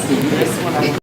This one I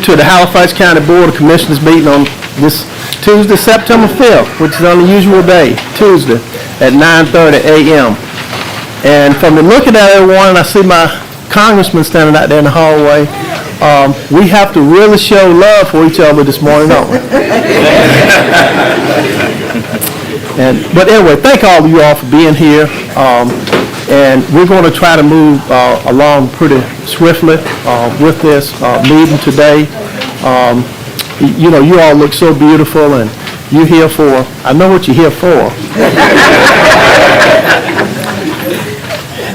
to the Halifax County Board of Commissioners meeting on this Tuesday, September 5th, which is an unusual day, Tuesday, at 9:30 a.m. And from the looking at everyone, I see my congressman standing out there in the hallway. We have to really show love for each other this morning, don't we? But anyway, thank all of you all for being here. And we're going to try to move along pretty swiftly with this meeting today. You know, you all look so beautiful, and you're here for, I know what you're here for.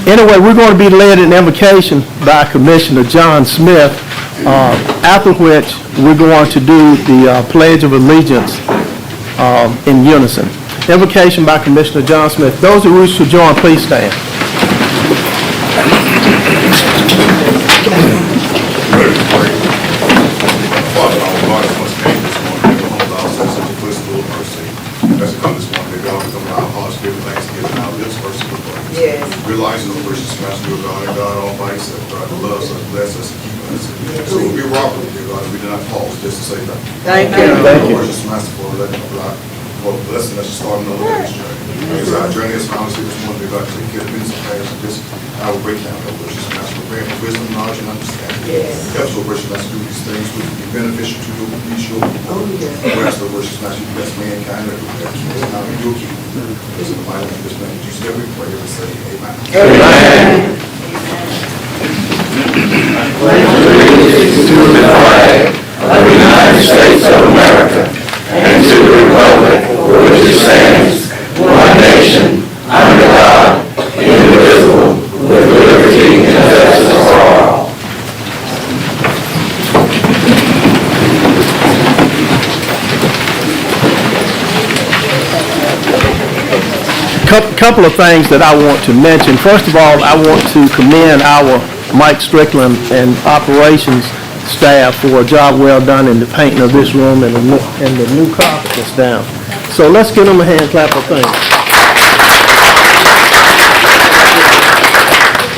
Anyway, we're going to be led in invocation by Commissioner John Smith, after which we're going to do the Pledge of Allegiance in unison. Invocation by Commissioner John Smith. Those who wish to join, please stand. Realizing the precious master of God and God Almighty, that God loves us, bless us, and keep us. So when we rock with you, God, we do not pause just to say thank you. Thank you. Thank you. Precious master for letting us rock, for blessing us to start another day's journey. As our journey is found this morning, God, take care of business affairs and just our breakdown, oh precious master, for praying for wisdom, knowledge, and understanding. Yes. Help us, oh precious master, do these things which will be beneficial to you, please your people. Whereas the precious master, you bless mankind everywhere. Keep us now, and you'll keep us. This is the mighty name of this man. You still we pray and say amen. Amen. I pledge allegiance to the flag of the United States of America and to the republic for which it stands, one nation, under God, indivisible, with liberty and justice for all. Couple of things that I want to mention. First of all, I want to commend our Mike Strickland and operations staff for a job well done in the painting of this room and the new carpet that's down. So let's give them a hand clap of thanks.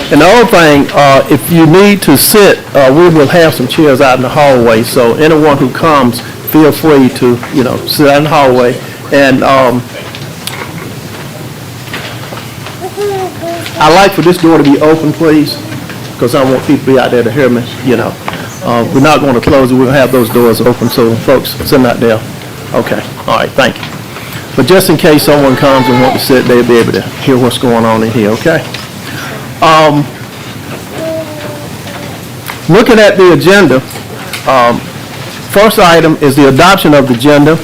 And the other thing, if you need to sit, we will have some chairs out in the hallway. So anyone who comes, feel free to, sit out in the hallway. And I like for this door to be open, please, because I want people to be out there to hear me, We're not going to close it. We're going to have those doors open so folks sitting out there. Okay. All right. Thank you. But just in case someone comes and wants to sit, they'll be able to hear what's going on in here, okay? Looking at the agenda, first item is the adoption of the agenda.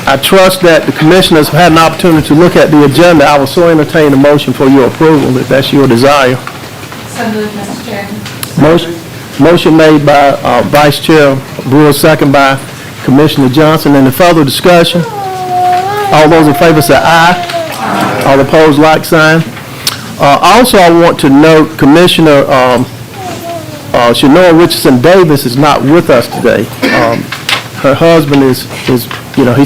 I trust that the commissioners have had an opportunity to look at the agenda. I will so entertain a motion for your approval if that's your desire. So moved, Mr. Chairman. Motion made by Vice Chair Brewer, second by Commissioner Johnson. Any further discussion? All those in favor say aye. Aye. All opposed, like sign. Also, I want to note Commissioner Shanoa Richardson Davis is not with us today. Her husband is he's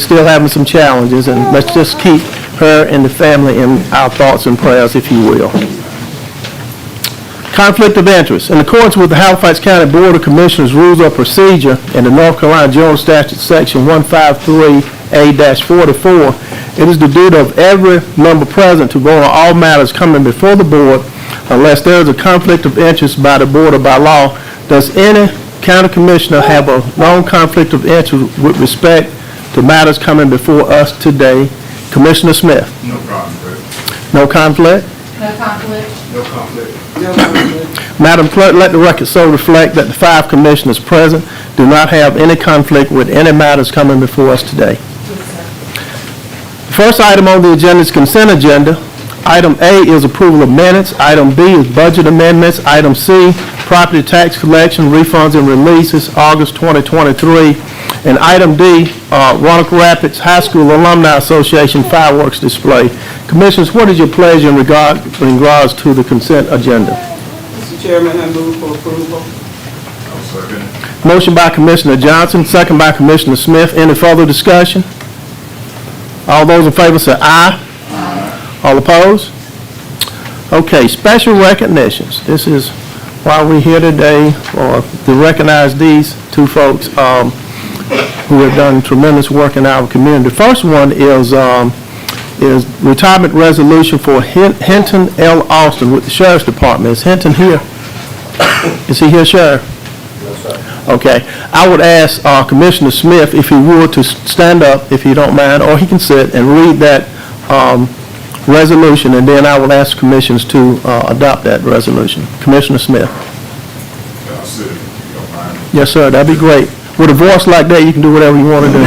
still having some challenges, and let's just keep her and the family in our thoughts and prayers, if you will. Conflict of interest. In accordance with the Halifax County Board of Commissioners Rules of Procedure and the North Carolina General Statute Section 153A-44, it is the duty of every member present to vote on all matters coming before the board unless there is a conflict of interest by the board or by law. Does any county commissioner have a known conflict of interest with respect to matters coming before us today? Commissioner Smith? No conflict. No conflict? No conflict. No conflict. Madam Clerk, let the record so reflect that the 5 commissioners present do not have any conflict with any matters coming before us today. The first item on the agenda is consent agenda. Item A is approval of minutes. Item B is budget amendments. Item C, property tax collection, refunds and releases, August 2023. And item D, Roanoke Rapids High School Alumni Association fireworks display. Commissioners, what is your pleasure in regards to the consent agenda? Mr. Chairman, I move for approval. I'll second. Motion by Commissioner Johnson, second by Commissioner Smith. Any further discussion? All those in favor say aye. Aye. All opposed? Okay, special recognitions. This is while we're here today, to recognize these two folks who have done tremendous work in our community. The first one is retirement resolution for Hinton L. Austin with the Sheriff's Department. Is Hinton here? Is he here, Sheriff? Okay. I would ask Commissioner Smith if he would to stand up, if you don't mind, or he can sit and read that resolution, and then I will ask commissioners to adopt that resolution. Commissioner Smith. I'll sit if you don't mind. Yes, sir. That'd be great. With a voice like that, you can do whatever you want to do.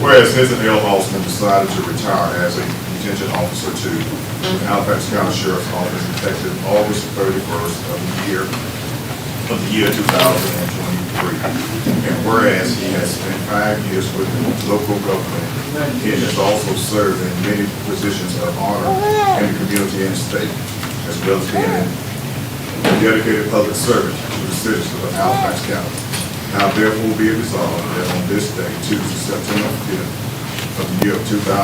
Whereas Hinton L. Austin decided to retire as a detention officer to the Halifax County Sheriff's Office effective August 31st of the year 2023. And whereas he has spent 5 years with the local government, he has also served in many positions of honor in the community and state, as well as being a dedicated public servant to the citizens of Halifax County. Now therefore be it resolved that on this day, Tuesday, September 5th of the year of 2023,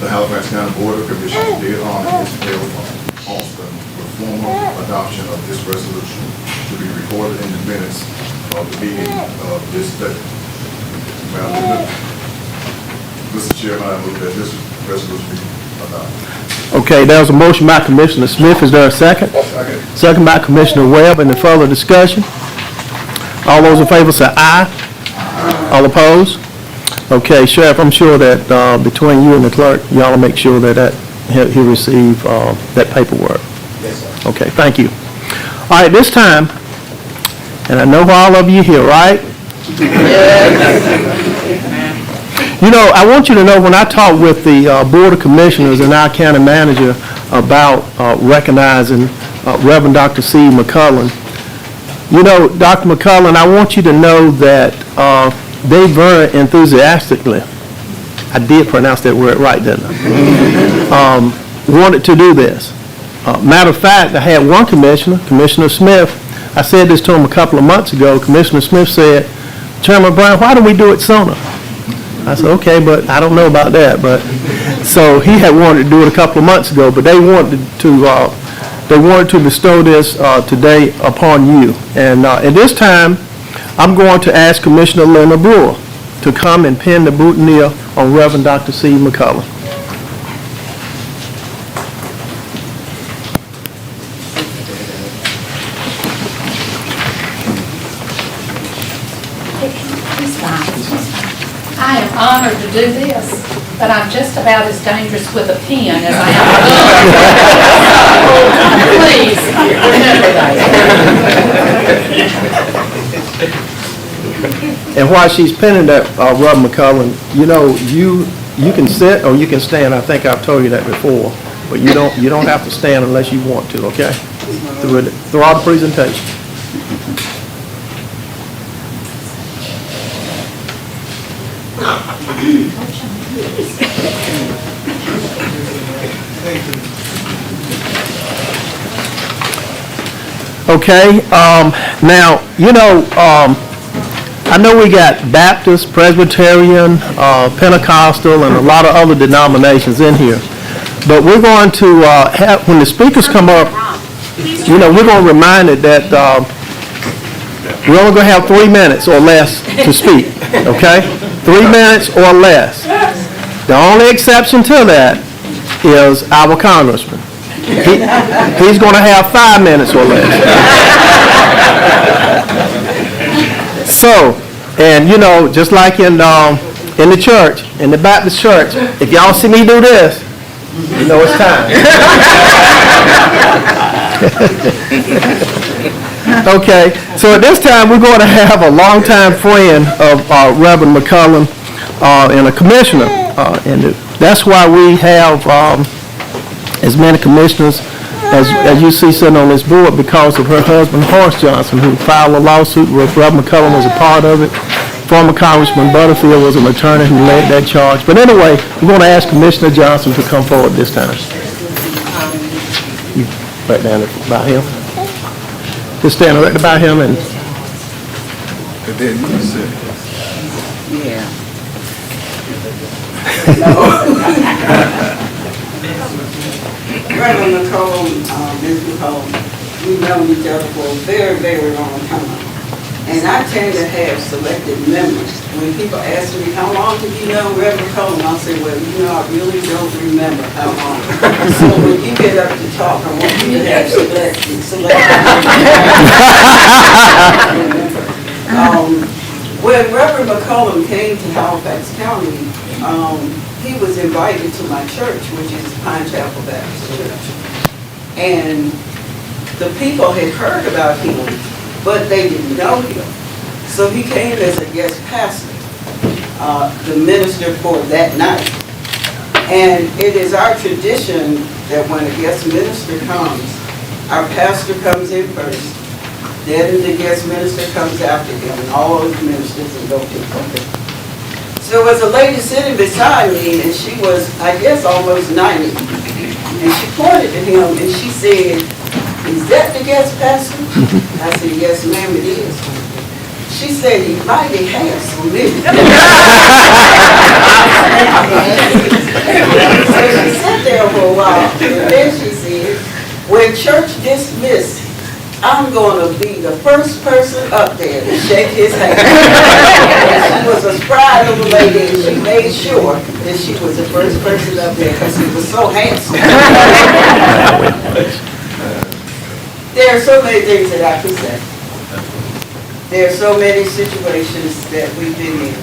the Halifax County Board of Commissioners did honor Mr. L. Austin with formal adoption of this resolution to be recorded in the minutes of the meeting of this day. Mr. Chairman, I move that this resolution be adopted. Okay, there was a motion by Commissioner Smith. Is there a second? Second by Commissioner Webb. Any further discussion? All those in favor say aye. All opposed? Okay, Sheriff, I'm sure that between you and the clerk, y'all will make sure that he receive that paperwork. Yes, sir. Okay, thank you. All right, this time, and I know all of you here, right? You know, I want you to know, when I talk with the Board of Commissioners and our county manager about recognizing Reverend Dr. C. McCullen, you know, Dr. McCullen, I want you to know that they very enthusiastically, I did pronounce that word right, didn't I? Wanted to do this. Matter of fact, I had one commissioner, Commissioner Smith. I said this to him a couple of months ago. Commissioner Smith said, Chairman Brown, why don't we do it sooner? I said, okay, but I don't know about that. But so he had wanted to do it a couple of months ago, but they wanted to bestow this today upon you. And at this time, I'm going to ask Commissioner Linda Brewer to come and pin the boutonniere on Reverend Dr. C. McCullen. I am honored to do this, but I'm just about as dangerous with a pen as I am with a gun. Please, remember that. And while she's pinning that, Reverend McCullen, you know, you can sit or you can stand. I think I've told you that before, but you don't have to stand unless you want to. Okay? Throughout the presentation. Okay, now, you know, I know we got Baptist, Presbyterian, Pentecostal, and a lot of other denominations in here. But we're going to have, when the speakers come up, you know, we're going to remind it that we're only going to have 3 minutes or less to speak, okay? 3 minutes or less. The only exception to that is our congressman. He's going to have 5 minutes or less. So, and you know, just like in the church, in the Baptist church, if y'all see me do this, you know it's time. Okay, so at this time, we're going to have a longtime friend of Reverend McCullen and a commissioner. And that's why we have as many commissioners as you see sitting on this board, because of her husband, Horace Johnson, who filed a lawsuit with Reverend McCullen was a part of it. Former Congressman Butterfield was an attorney who led that charge. But anyway, we're going to ask Commissioner Johnson to come forward this time. You right down by him. Just stand right by him and then you can sit. Yeah. Reverend McCollum, Ms. McCollum, we've known each other for a very, very long time. And I tend to have selected memories. When people ask me, how long did you know Reverend McCollum? I'll say, well, you know, I really don't remember how long. So when you get up to talk, I want you to have selected. When Reverend McCollum came to Halifax County, he was invited to my church, which is Pine Chapel Baptist Church. And the people had heard about him, but they didn't know him. So he came as a guest pastor, the minister for that night. And it is our tradition that when a guest minister comes, our pastor comes in first, then the guest minister comes after him, and all of the ministers will go to him. So there was a lady sitting beside me, and she was, I guess, almost 90. And she pointed to him, and she said, is that the guest pastor? I said, yes, ma'am, it is. She said, he's mighty handsome, isn't he? So she sat there for a while, and then she said, when church dismissed, I'm going to be the first person up there to shake his hand. She was a spry little lady, and she made sure that she was the first person up there because he was so handsome. There are so many things that I could say. There are so many situations that we've been in.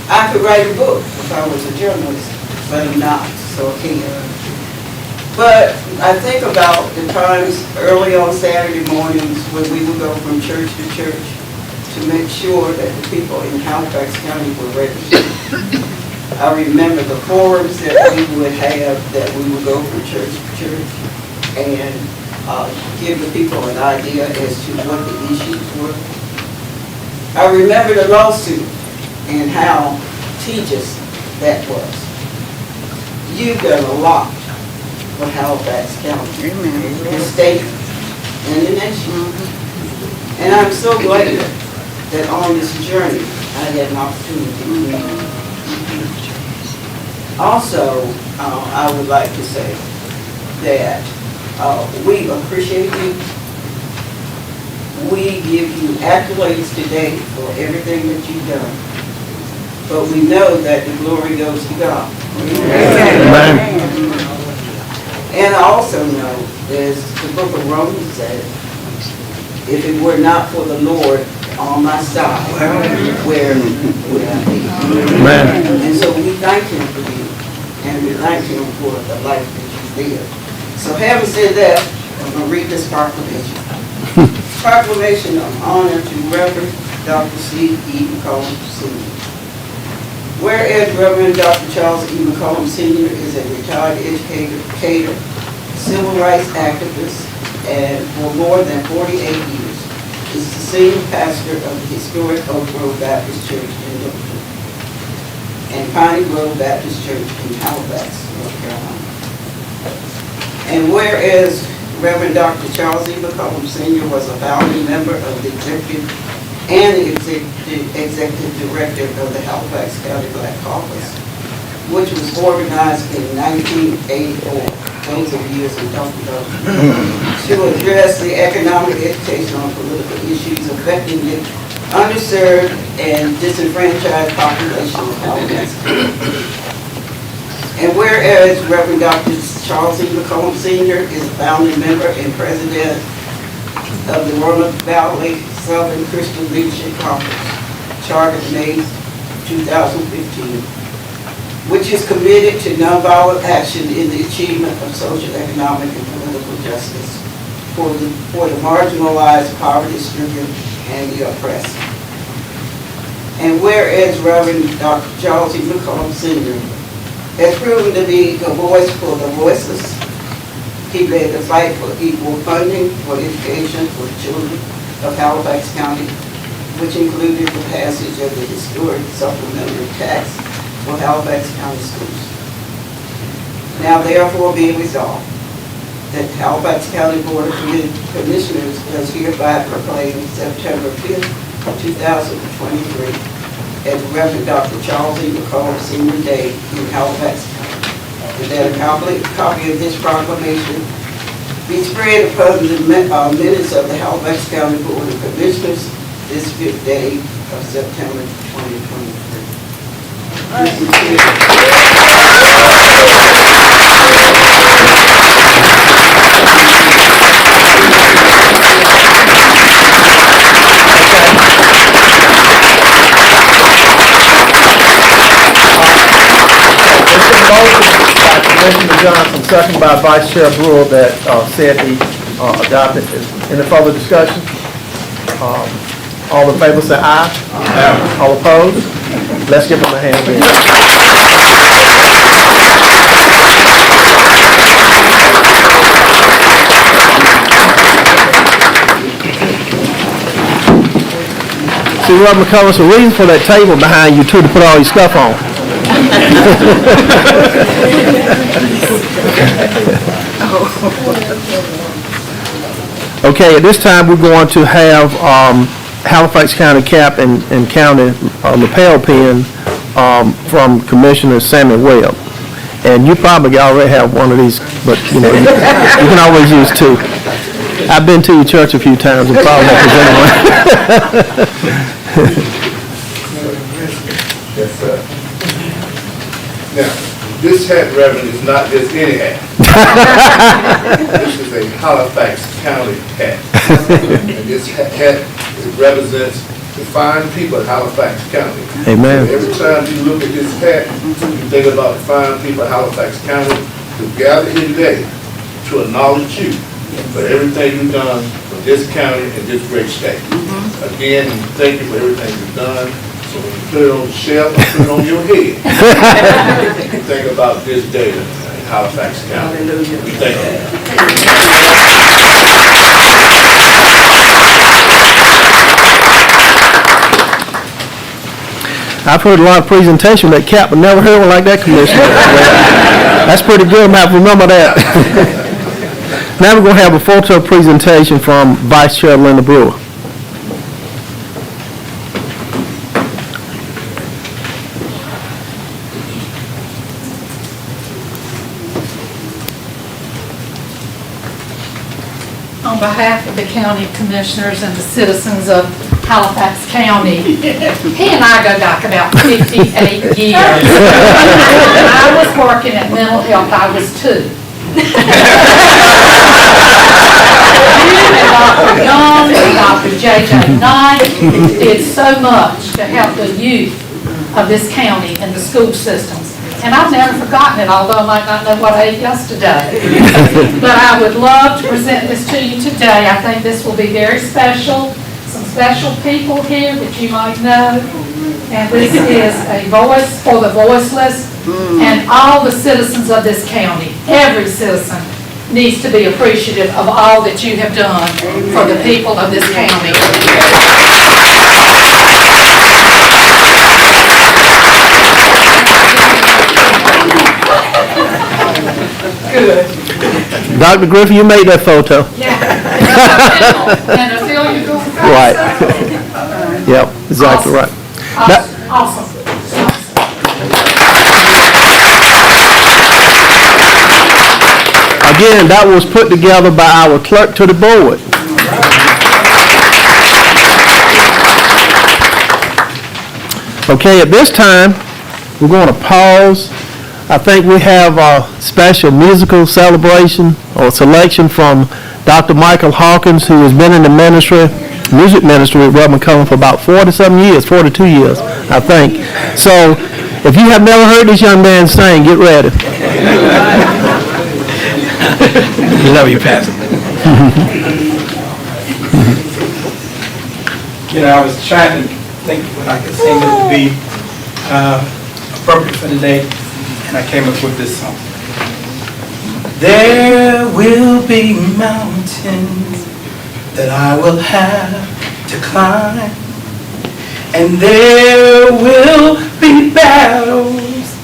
I could write a book if I was a journalist, but I'm not, so I can't. But I think about the times early on Saturday mornings when we would go from church to church to make sure that the people in Halifax County were ready. I remember the forums that we would have, that we would go from church to church and give the people an idea as to what the issues were. I remember the lawsuit and how tedious that was. You've done a lot for Halifax County, the state, and the nation. And I'm so glad that on this journey, I had an opportunity to meet you. Also, I would like to say that we appreciate you. We give you accolades today for everything that you've done. But we know that the glory goes to God. Amen. And I also know, as the book of Romans says, if it were not for the Lord on my side, where would I be? Amen. And so we thank him for you, and we thank him for the life that you live. So having said that, I'm going to read this proclamation. Proclamation of honor to Reverend Dr. C. E. McCollum, Sr. Whereas Reverend Dr. Charles E. McCollum Sr. is a retired educator, civil rights activist, and for more than 48 years is the senior pastor of the historic Oak Grove Baptist Church in Liverpool and Piney Grove Baptist Church in Halifax, North Carolina. And whereas Reverend Dr. Charles E. McCollum Sr. was a founding member of the executive and the executive director of the Halifax County Black Caucus, which was organized in 1984. Those of years we don't know. To address the economic, educational, and political issues affecting the underserved and disenfranchised population of Halifax. And whereas Reverend Dr. Charles E. McCollum Sr. is a founding member and president of the Roanoke Valley Southern Christian Leadership Conference, chartered May 2015, which is committed to nonviolent action in the achievement of social, economic, and political justice for the marginalized, poverty-stricken, and the oppressed. And whereas Reverend Dr. Charles E. McCollum Sr. has proven to be a voice for the voiceless, he led the fight for equal funding for education for the children of Halifax County, which included the passage of the historic supplementary tax for Halifax County schools. Now therefore be resolved that the Halifax County Board of Commissioners does hereby proclaim September 5th, 2023, at the Reverend Dr. Charles E. McCall Senior Day in Halifax County. With that, a copy of this proclamation be spread upon the minutes of the Halifax County Board of Commissioners this 5th day of September 2023. Commissioner Johnson, second by Vice Chair Brewer, that said he adopted it. Any further discussion? All in favor say aye. Aye. All opposed? Let's give them a hand. See, Reverend McCullers, the reason for that table behind you too, to put all your stuff on. Okay, at this time, we're going to have Halifax County Cap and County lapel pin from Commissioner Sammy Webb. And you probably already have one of these, but you know, you can always use two. I've been to your church a few times and probably have presented one. Yes, sir. Now, this hat, Reverend, is not just any hat. This is a Halifax County hat. And this hat represents the fine people of Halifax County. Amen. So every time you look at this hat, you think about the fine people of Halifax County who gathered here today to acknowledge you for everything you've done for this county and this great state. Again, thank you for everything you've done. So when you put it on the shelf, put it on your head. Think about this day in Halifax County. We thank you. I've heard a lot of presentation that Cap, but never heard one like that, Commissioner. That's pretty good. I have to remember that. Now we're going to have a photo presentation from Vice Chair Linda Brewer. On behalf of the county commissioners and the citizens of Halifax County, he and I go back about 58 years. When I was working at mental health, I was 2. And Dr. Young and Dr. J.J. Knight did so much to help the youth of this county and the school systems. And I've never forgotten it, although I might not know what I ate yesterday. But I would love to present this to you today. I think this will be very special. Some special people here that you might know. And this is a voice for the voiceless and all the citizens of this county. Every citizen needs to be appreciative of all that you have done for the people of this county. Good. Dr. Griffin, you made that photo. Yeah. And I feel you go. Right. Yep, exactly right. Awesome. Again, that was put together by our clerk to the board. Okay, at this time, we're going to pause. I think we have a special musical celebration or selection from Dr. Michael Hawkins, who has been in the ministry, music ministry with Reverend McCullum for about 40-some years, 42 years, I think. So, if you have never heard this young man sing, get ready. Love you, Pastor. You know, I was trying to think what I could sing that would be appropriate for the day, and I came up with this song. There will be mountains that I will have to climb, and there will be battles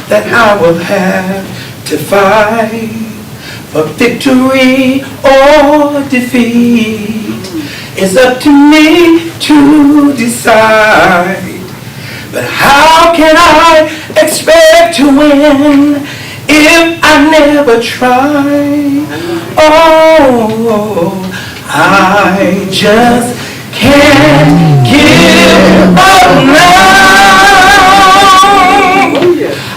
that I will have to fight. But victory or defeat It's up to me to decide. But how can I expect to win if I never try? Oh, I just can't give up now.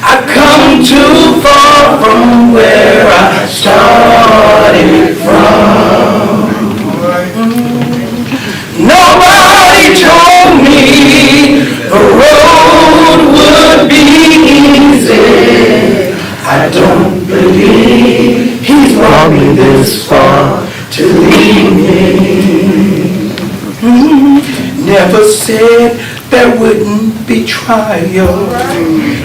I've come too far from where I started from. Nobody told me the road would be easy. I don't believe he's brought me this far to leave me. Never said there wouldn't be trials.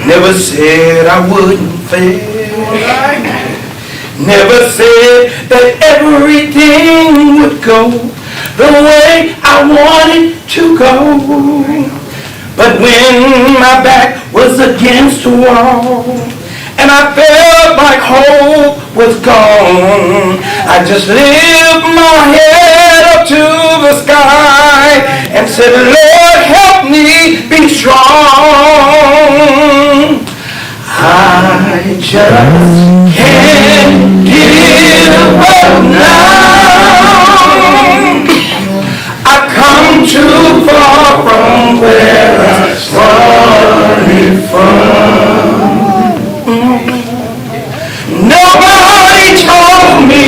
Never said I wouldn't fail. Never said that everything would go the way I wanted to go. But when my back was against the wall and I felt like hope was gone, I just lifted my head up to the sky and said, Lord, help me be strong. I just can't give up now. I've come too far from where I started from. Nobody told me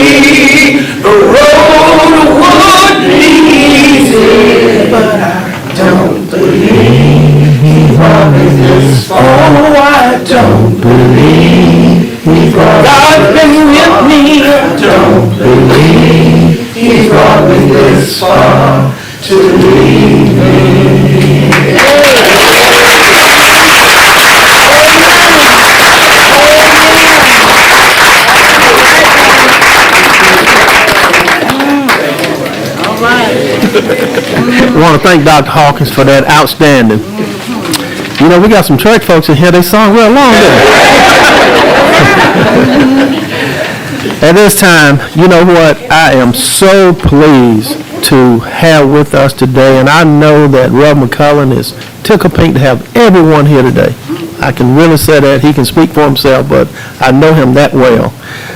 the road would be easy, but I don't believe he brought me this far. Oh, I don't believe he brought me this far. God's been with me. I don't believe he brought me this far to leave me. I want to thank Dr. Hawkins for that outstanding. You know, we got some church folks in here, they sung real long, didn't they? At this time, you know what? I am so pleased to have with us today, and I know that Rev McCullen is tickled pink to have everyone here today. I can really say that. He can speak for himself, but I know him that well.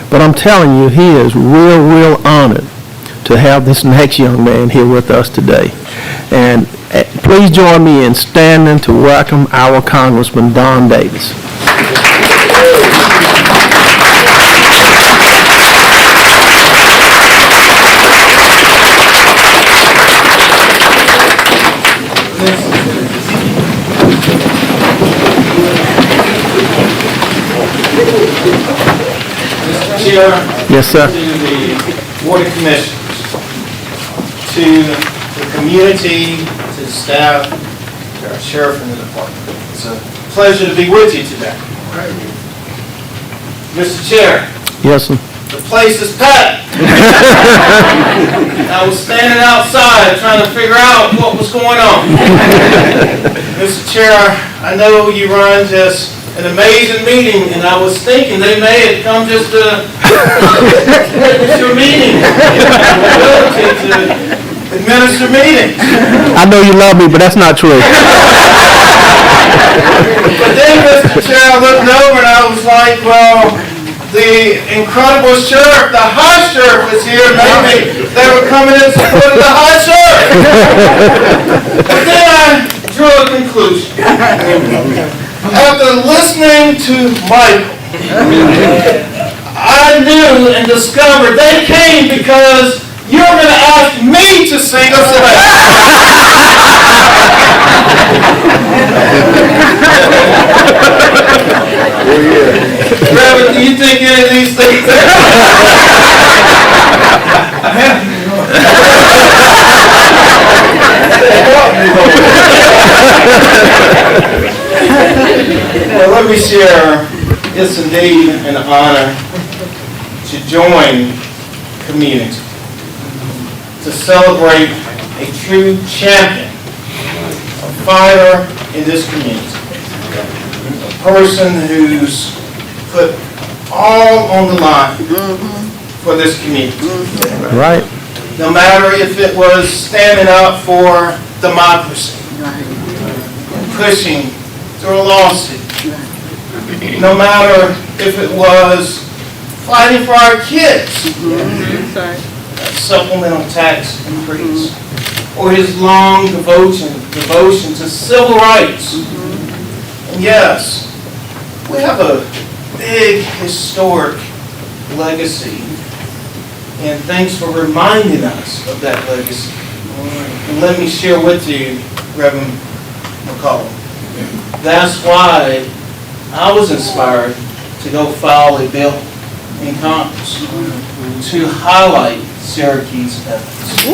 But I'm telling you, he is real honored to have this next young man here with us today. And please join me in standing to welcome our Congressman Don Davis. Mr. Chair. Yes, sir. To the Board of Commissioners, to the community, to the staff, to our sheriff and the department. It's a pleasure to be with you today. Mr. Chair. Yes, sir. The place is packed. I was standing outside trying to figure out what was going on. Mr. Chair, I know you run just an amazing meeting, and I was thinking they may have come just to your meeting, to administer meetings. I know you love me, but that's not true. But then, Mr. Chair, I looked over and I was like, well, the incredible sheriff, the high sheriff is here. Maybe they were coming in support of the high sheriff. But then I drew a conclusion. After listening to Michael, I knew and discovered they came because you're going to ask me to sing a song. Reverend, do you think any of these things? Well, let me share. It's indeed an honor to join community, to celebrate a true champion, a fighter in this community, a person who's put all on the line for this community. Right. no matter if it was standing up for democracy, pushing through a lawsuit, no matter if it was fighting for our kids, that supplemental tax increase, or his long devotion to civil rights. And yes, we have a big historic legacy, and thanks for reminding us of that legacy. And let me share with you, Reverend McCollum, that's why I was inspired to go file a bill in Congress to highlight Syracuse Evans.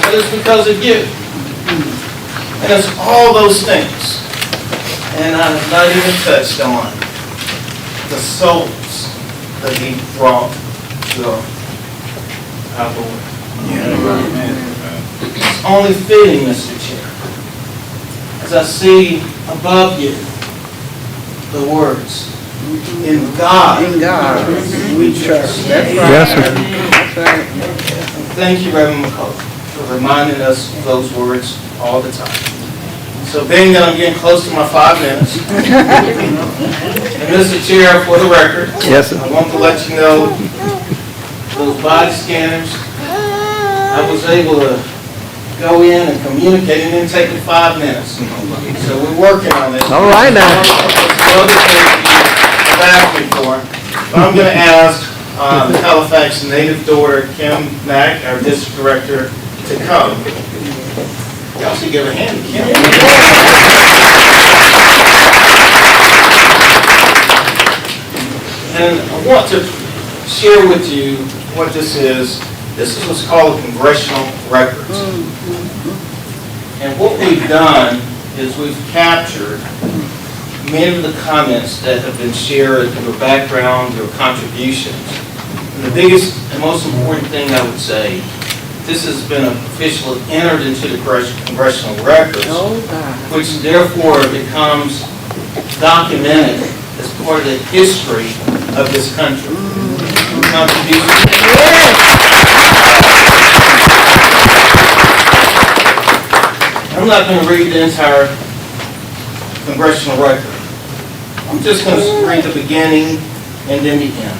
But it's because of you. And it's all those things. And I have not even touched on the souls that he brought to our Lord. It's only fitting, Mr. Chair, as I see above you the words, in God we trust. Yes, sir. And thank you, Reverend McCullough, for reminding us of those words all the time. So being that I'm getting close to my 5 minutes, and Mr. Chair, for the record, Yes, sir. I want to let you know those body scanners, I was able to go in and communicate, and it didn't take me 5 minutes. So we're working on this. All right now. Other things you've asked me for. But I'm going to ask Halifax native daughter Kim Mack, our district director, to come. Y'all should give a hand to Kim. And I want to share with you what this is. This is what's called congressional records. And what we've done is we've captured many of the comments that have been shared, your background, your contributions. And the biggest and most important thing I would say, this has been officially entered into the congressional records, which therefore becomes documented as part of the history of this country. I'm not going to read the entire congressional record. I'm just going to read the beginning and then the end.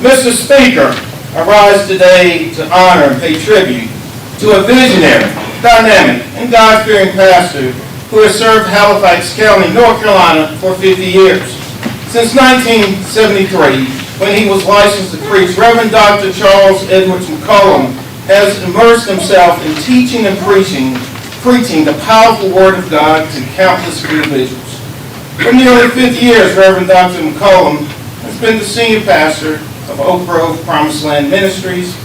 Mr. Speaker, I rise today to honor and pay tribute to a visionary, dynamic, and God-fearing pastor who has served Halifax County, North Carolina for 50 years. Since 1973, when he was licensed to preach, Reverend Dr. Charles Edwards McCollum has immersed himself in teaching and preaching the powerful Word of God to countless individuals. For nearly 50 years, Reverend Dr. McCollum has been the senior pastor of Oak Grove Promised Land Ministries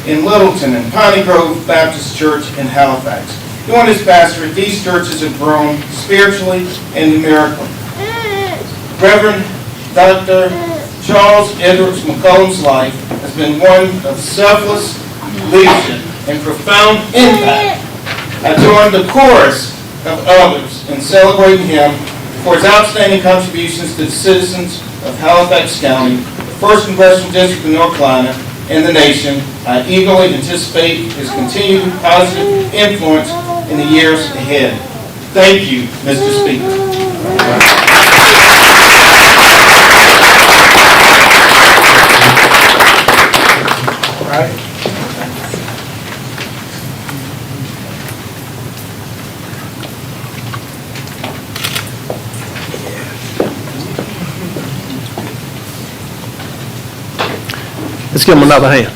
in Littleton and Piney Grove Baptist Church in Halifax. During his pastorate, these churches have grown spiritually and numerically. Reverend Dr. Charles Edwards McCollum's life has been one of selfless leadership and profound impact. I join the chorus of others in celebrating him for his outstanding contributions to the citizens of Halifax County, the 1st Congressional District of North Carolina, and the nation. I eagerly anticipate his continued positive influence in the years ahead. Thank you, Mr. Speaker. All right. Let's give him another hand.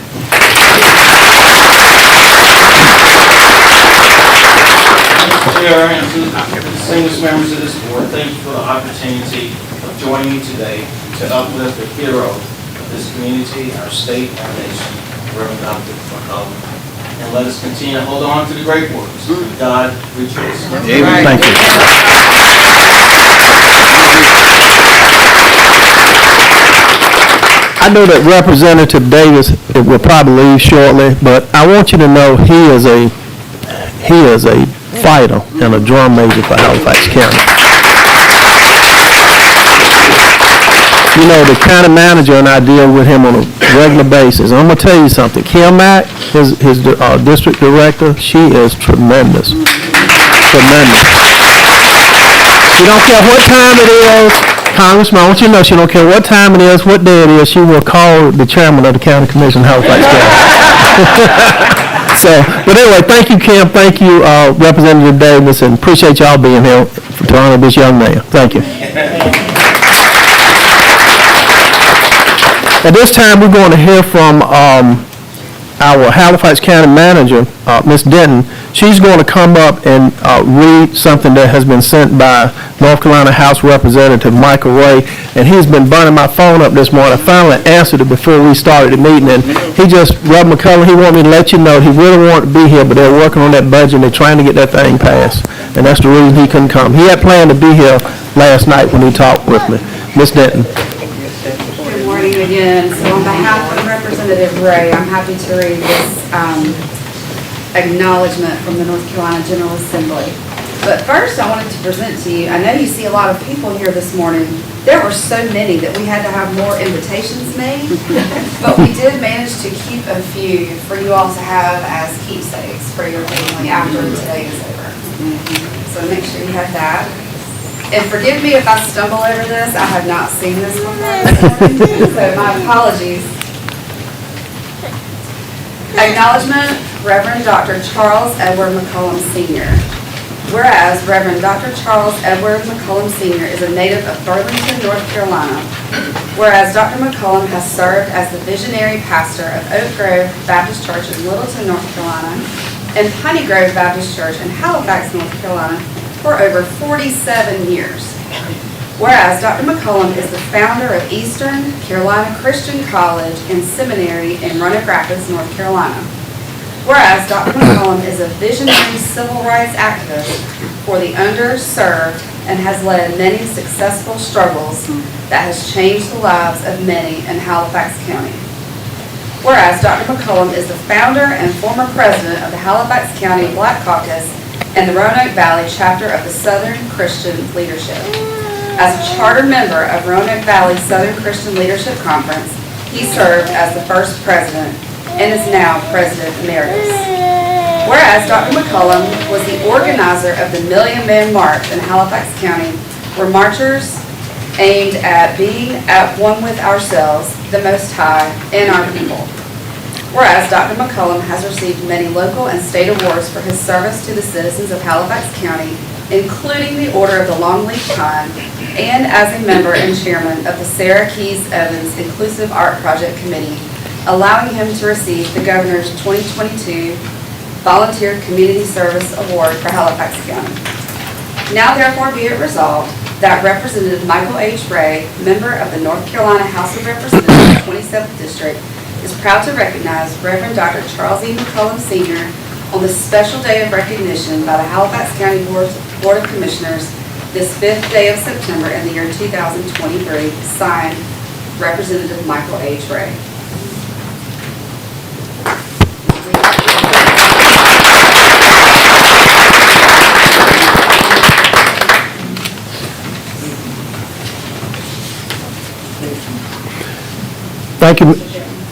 Chair and to the distinguished members of this board, thank you for the opportunity of joining me today to uplift the hero of this community, our state, our nation, Reverend Dr. McCollum. And let us continue to hold on to the great works. God rejoice. Amen. Thank you. I know that Representative Davis will probably leave shortly, but I want you to know he is a fighter and a drum major for Halifax County. you know, the county manager and I deal with him on a regular basis. And I'm gonna tell you something, Kim Mack, his district director, she is tremendous. Tremendous. She don't care what time it is, Congressman, I want you to know, she don't care what time it is, what day it is, she will call the chairman of the county commission, Halifax County. So, but anyway, thank you, Kim, thank you, Representative Davis, and appreciate y'all being here to honor this young man. Thank you. At this time, we're going to hear from our Halifax County Manager, Ms. Denton. She's going to come up and read something that has been sent by North Carolina House Representative Michael Ray, and he's been burning my phone up this morning. I finally answered it before we started the meeting, and he just, Reverend McCullough, he wanted me to let you know he really wanted to be here, but they're working on that budget, and they're trying to get that thing passed, and that's the reason he couldn't come. He had planned to be here last night when he talked with me. Ms. Denton. Good morning again. So on behalf of Representative Ray, I'm happy to read this acknowledgement from the North Carolina General Assembly. But first, I wanted to present to you, I know you see a lot of people here this morning. There were so many that we had to have more invitations made, but we did manage to keep a few for you all to have as keepsakes for your family after today is over. So make sure you have that. And forgive me if I stumble over this. I have not seen this before, so my apologies. Acknowledgement, Reverend Dr. Charles Edward McCollum Sr. Whereas Reverend Dr. Charles Edward McCollum Sr. is a native of Burlington, North Carolina. Whereas Dr. McCollum has served as the visionary pastor of Oak Grove Baptist Church in Littleton, North Carolina, and Piney Grove Baptist Church in Halifax, North Carolina, for over 47 years. Whereas Dr. McCollum is the founder of Eastern Carolina Christian College and Seminary in Roanoke Rapids, North Carolina. Whereas Dr. McCollum is a visionary civil rights activist for the underserved and has led many successful struggles that has changed the lives of many in Halifax County. Whereas Dr. McCollum is the founder and former president of the Halifax County Black Caucus and the Roanoke Valley chapter of the Southern Christian Leadership. As a charter member of Roanoke Valley Southern Christian Leadership Conference, he served as the first president and is now President Emeritus. Whereas Dr. McCollum was the organizer of the Million Man March in Halifax County, where marchers aimed at being at one with ourselves, the Most High, and our people. Whereas Dr. McCollum has received many local and state awards for his service to the citizens of Halifax County, including the Order of the Longleaf Pine, and as a member and chairman of the Sarah Keys Evans Inclusive Art Project Committee, allowing him to receive the Governor's 2022 Volunteer Community Service Award for Halifax County. Now therefore be it resolved that Representative Michael H. Ray, member of the North Carolina House of Representatives, 27th District, is proud to recognize Reverend Dr. Charles E. McCollum Sr. on this special day of recognition by the Halifax County Board of Commissioners this 5th day of September in the year 2023, signed Representative Michael H. Ray. Thank you.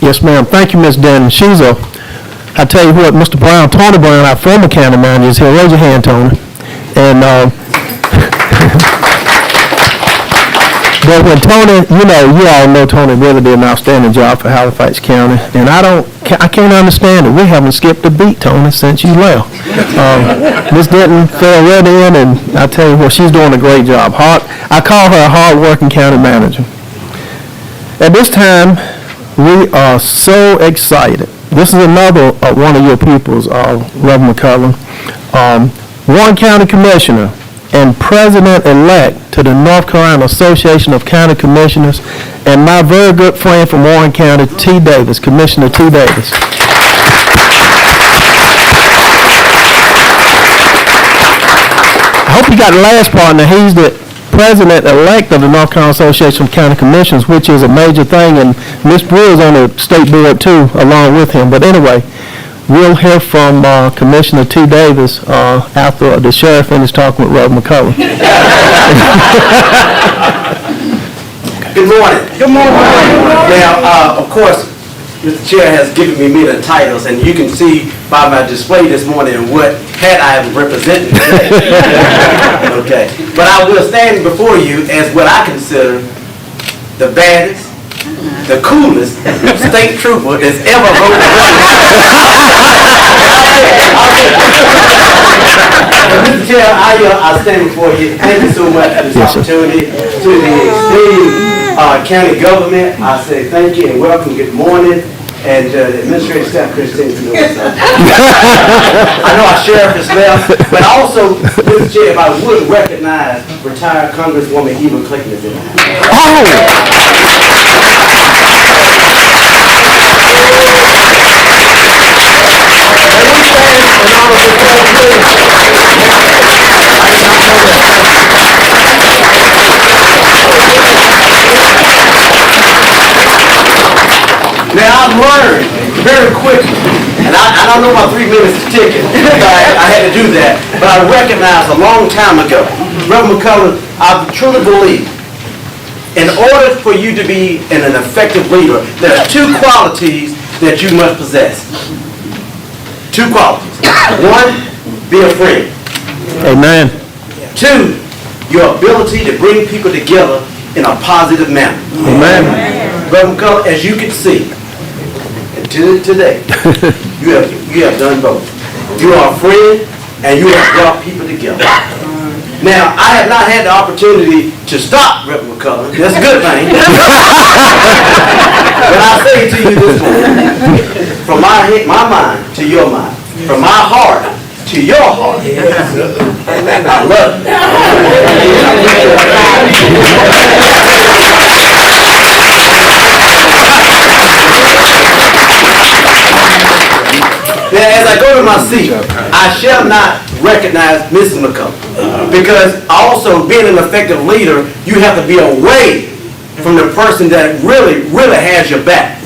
Yes, ma'am. Thank you, Ms. Denton. I tell you what, Mr. Brown, Tony Brown, our former county manager, is here. Raise your hand, Tony. And, but when Tony, you all know Tony really did an outstanding job for Halifax County. And I can't understand it. We haven't skipped a beat, Tony, since you left. Ms. Denton fell right in, and I tell you what, she's doing a great job. I call her a hard-working county manager. At this time, we are so excited. This is another one of your pupils, Reverend McCullough, Warren County Commissioner and President-elect to the North Carolina Association of County Commissioners, and my very good friend from Warren County, T. Davis, Commissioner T. Davis. I hope you got the last part. Now, he's the President-elect of the North Carolina Association of County Commissioners, which is a major thing, and Ms. Brewer's on the state board too, along with him. But anyway, we'll hear from Commissioner T. Davis after the sheriff finishes talking with Reverend McCullough. Good morning. Good morning. Now, of course, Mr. Chair has given me many titles, and you can see by my display this morning what hat I am representing today. Okay. But I will stand before you as what I consider the baddest, the coolest state trooper that's ever rode the road. Mr. Chair, I stand before you. Thank you so much for this opportunity. To the esteemed county government, I say thank you and welcome. Good morning. And the administrative staff, Christine, you know what's up. I know our sheriff is left, but also, Mr. Chair, if I would recognize retired Congresswoman Eva Clayton is in the house. Now, I've learned very quickly, and I don't know my 3 minutes is ticking, I had to do that, but I recognized a long time ago, Reverend McCullough, I truly believe, in order for you to be an effective leader, there are 2 qualities that you must possess. 2 qualities. 1, be a friend. Amen. 2, your ability to bring people together in a positive manner. Amen. Reverend McCullough, as you can see, today, you have done both. You are a friend, and you have brought people together. Now, I have not had the opportunity to stop Reverend McCullough. That's a good thing. But I say to you this morning, from my mind to your mind, from my heart to your heart, I love Now, as I go to my seat, I shall not recognize Mrs. McCullough, because also being an effective leader, you have to be away from the person that really, really has your back.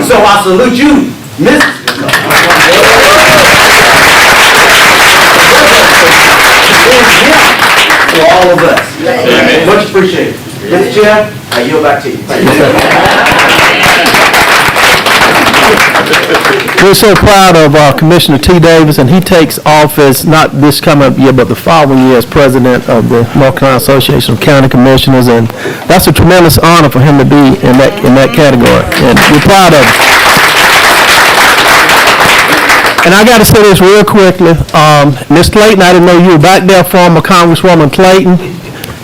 So I salute you, Mrs. For all of us. Much appreciated. Mr. Chair, I yield back to you. Thank you. We're so proud of Commissioner T. Davis, and he takes office not this coming year, but the following year as president of the North Carolina Association of County Commissioners, and that's a tremendous honor for him to be in that category, and we're proud of him. And I got to say this real quickly. Miss Clayton, I didn't know you were back there, former Congresswoman Clayton.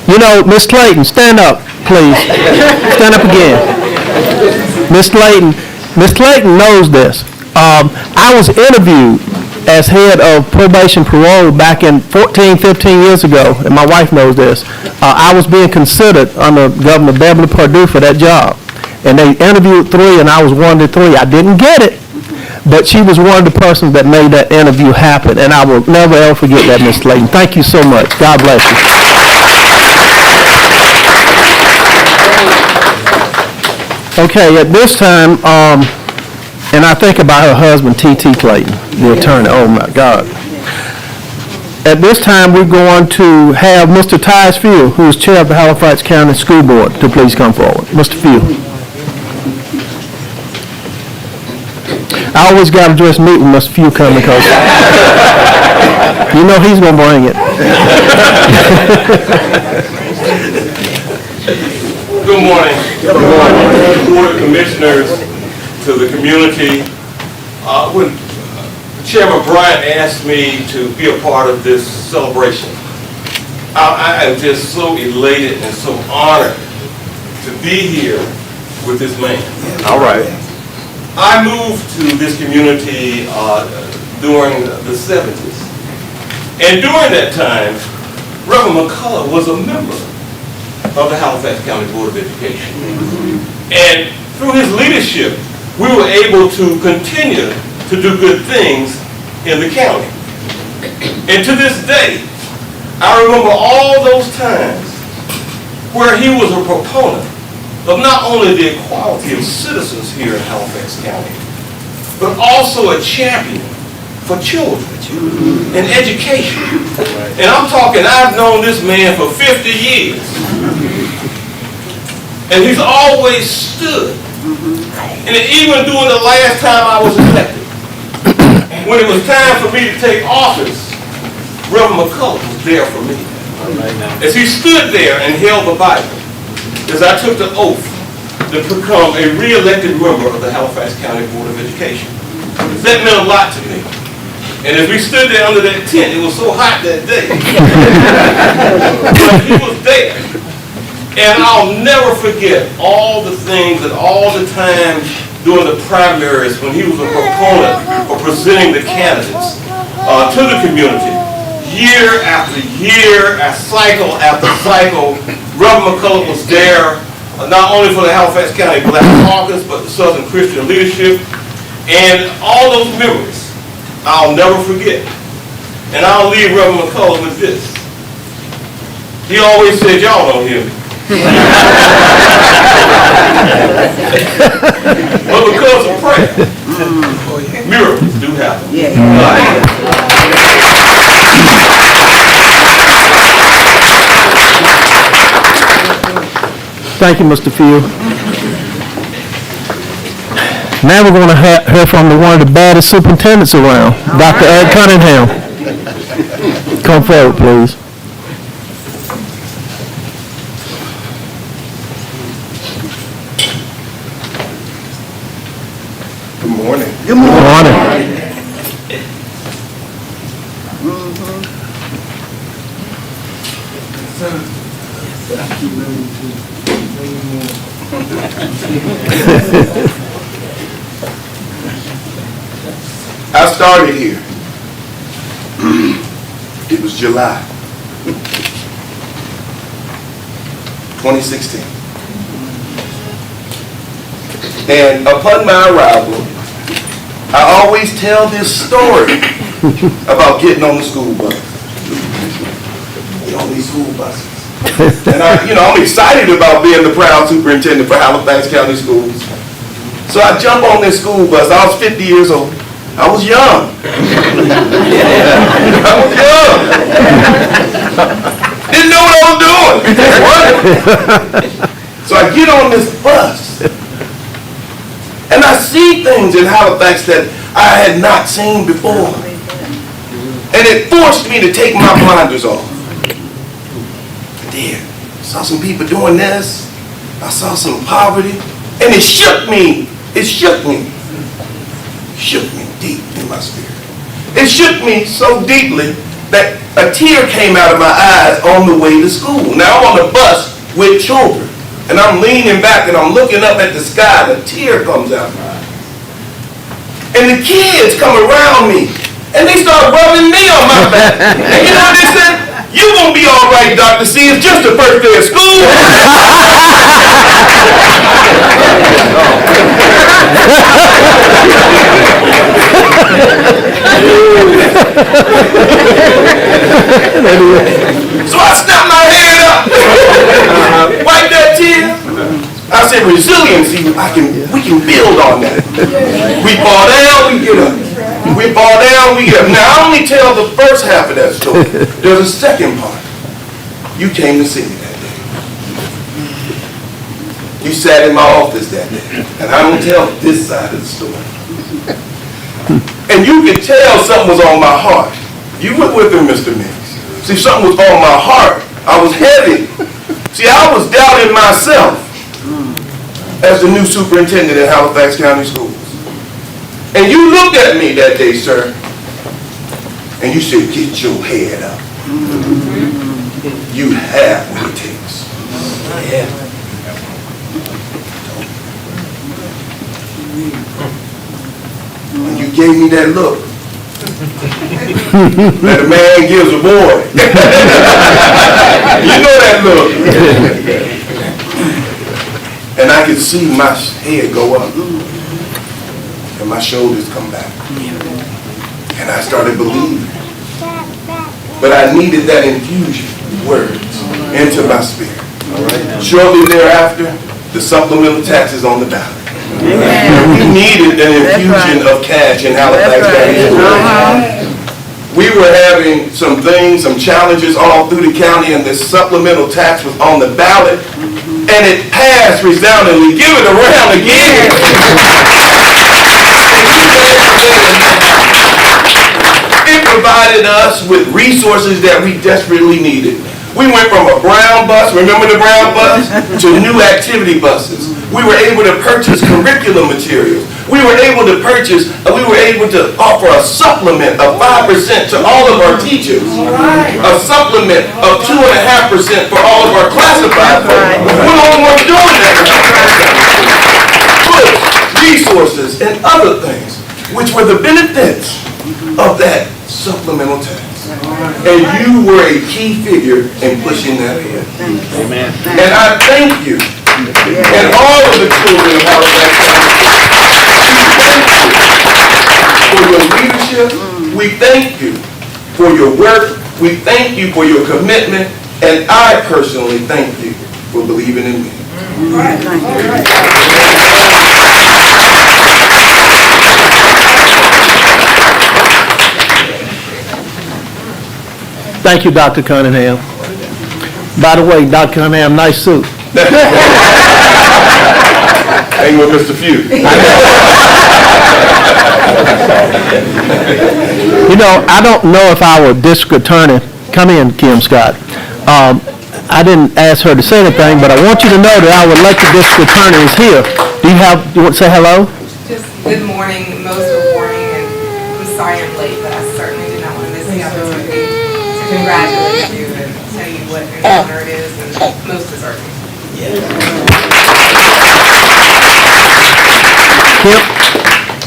You know, Miss Clayton, stand up, please. Stand up again. Miss Clayton knows this. I was interviewed as head of probation parole back in 15 years ago, and my wife knows this. I was being considered under Governor Beverly Perdue for that job. And they interviewed 3, and I was one of the 3. I didn't get it, but she was one of the persons that made that interview happen, and I will never, ever forget that, Miss Clayton. Thank you so much. God bless you. Okay, at this time, and I think about her husband, T.T. Clayton, the attorney. Oh, my God. At this time, we're going to have Mr. Tyus Field, who is chair of the Halifax County School Board, to please come forward. Mr. Field. I always got to dress meet when Mr. Field comes because you know he's going to bring it. Good morning. Good morning. Board of Commissioners, to the community. When Chairman Bryant asked me to be a part of this celebration, I am just so elated and so honored to be here with this man. All right. I moved to this community during the 70s. And during that time, Reverend McCullough was a member of the Halifax County Board of Education. And through his leadership, we were able to continue to do good things in the county. And to this day, I remember all those times where he was a proponent of not only the equality of citizens here in Halifax County, but also a champion for children and education. And I'm talking, I've known this man for 50 years. And he's always stood. And even during the last time I was elected, when it was time for me to take office, Reverend McCullough was there for me. As he stood there and held the Bible, as I took the oath to become a re-elected member of the Halifax County Board of Education. That meant a lot to me. And as we stood there under that tent, it was so hot that day. But he was there. And I'll never forget all the things and all the time during the primaries when he was a proponent for presenting the candidates to the community. Year after year, cycle after cycle, Reverend McCullough was there, not only for the Halifax County Black Caucus, but the Southern Christian Leadership. And all those memories, I'll never forget. And I'll leave Reverend McCullough with this. He always said, y'all don't hear me. But because of prayer, miracles do happen. Thank you, Mr. Field. Now we're going to hear from one of the baddest superintendents around, Dr. Ed Cunningham. Come forward, please. Good morning. Good morning. I started here. It was July 2016. And upon my arrival, I always tell this story about getting on the school bus. Get on these school buses. And I'm excited about being the proud superintendent for Halifax County Schools. So I jump on this school bus. I was 50 years old. I was young. I was young. Didn't know what I was doing. So I get on this bus. And I see things in Halifax that I had not seen before. And it forced me to take my blinders off. I did. I saw some people doing this. I saw some poverty. And it shook me. It shook me. Shook me deep in my spirit. It shook me so deeply that a tear came out of my eyes on the way to school. Now I'm on the bus with children. And I'm leaning back and I'm looking up at the sky and a tear comes out of my eye. And the kids come around me and they start rubbing me on my back. And you know what they said? You won't be all right, Dr. C. It's just the first day of school. So I snapped my head up, wipe that tear. I said, resiliency, we can build on that. We fall down, we get up. We fall down, we get up. Now, I only tell the first half of that story. There's a second part. You came to see me that day. You sat in my office that day. And I don't tell this side of the story. And you could tell something was on my heart. You were with him, Mr. Mix. See, something was on my heart. I was heavy. See, I was doubting myself as the new superintendent at Halifax County Schools. And you looked at me that day, sir, and you said, get your head up. You have what it takes. Yeah. When you gave me that look, that a man gives a boy. You know that look. And I could see my head go up and my shoulders come back. And I started believing. But I needed that infusion of words into my spirit. Shortly thereafter, the supplemental tax is on the ballot. We needed an infusion of cash in Halifax County. We were having some challenges all through the county, and the supplemental tax was on the ballot. and it passed resoundingly. Give it a round again. It provided us with resources that we desperately needed. We went from a brown bus, remember the brown bus, to new activity buses. We were able to purchase curriculum materials. We were able to offer a supplement of 5% to all of our teachers. A supplement of 2.5% for all of our classified programs. We're the only ones doing that. Books, resources, and other things, which were the benefits of that supplemental tax. And you were a key figure in pushing that ahead. Amen. And I thank you and all of the children of Halifax County. We thank you for your leadership. We thank you for your work. We thank you for your commitment. And I personally thank you for believing in me. Thank you, Dr. Cunningham. By the way, Dr. Cunningham, nice suit. Hang with Mr. Few. You know, I don't know if our district attorney, come in, Kim Scott. I didn't ask her to say anything, but I want you to know that our elected district attorney is here. You want to say hello? Just good morning, most good morning, and I'm sorry I'm late, but I certainly did not want to miss the opportunity to congratulate you and tell you what an honor it is and most deserving.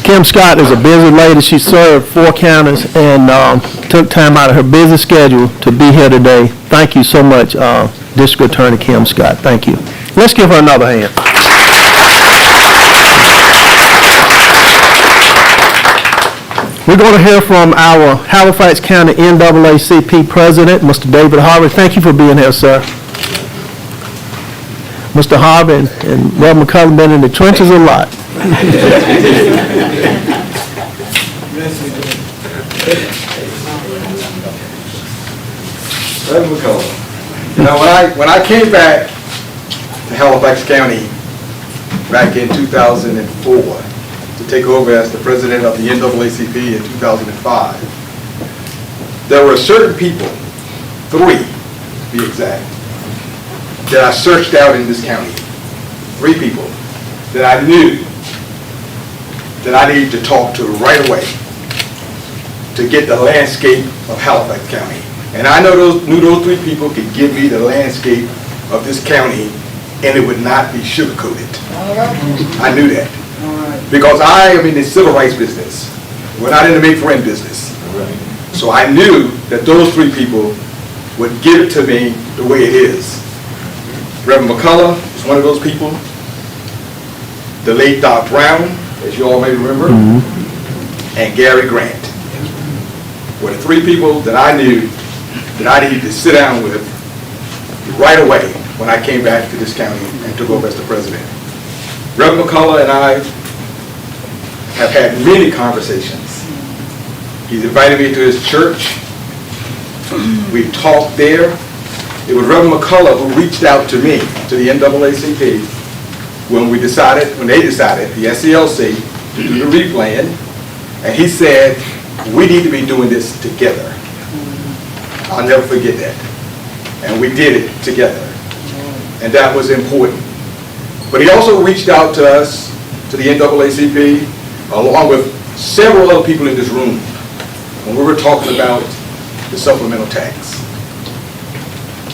Kim Scott is a busy lady. She served 4 counties and took time out of her busy schedule to be here today. Thank you so much, District Attorney Kim Scott. Thank you. Let's give her another hand. We're going to hear from our Halifax County NAACP President, Mr. David Harvey. Thank you for being here, sir. Mr. Harvey and Reverend McCullum been in the trenches a lot. Reverend McCullum, you know, when I came back to Halifax County back in 2004 to take over as the president of the NAACP in 2005, there were certain people, 3 to be exact, that I searched out in this county. 3 people that I knew that I needed to talk to right away to get the landscape of Halifax County. And I knew those 3 people could give me the landscape of this county and it would not be sugar-coated. I knew that. Because I am in the civil rights business. We're not in the make-friend business. So I knew that those 3 people would give it to me the way it is. Reverend McCullough is one of those people. The late Doc Brown, as you all may remember, and Gary Grant were the 3 people that I knew that I needed to sit down with right away when I came back to this county and took over as the president. Reverend McCullough and I have had many conversations. He's invited me to his church. We've talked there. It was Reverend McCullough who reached out to me, to the NAACP, when they decided, the SCLC, to do the replan, and he said, we need to be doing this together. I'll never forget that. And we did it together. And that was important. But he also reached out to us, to the NAACP, along with several other people in this room, when we were talking about the supplemental tax.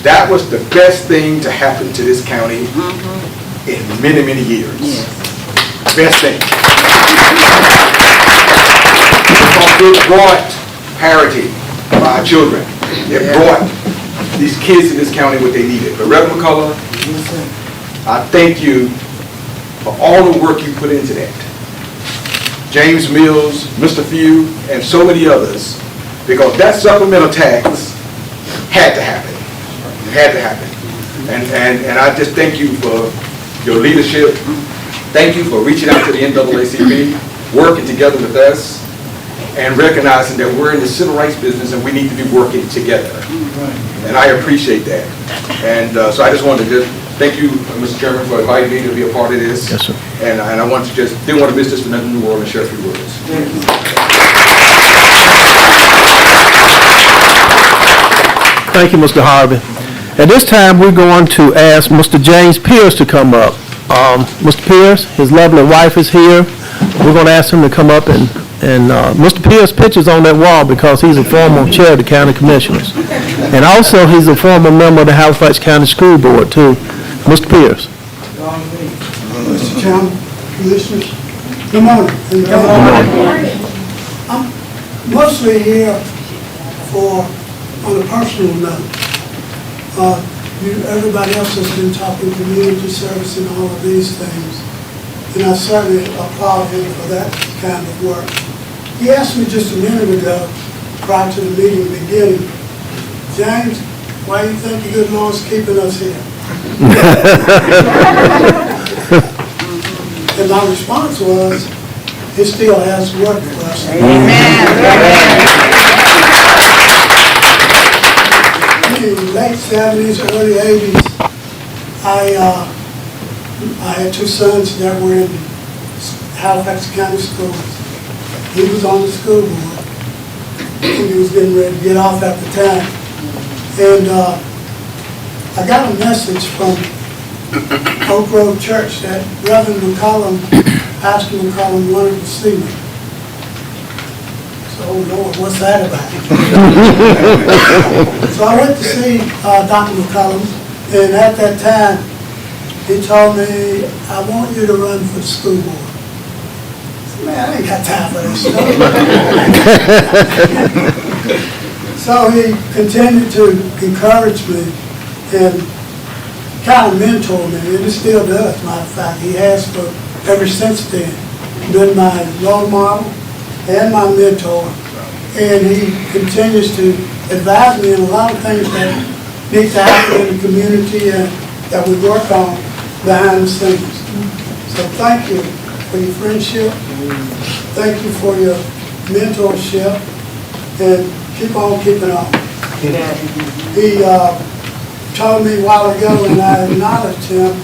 That was the best thing to happen to this county in many, many years. Best thing. It brought parity for our children. It brought these kids in this county what they needed. But Reverend McCullough, I thank you for all the work you put into that. James Mills, Mr. Few, and so many others, because that supplemental tax had to happen. It had to happen. And I just thank you for your leadership. Thank you for reaching out to the NAACP, working together with us, and recognizing that we're in the civil rights business and we need to be working together. And I appreciate that. And so I just wanted to just Thank you, Mr. Chairman, for inviting me to be a part of this. Yes, sir. And I want to didn't want to miss this for nothing in the world and share a few words. Thank you, Mr. Harvey. At this time, we're going to ask Mr. James Pierce to come up. Mr. Pierce, his lovely wife is here. We're going to ask him to come up and Mr. Pierce picture's on that wall because he's a former chair of the county commissioners. And also, he's a former member of the Halifax County School Board, too. Mr. Pierce. Mr. Chairman, Commissioners, good morning. Good morning. I'm mostly here on a personal note. Everybody else has been talking community service and all of these things, and I certainly applaud him for that kind of work. He asked me just a minute ago, prior to the meeting beginning, James, why do you think the good Lord's keeping us here? And my response was, he still has work for us. Amen. In the late 70s, early 80s, I had two sons that were in Halifax County Schools. He was on the school board, and he was getting ready to get off at the time. And I got a message from Oak Grove Church that Reverend McCollum, Pastor McCollum, wanted to see me. So, oh Lord, what's that about? So I went to see Dr. McCollum, and at that time, he told me, I want you to run for the school board. I said, man, I ain't got time for this stuff. So he continued to encourage me and kind of mentor me, and he still does, matter of fact. He has for ever since then been my role model and my mentor, and he continues to advise me on a lot of things that need to happen in the community and that we work on behind the scenes. So thank you for your friendship, thank you for your mentorship, and keep on keeping on. He told me a while ago, and I acknowledged him,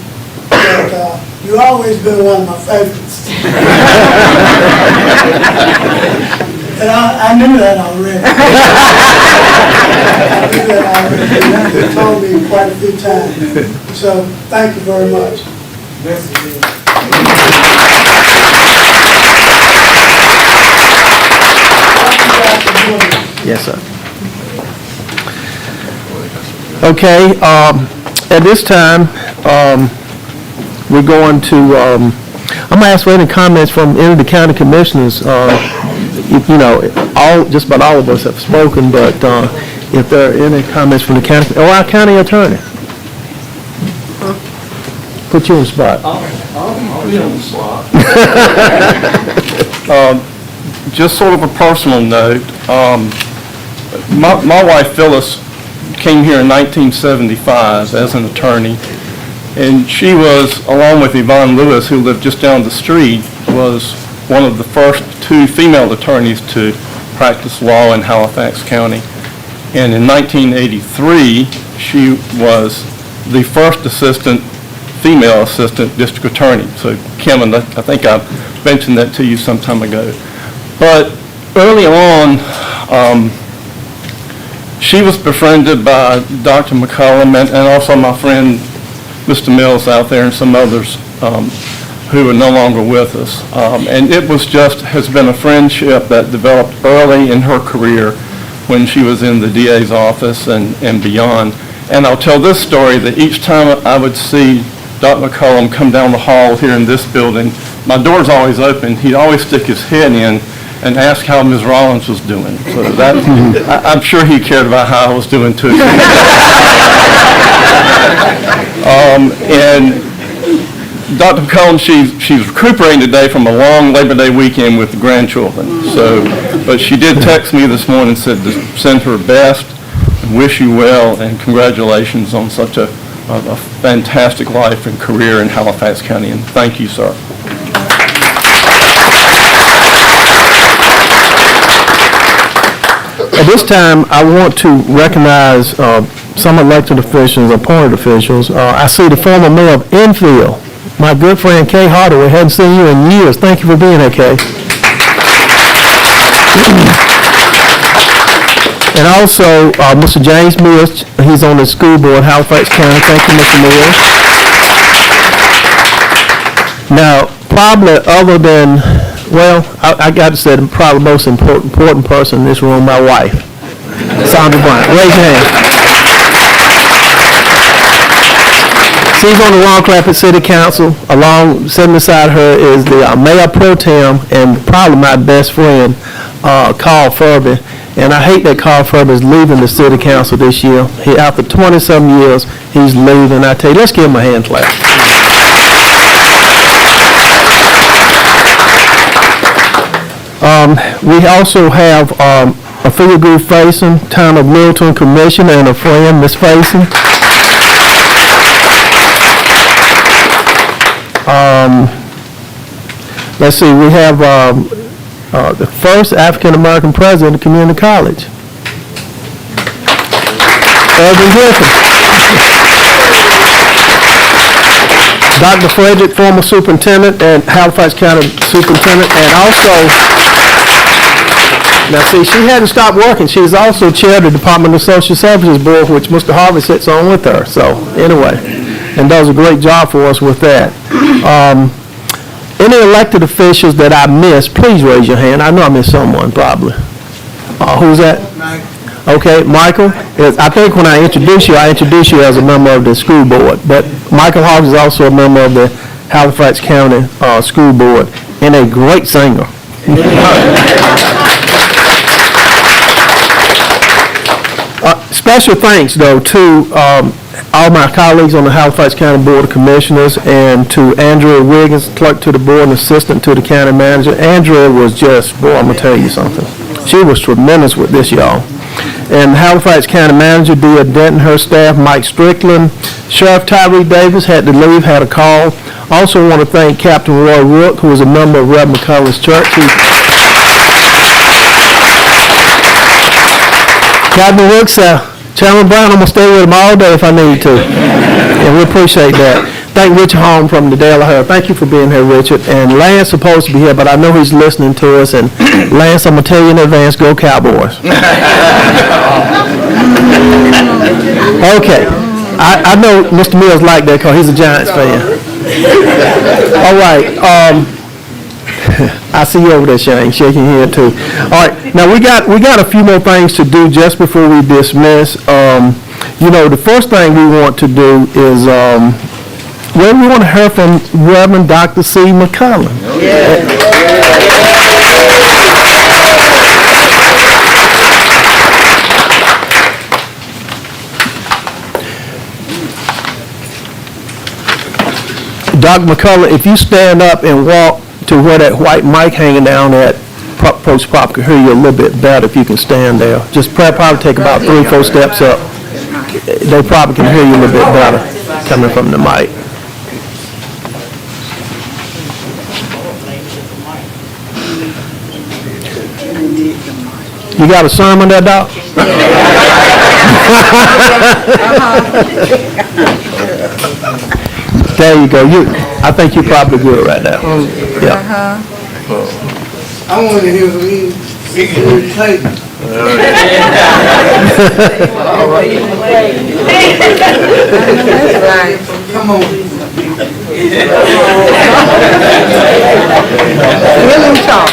that you've always been one of my favorites. And I knew that already. I knew that already. He told me quite a few times. So thank you very much. Yes, sir. Okay, at this time, we're going to, I'm going to ask for any comments from any of the county commissioners. You know, just about all of us have spoken, but if there are any comments from the county, or our county attorney. Put you on the spot. I'll be on the spot. Just sort of a personal note, my wife Phyllis came here in 1975 as an attorney, and she was, along with Yvonne Lewis, who lived just down the street, was one of the first two female attorneys to practice law in Halifax County. And in 1983, she was the first female assistant district attorney. So Kim, and I think I mentioned that to you some time ago. But early on, she was befriended by Dr. McCollum and also my friend Mr. Mills out there and some others who are no longer with us. And it has been a friendship that developed early in her career when she was in the DA's office and beyond. And I'll tell this story that each time I would see Dr. McCollum come down the hall here in this building, my door's always open. He'd always stick his head in and ask how Ms. Rollins was doing. So that, I'm sure he cared about how I was doing too. And Dr. McCollum, she's recuperating today from a long Labor Day weekend with the grandchildren. So, but she did text me this morning and said to send her best, and wish you well, and congratulations on such a fantastic life and career in Halifax County, and thank you, sir. At this time, I want to recognize some elected officials, appointed officials. I see the former mayor of Enfield, my good friend Kay Hardaway. Hadn't seen you in years. Thank you for being here, Kay. And also, Mr. James Mills, he's on the school board, Halifax County. Thank you, Mr. Mills. Now, probably other than, well, I got to say, the probably most important person in this room, my wife, Sandra Bryant. Raise your hand. She's on the Ron Clafford City Council. Sitting beside her is the Mayor Pro Tem and probably my best friend, Carl Furby. And I hate that Carl Furby is leaving the City Council this year. After 20-some years, he's leaving. I tell you, let's give him a hand clap. We also have a figure group facing, Town of Littleton Commissioner and a friend, Miss Facing. Let's see, we have the first African-American president of community college, Elvin Griffin. Dr. Frederick, former superintendent and Halifax County superintendent, and also, now see, she hadn't stopped working. She's also chair of the Department of Social Services Board, which Mr. Harvey sits on with her. So, anyway, and does a great job for us with that. Any elected officials that I missed, please raise your hand. I know I missed someone, probably. Who's that? Okay, Michael. I think when I introduce you as a member of the school board. But Michael Hawes is also a member of the Halifax County School Board and a great singer. Special thanks, though, to all my colleagues on the Halifax County Board of Commissioners and to Andrea Wiggins, clerk to the board and assistant to the county manager. Andrea was just, boy, I'm going to tell you something. She was tremendous with this, y'all. And Halifax County Manager, Dia Denton, her staff, Mike Strickland. Sheriff Tyree Davis had to leave, had a call. Also want to thank Captain Roy Rook, who is a member of Reverend McCullough's church. Captain Rook said, Chairman Brown, I'm going to stay with him all day if I need to. And we appreciate that. Thank Richard Holm from the Dale O'Hara. Thank you for being here, Richard. And Lance is supposed to be here, but I know he's listening to us. And Lance, I'm going to tell you in advance, go Cowboys. Okay. I know Mr. Mills liked that because he's a Giants fan. All right. I see you over there, Shane, shaking your head too. All right. Now, we got a few more things to do just before we dismiss. The first thing we want to do is, we want to hear from Reverend Dr. C. McCullough. Dr. McCullough, if you stand up and walk to where that white mic hanging down at, folks probably can hear you a little bit better if you can stand there. Just probably take about 3-4 steps up. They probably can hear you a little bit better coming from the mic. You got a sermon there, Doc? There you go. I think you're probably good right now. Yeah. I want to hear from you. Come on. Let him talk.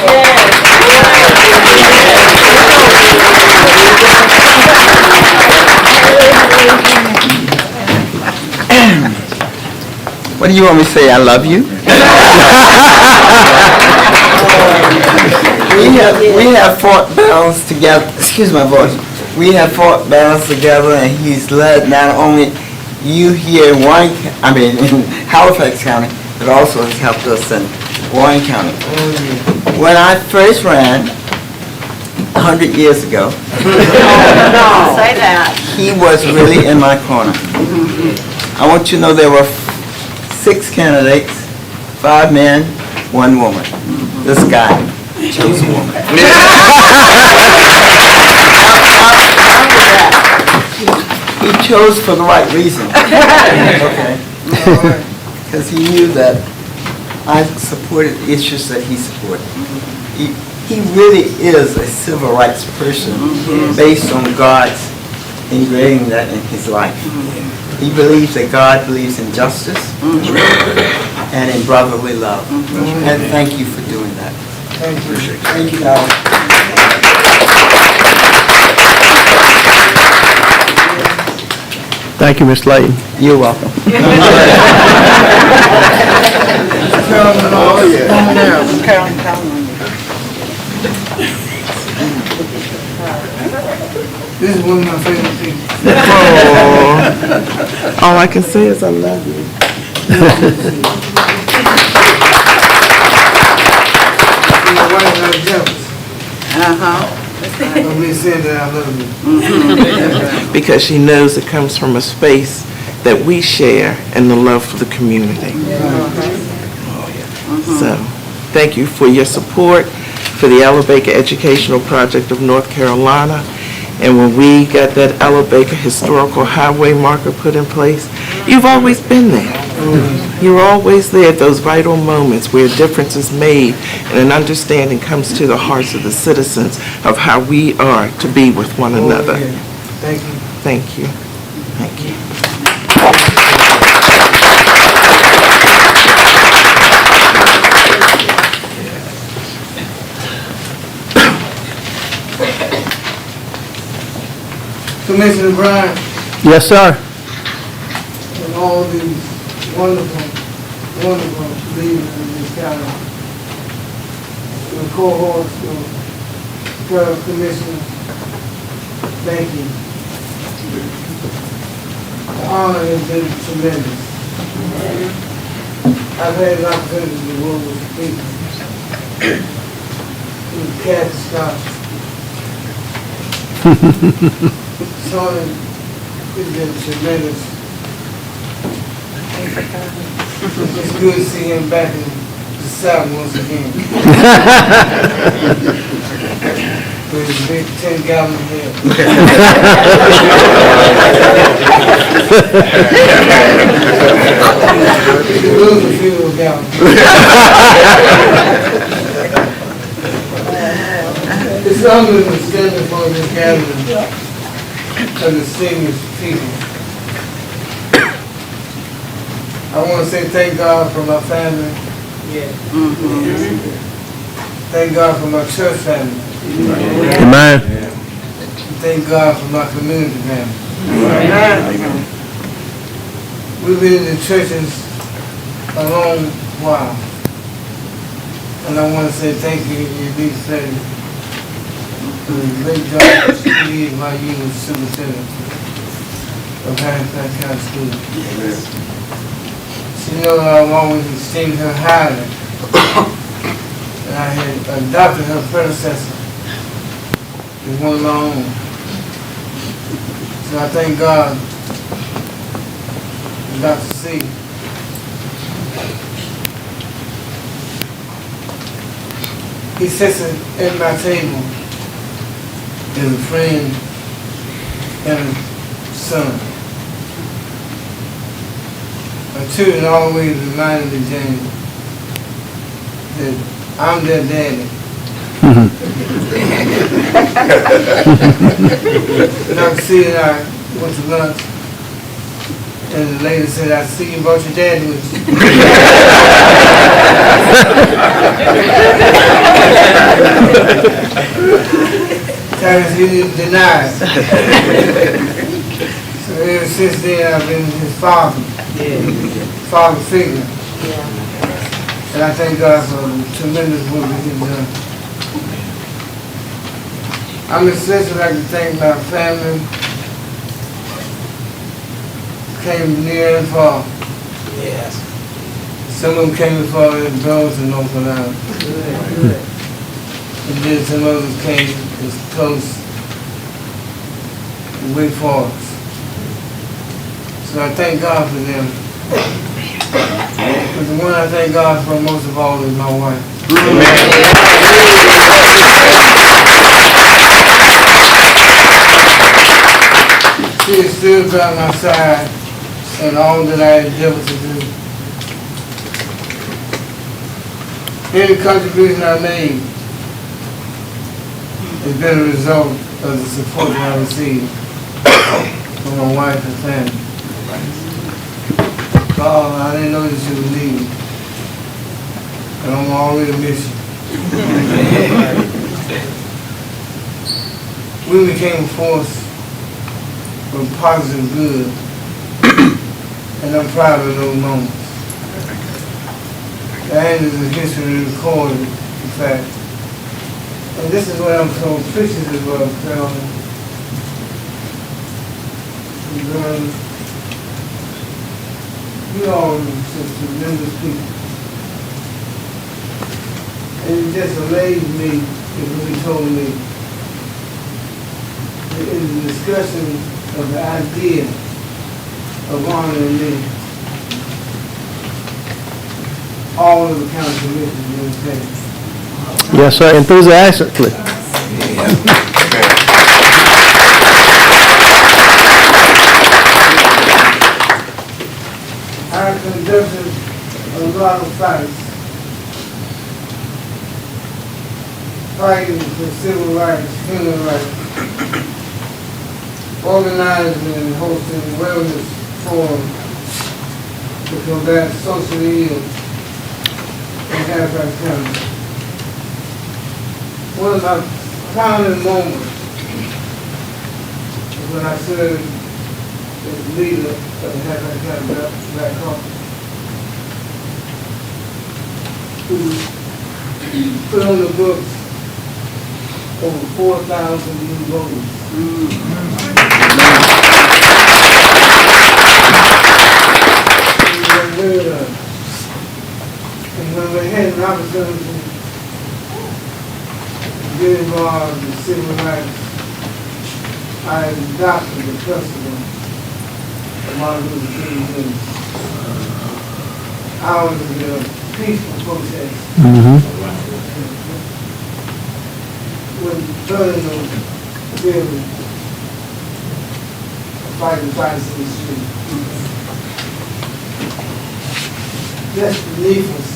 What do you want me to say? I love you? we have fought battles together. Excuse my voice. We have fought battles together, and he's led not only you here in in Halifax County, but also has helped us in Warren County. When I first ran 100 years ago, Say that. he was really in my corner. I want you to know there were 6 candidates, 5 men, 1 woman. This guy chose a woman. he chose for the right reason. Okay. Because he knew that I supported issues that he supported. He really is a civil rights person based on God's engraving that in his life. He believes that God believes in justice and in brotherly love. And thank you for doing that. Thank you. Thank you, guys. Thank you, Ms. Layton. You're welcome. This is one of my favorite people. All I can say is I love you. My wife is not jealous. Of me saying that I love you. Because she knows it comes from a space that we share and the love for the community. So, thank you for your support for the Ella Baker Educational Project of North Carolina. And when we got that Ella Baker Historical Highway marker put in place, you've always been there. You're always there at those vital moments where a difference is made and an understanding comes to the hearts of the citizens of how we are to be with one another. Thank you. Thank you. Thank you. Commissioner Bryant Yes, sir. and all these wonderful leaders in this county. Your cohorts, your fellow commissioners, thank you. The honor has been tremendous. I've had an opportunity to work with people. With Kathy Scott. Tony, it's been tremendous. It's good to see him back in the South once again. With his big 10-gallon head. He can lose a few gallons. It's under the schedule for this gathering of the senior people. I want to say thank God for my family. Thank God for my church family. Amen. Thank God for my community family. We've been in the churches a long while. And I want to say thank you, Elise Freddy, for the great job that you did while you were superintendent of Halifax County School. She knows I've always esteemed her highly. And I had adopted her predecessor as one of my own. So I thank God for Dr. C. He sits at my table as a friend and a son. My children always reminded me, James, that I'm their daddy. Dr. C and I went to lunch, and the lady said, I see you brought your daddy with you. Times he didn't deny it. So ever since then, I've been his father figure. And I thank God for the tremendous work that he's done. I'm especially like to thank my family. Came near and far. Yes. Some of them came as far as Burlington, North Carolina. And then some others came as close to Wake Forest. So I thank God for them. But the one I thank God for most of all is my wife. She is still by my side in all that I endeavor to do. Any contribution I made has been a result of the support that I received from my wife and family. Carl, I didn't know that you would leave me, and I'm already miss you. We became a force for positive good, and I'm proud of those moments. And is a history recorded, in fact. And this is what I'm so appreciative of, Carolyn. You all are such tremendous people. And it just amazed me when he told me that in the discussion of the idea of honoring me, all of the county commissioners in the state. Yes, sir, enthusiastically. I conducted a lot of fights, fighting for civil rights, human rights, organizing and hosting wellness forums to combat social ills in Halifax County. One of my proudest moments was when I served as leader of the Halifax County Black Caucus, who put on the books over 4,000 new voters. And when we had an opportunity to get involved in civil rights, I adopted the principle of Martin Luther King Jr. Ours is a peaceful protest. When burning those buildings, fighting fights in the street. That's beneath us.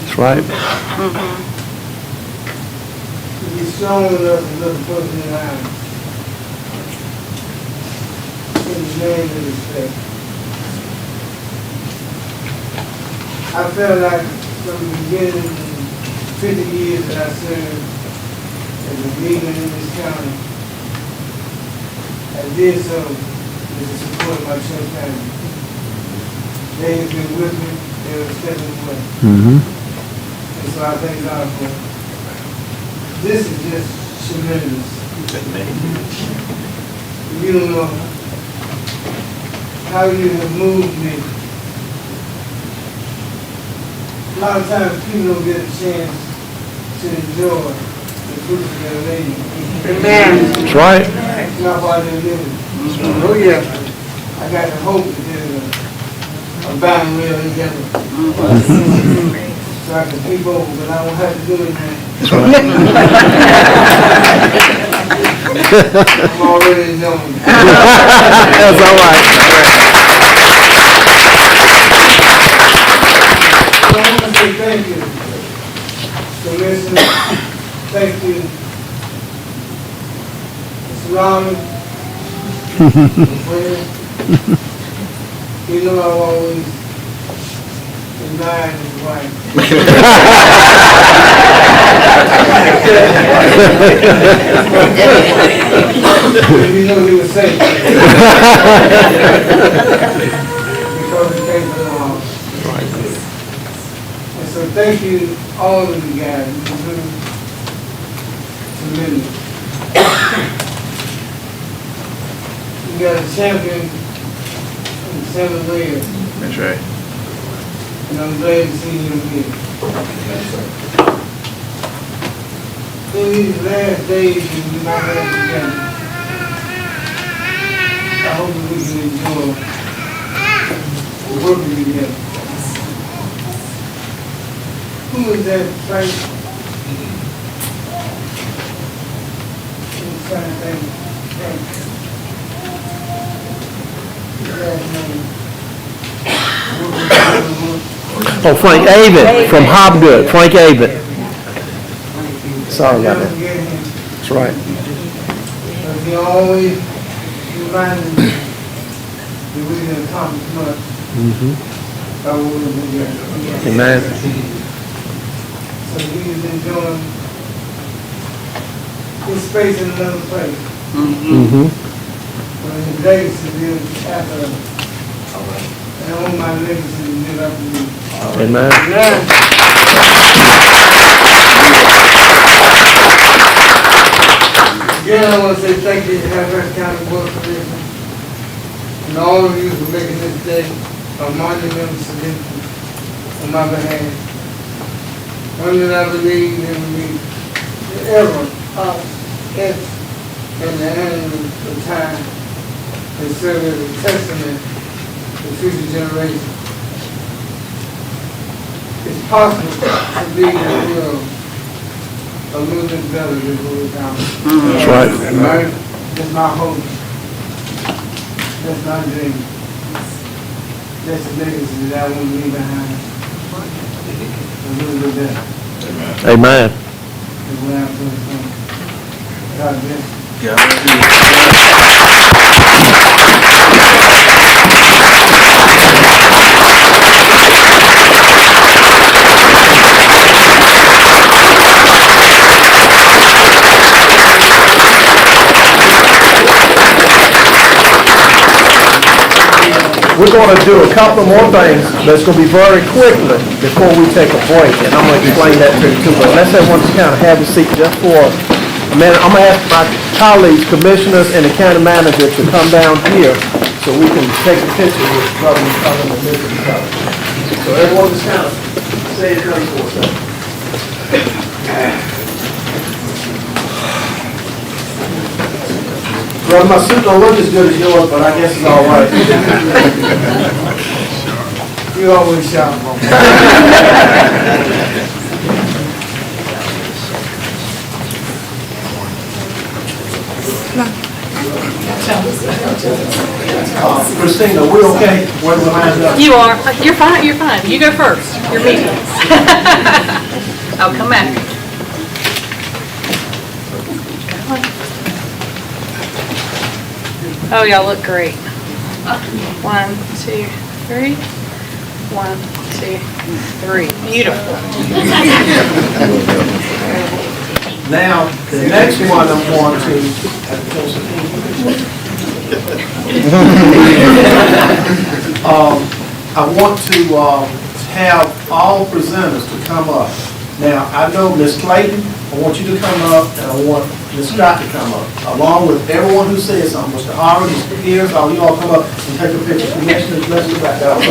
That's right. To be strong enough to look a person in the eye. In the name of respect. I felt like from the beginning, 50 years that I served as a leader in this county, I did so with the support of my church family. They have been with me, they were stepping away. And so I thank God for it. This is just tremendous. You don't know how you have moved me. A lot of times people don't get a chance to enjoy the fruits of their labor. That's right. It's not why they're living. Oh yeah. I got the hope that there's a bound rail together. So I can keep over, but I don't have to do anything. That's right. I'm already enjoying it. That's all right. So I want to say thank you, Commissioner. Thank you, Mr. Rahman. You know I've always admired his wife. You know he was safe. Because he came from the house. And so thank you, all of you guys. You've been tremendous. You got a champion in Santa Maria. That's right. And I'm glad to see him here. In these last days when we might have together, I hope that we can enjoy working together. Who is that right? I'm trying to think. Oh, Frank Avett from Hobgood, Frank Avett. Sorry about that. That's right. He always reminded me that we didn't accomplish much. I wouldn't be here. Amen. So he is enjoying his space in another place. When his legacy is after us. And I want my legacy to live after me. Amen. Again, I want to say thank you to Halifax County Board of Commissioners and all of you for making this day a monumental significance on my behalf. One that I believe in me ever of it and the end of time and serve as a testament to future generations. It's possible to be in the world a little bit better than what we're down. That's right. Right? That's my hope. That's my dream. That's the legacy that I want to leave behind. A little bit better. Amen. That's what I'm doing. God bless you. We're going to do a couple more things that's going to be very quickly before we take a break, and I'm going to explain that to you too. But let's everyone just kind of have a seat just for a minute. I'm going to ask my colleagues, commissioners, and the county manager to come down here so we can take a picture with Brother McCollum and Mrs. McCollum. So everyone just kind of stay in place for a second. Brother, my suit don't look as good as yours, but I guess it's all right. You always shout, Mom. Christina, we okay? Where do we line up? You are. You're fine. You're fine. You go first. You're me. I'll come back. Oh, y'all look great. 1, 2, 3. 1, 2, 3. Beautiful. Now, the next one I'm going to, I want to have all presenters to come up. Now, I know Ms. Clayton, I want you to come up, and I want Ms. Scott to come up, along with everyone who says something. Mr. Howard, Mr. Pierce, all you all come up and take a picture. Commissioners, let's go back out.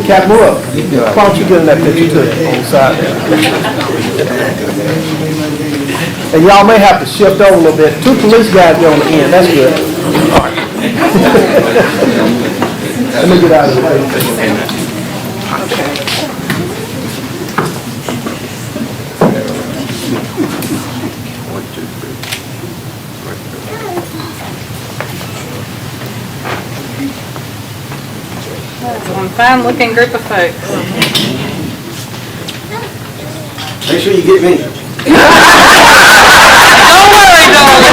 Captain Moore, why don't you get in that picture too, on the side there? And y'all may have to shift over a little bit. 2 police guys there on the end, that's good. All right. Let me get out of the way. That's one fine looking group of folks. Make sure you get me. Don't worry, darling.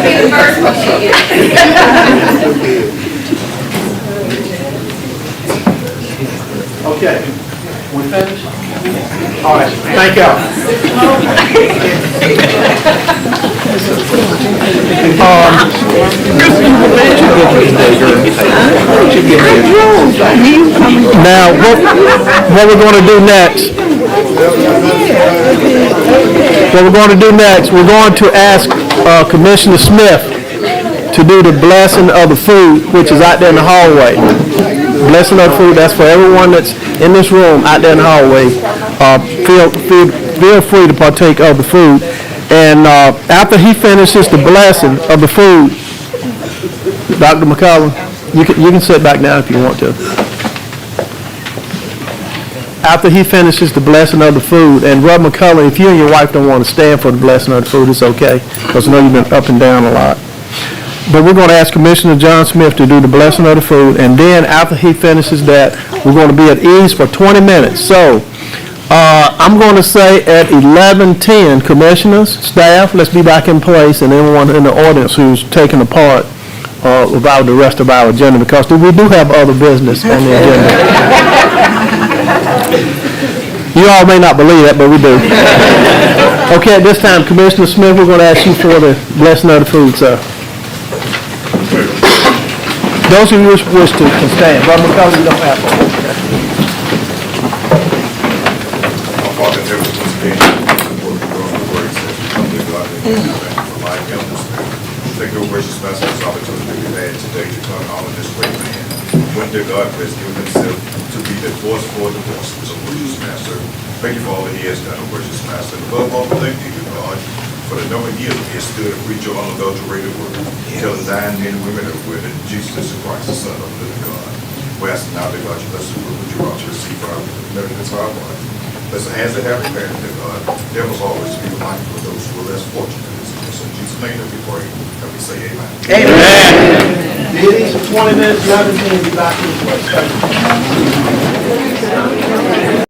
Be the first one she gets. Okay, we finished? All right, thank y'all. Now, what we're going to do next, we're going to ask Commissioner Smith to do the blessing of the food, which is out there in the hallway. Blessing of the food, that's for everyone that's in this room out there in the hallway. Feel free to partake of the food. And after he finishes the blessing of the food, Dr. McCollum, you can sit back down if you want to. After he finishes the blessing of the food, and Reverend McCullough, if you and your wife don't want to stand for the blessing of the food, it's okay, because I know you've been up and down a lot. But we're going to ask Commissioner John Smith to do the blessing of the food, and then after he finishes that, we're going to be at ease for 20 minutes. So, I'm going to say at 11:10, commissioners, staff, let's be back in place, and everyone in the audience who's taking a part about the rest of our agenda, because we do have other business on the agenda. You all may not believe that, but we do. Okay, at this time, Commissioner Smith, we're going to ask you for the blessing of the food, sir. Those of you who wish to can stand. Brother McCullough, you don't have to. Our Father in heaven, once again, before we go on the word, says we come to God and thank you for life, health, and strength. Thank you, gracious Master, for this opportunity we've had today to come and honor this great man. When dear God has given himself to be the voice for the voiceless, oh gracious Master. Thank you for all that he has done, oh gracious Master. And above all, thank you, God, for the number of years he has stood and preached your unadulterated word, telling dying men and women everywhere that Jesus is Christ, the Son of the living God. We ask now that God, you bless the food which you brought to receive our commitment to our body. Bless the hands that have prepared it, dear God. There must always be mindful of those who are less fortunate. So in Jesus' name that we pray, and we say amen. Amen. It is 20 minutes, 11:10, be back in place. Thank you.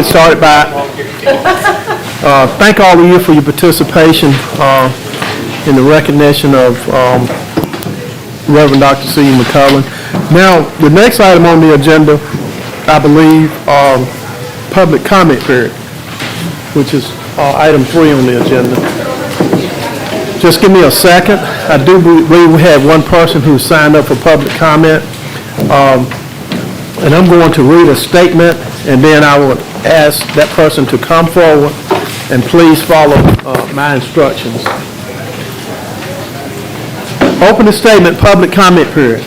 get started by, thank all of you for your participation in the recognition of Reverend Dr. C. McCullen. Now, the next item on the agenda, I believe, public comment period, which is item 3 on the agenda. Just give me a second. I do believe we have one person who signed up for public comment. And I'm going to read a statement, and then I will ask that person to come forward and please follow my instructions. Opening statement, public comment period.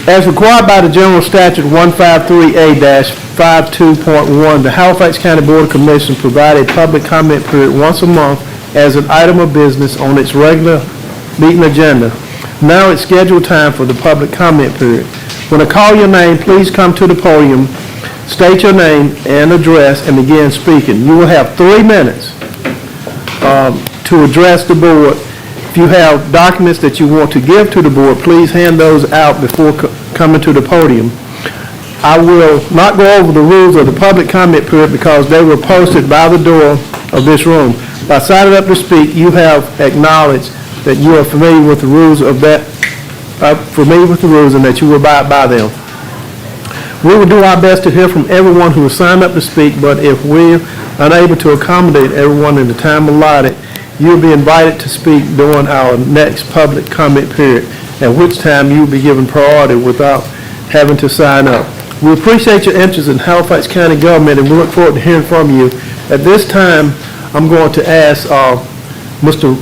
As required by the General Statute 153A-52.1, the Halifax County Board of Commissioners provide a public comment period once a month as an item of business on its regular meeting agenda. Now it's scheduled time for the public comment period. When I call your name, please come to the podium, state your name and address, and begin speaking. You will have 3 minutes to address the board. If you have documents that you want to give to the board, please hand those out before coming to the podium. I will not go over the rules of the public comment period because they were posted by the door of this room. By signing up to speak, you have acknowledged that you are familiar with the rules of that, and that you will abide by them. We will do our best to hear from everyone who has signed up to speak, but if we're unable to accommodate everyone in the time allotted, you'll be invited to speak during our next public comment period, at which time you'll be given priority without having to sign up. We appreciate your interest in Halifax County government, and we look forward to hearing from you. At this time, I'm going to ask Mr.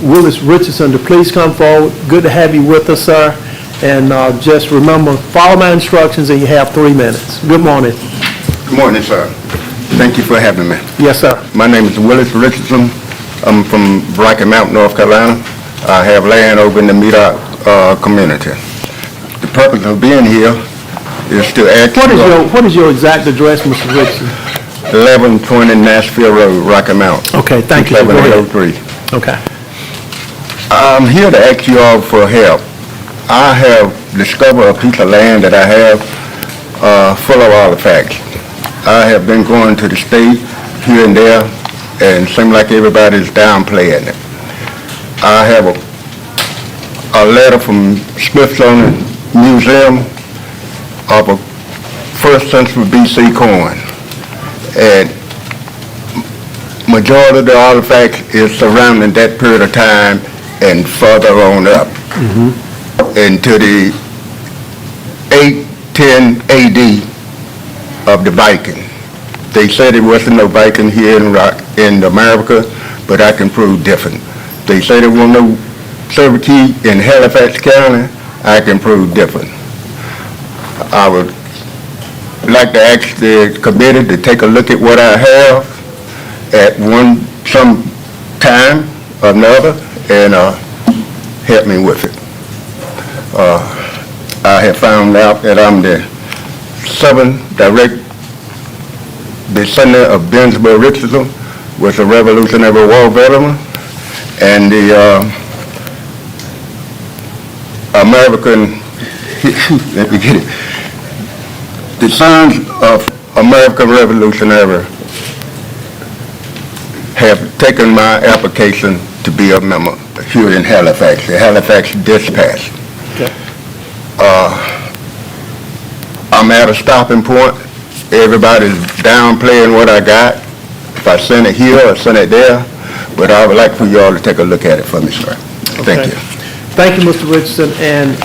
Willis Richardson to please come forward. Good to have you with us, sir. And just remember, follow my instructions, and you have 3 minutes. Good morning. Good morning, sir. Thank you for having me. Yes, sir. My name is Willis Richardson. I'm from Rocky Mount, North Carolina. I have land over in the Medoc community. The purpose of being here is to ask What is your exact address, Mr. Richardson? 1120 Nashville Road, Rocky Mount. Okay, thank you. Go ahead. 7803. Okay. I'm here to ask you all for help. I have discovered a piece of land that I have full of artifacts. I have been going to the state here and there, and it seems like everybody's downplaying it. I have a letter from Smithsonian Museum of a 1st century BC coin, and majority of the artifacts is surrounding that period of time and further on up into the 810 AD of the Viking. They said there wasn't no Viking here in America, but I can prove different. They say there was no servitude in Halifax County. I can prove different. I would like to ask the committee to take a look at what I have at some time or another and help me with it. I have found out that I'm the 7th direct descendant of Benjamin Richardson, was a Revolutionary War veteran, and the American, let me get it, the sons of American Revolutionary have taken my application to be a member here in Halifax, the Halifax Dispatch. Okay. I'm at a stopping point. Everybody's downplaying what I got. If I send it here or send it there, but I would like for you all to take a look at it for me, sir. Thank you. Thank you, Mr. Richardson. And,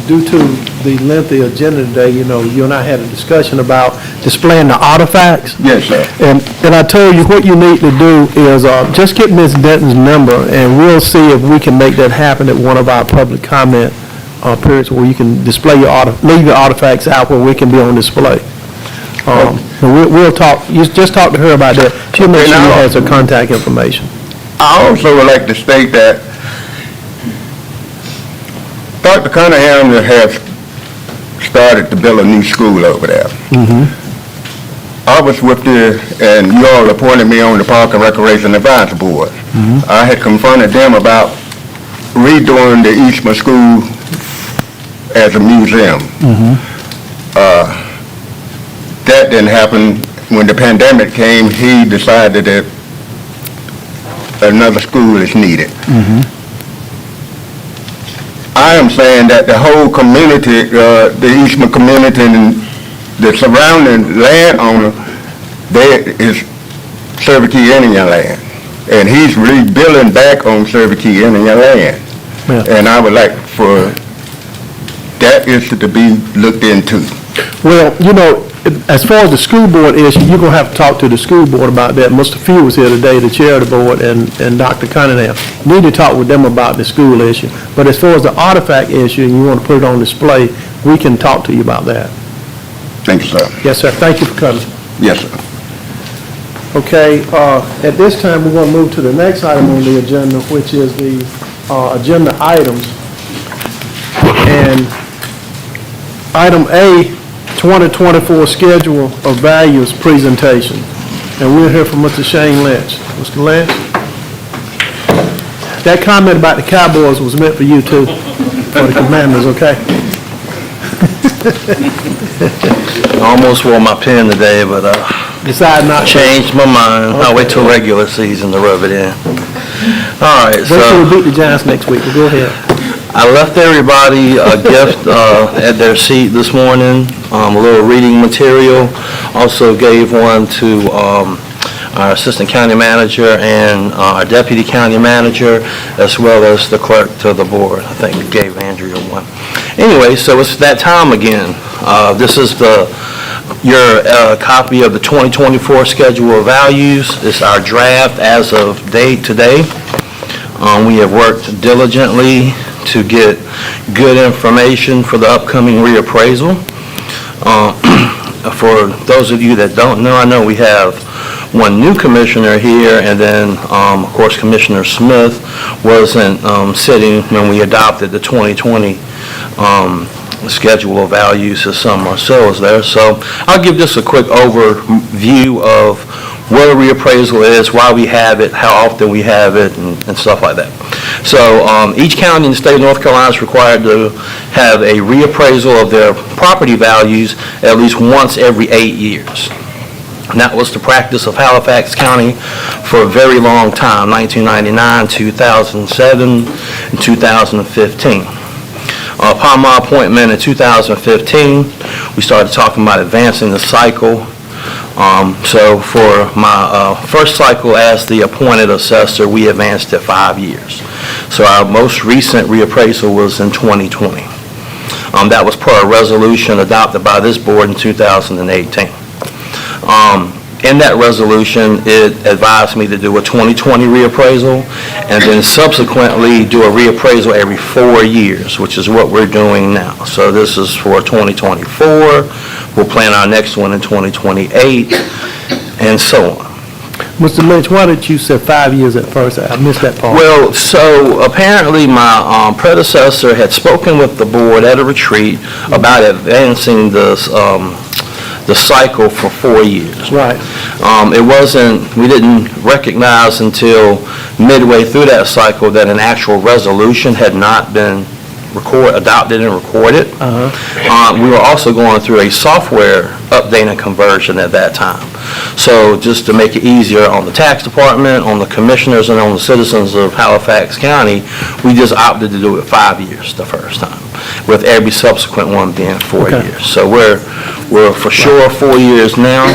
due to the lengthy agenda today, you and I had a discussion about displaying the artifacts. Yes, sir. And I told you what you need to do is just get Ms. Denton's number, and we'll see if we can make that happen at one of our public comment periods where you can display leave your artifacts out where we can be on display. And we'll talk, you just talk to her about that. She'll make sure you has her contact information. I also would like to state that Dr. Cunningham has started to build a new school over there. I was with and you all appointed me on the Park and Recreation Advisory Board. I had confronted them about redoing the Eastman School as a museum. That didn't happen. when the pandemic came, he decided that another school is needed. I am saying that the whole community, the Eastman community and the surrounding landowner, there is Servikey Indian land. And he's rebuilding back on Servikey Indian land. And I would like for that issue to be looked into. Well, you know, as far as the school board issue, you're going to have to talk to the school board about that. Mr. Few was here today, the chair of the board, and Dr. Cunningham. You need to talk with them about the school issue. But as far as the artifact issue, and you want to put it on display, we can talk to you about that. Thank you, sir. Yes, sir. Thank you for coming. Yes, sir. Okay, at this time, we're going to move to the next item on the agenda, which is the agenda items. And item A, 2024 schedule of values presentation. And we'll hear from Mr. Shane Lynch. Mr. Lynch? That comment about the Cowboys was meant for you too, for the Commanders, okay? I almost wore my pen today, but Decide not to. changed my mind. I'll wait till regular season to rub it in. All right, Wait till so we beat the Giants next week, but go ahead. I left everybody a gift at their seat this morning, a little reading material. Also gave one to our assistant county manager and our deputy county manager, as well as the clerk to the board. I think we gave Andrea one. Anyway, so it's that time again. This is your copy of the 2024 schedule of values. It's our draft as of date today. We have worked diligently to get good information for the upcoming reappraisal. For those of you that don't know, I know we have one new commissioner here, and then, of course, Commissioner Smith wasn't sitting when we adopted the 2020 schedule of values. His son Marcel is there. So I'll give just a quick overview of what a reappraisal is, why we have it, how often we have it, and stuff like that. So each county in the state of North Carolina is required to have a reappraisal of their property values at least once every 8 years. And that was the practice of Halifax County for a very long time, 1999, 2007, and 2015. Upon my appointment in 2015, we started talking about advancing the cycle. So for my first cycle as the appointed assessor, we advanced it 5 years. So our most recent reappraisal was in 2020. That was per a resolution adopted by this board in 2018. In that resolution, it advised me to do a 2020 reappraisal and then subsequently do a reappraisal every 4 years, which is what we're doing now. So this is for 2024. We'll plan our next one in 2028, and so on. Mr. Lynch, why did you say 5 years at first? I missed that part. Well, so apparently my predecessor had spoken with the board at a retreat about advancing this the cycle for 4 years. Right. We didn't recognize until midway through that cycle that an actual resolution had not been adopted and recorded. We were also going through a software update and conversion at that time. So just to make it easier on the tax department, on the commissioners, and on the citizens of Halifax County, we just opted to do it 5 years the first time, with every subsequent one being 4 years. So we're for sure 4 years now,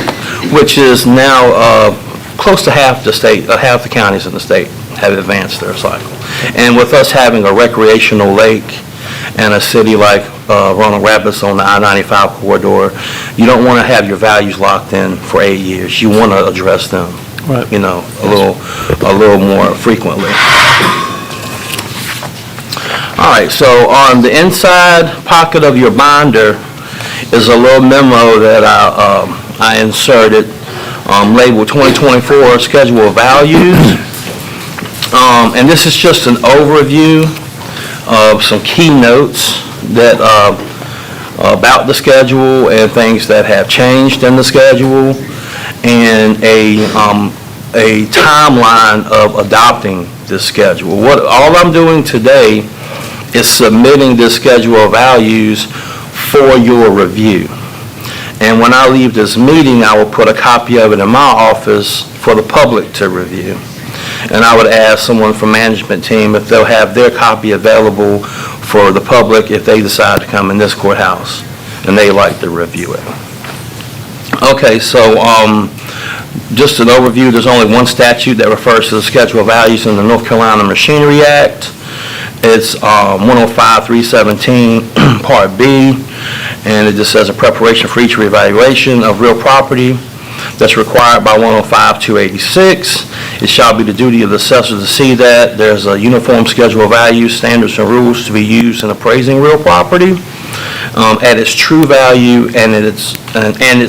which is now close to half the counties in the state have advanced their cycle. And with us having a recreational lake and a city like Roanoke Rapids on the I-95 corridor, you don't want to have your values locked in for 8 years. You want to address them, right, a little more frequently. All right, so on the inside pocket of your binder is a little memo that I inserted, labeled 2024 Schedule of Values. And this is just an overview of some key notes that about the schedule and things that have changed in the schedule, and a timeline of adopting this schedule. All I'm doing today is submitting this schedule of values for your review. And when I leave this meeting, I will put a copy of it in my office for the public to review. And I would ask someone from management team if they'll have their copy available for the public if they decide to come in this courthouse and they like to review it. Okay, so just an overview, there's only one statute that refers to the schedule of values in the North Carolina Machinery Act. It's 105-317, Part B, and it just says a preparation for each reevaluation of real property that's required by 105-286. It shall be the duty of the assessor to see that there's a uniform schedule of values, standards, and rules to be used in appraising real property at its true value and its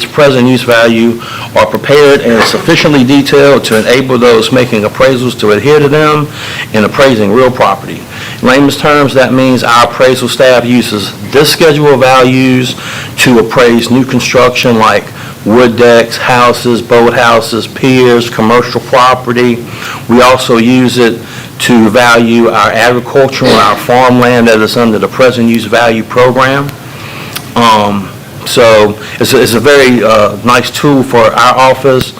present use value are prepared and sufficiently detailed to enable those making appraisals to adhere to them in appraising real property. In layman's terms, that means our appraisal staff uses this schedule of values to appraise new construction like wood decks, houses, boathouses, piers, commercial property. We also use it to value our agricultural and our farmland that is under the present use value program. So it's a very nice tool for our office,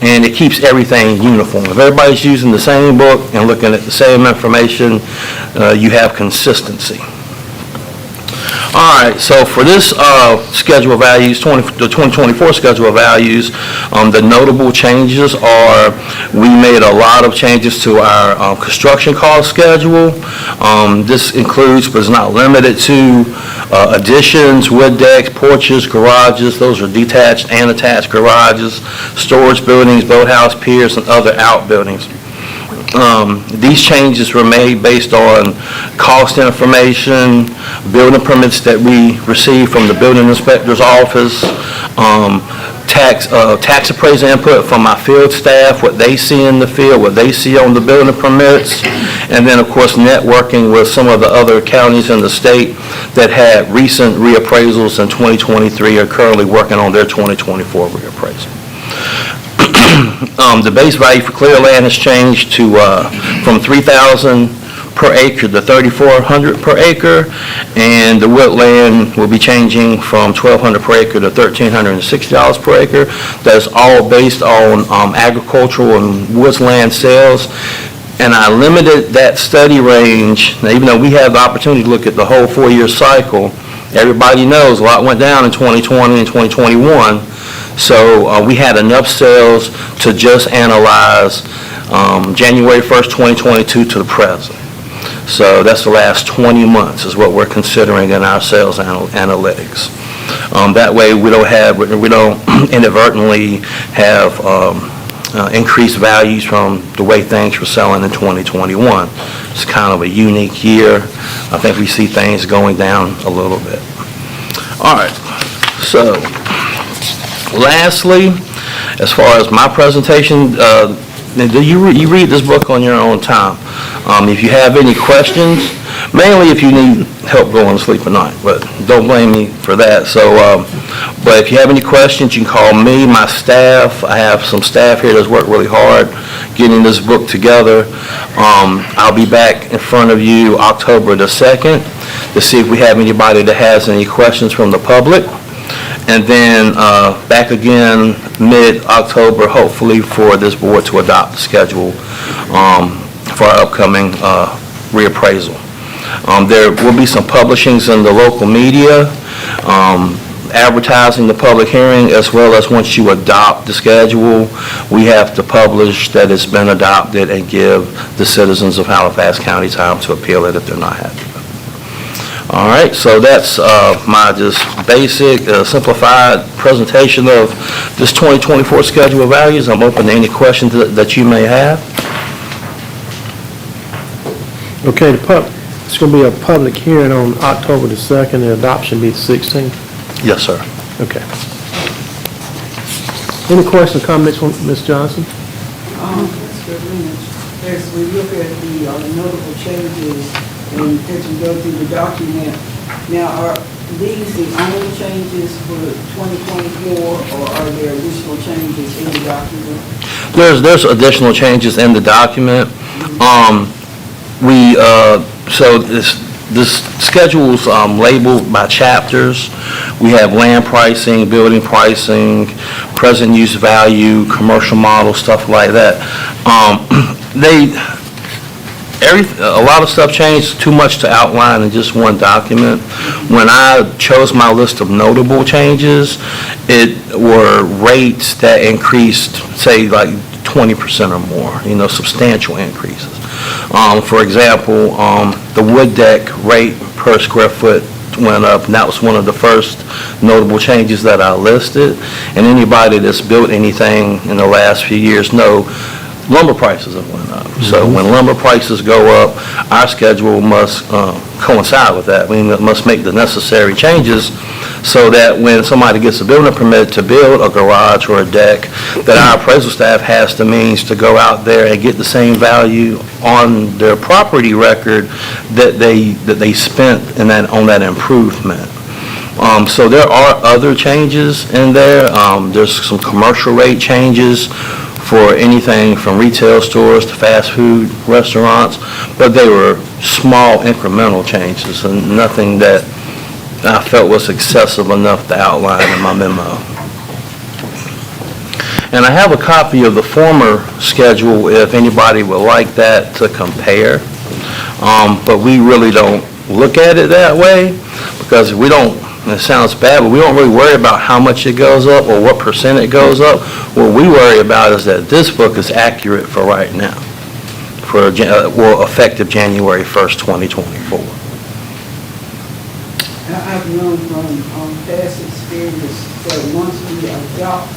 and it keeps everything uniform. If everybody's using the same book and looking at the same information, you have consistency. All right, so for this schedule of values, the 2024 schedule of values, the notable changes are we made a lot of changes to our construction cost schedule. This includes, but is not limited to, additions, wood decks, porches, garages. Those are detached and attached garages, storage buildings, boathouse, piers, and other outbuildings. These changes were made based on cost information, building permits that we received from the building inspector's office, tax appraiser input from my field staff, what they see in the field, what they see on the building permits, and then, of course, networking with some of the other counties in the state that had recent reappraisals in 2023 are currently working on their 2024 reappraisal. The base value for clear land has changed to from $3,000 per acre to $3,400 per acre, and the woodland will be changing from $1,200 per acre to $1,360 per acre. That's all based on agricultural and woods land sales. And I limited that study range. Now, even though we have the opportunity to look at the whole 4-year cycle, everybody knows a lot went down in 2020 and 2021. So we had enough sales to just analyze January 1st, 2022 to the present. So that's the last 20 months is what we're considering in our sales analytics. That way we don't inadvertently have increased values from the way things were selling in 2021. It's kind of a unique year. I think we see things going down a little bit. All right, so lastly, as far as my presentation, you read this book on your own time. If you have any questions, mainly if you need help going to sleep at night, but don't blame me for that. So, but if you have any questions, you can call me, my staff. I have some staff here that's worked really hard getting this book together. I'll be back in front of you October the 2nd to see if we have anybody that has any questions from the public. And then back again mid-October, hopefully, for this board to adopt the schedule for our upcoming reappraisal. There will be some publishings in the local media, advertising the public hearing, as well as once you adopt the schedule, we have to publish that it's been adopted and give the citizens of Halifax County time to appeal it if they're not happy. All right, so that's my just basic, simplified presentation of this 2024 schedule of values. I'm open to any questions that you may have. Okay, it's going to be a public hearing on October the 2nd, the adoption be the 16th? Yes, sir. Okay. Any questions, comments from Ms. Johnson? As we look at the notable changes and as we go through the document, now are these the only changes for 2024 or are there additional changes in the document? There's additional changes in the document. So this schedule's labeled by chapters. We have land pricing, building pricing, present use value, commercial model, stuff like that. A lot of stuff changed, too much to outline in just one document. When I chose my list of notable changes, it were rates that increased, say, like 20% or more, substantial increases. For example, the wood deck rate per square foot went up, and that was one of the first notable changes that I listed. And anybody that's built anything in the last few years know lumber prices have went up. So when lumber prices go up, our schedule must coincide with that. We must make the necessary changes so that when somebody gets a building permit to build a garage or a deck, that our appraisal staff has the means to go out there and get the same value on their property record that they spent on that improvement. So there are other changes in there. There's some commercial rate changes for anything from retail stores to fast food restaurants, but they were small incremental changes and nothing that I felt was excessive enough to outline in my memo. And I have a copy of the former schedule if anybody would like that to compare. But we really don't look at it that way because we don't, and it sounds bad, but we don't really worry about how much it goes up or what percent it goes up. What we worry about is that this book is accurate for right now, for effective January 1st, 2024. I've known from past experience that once we adopt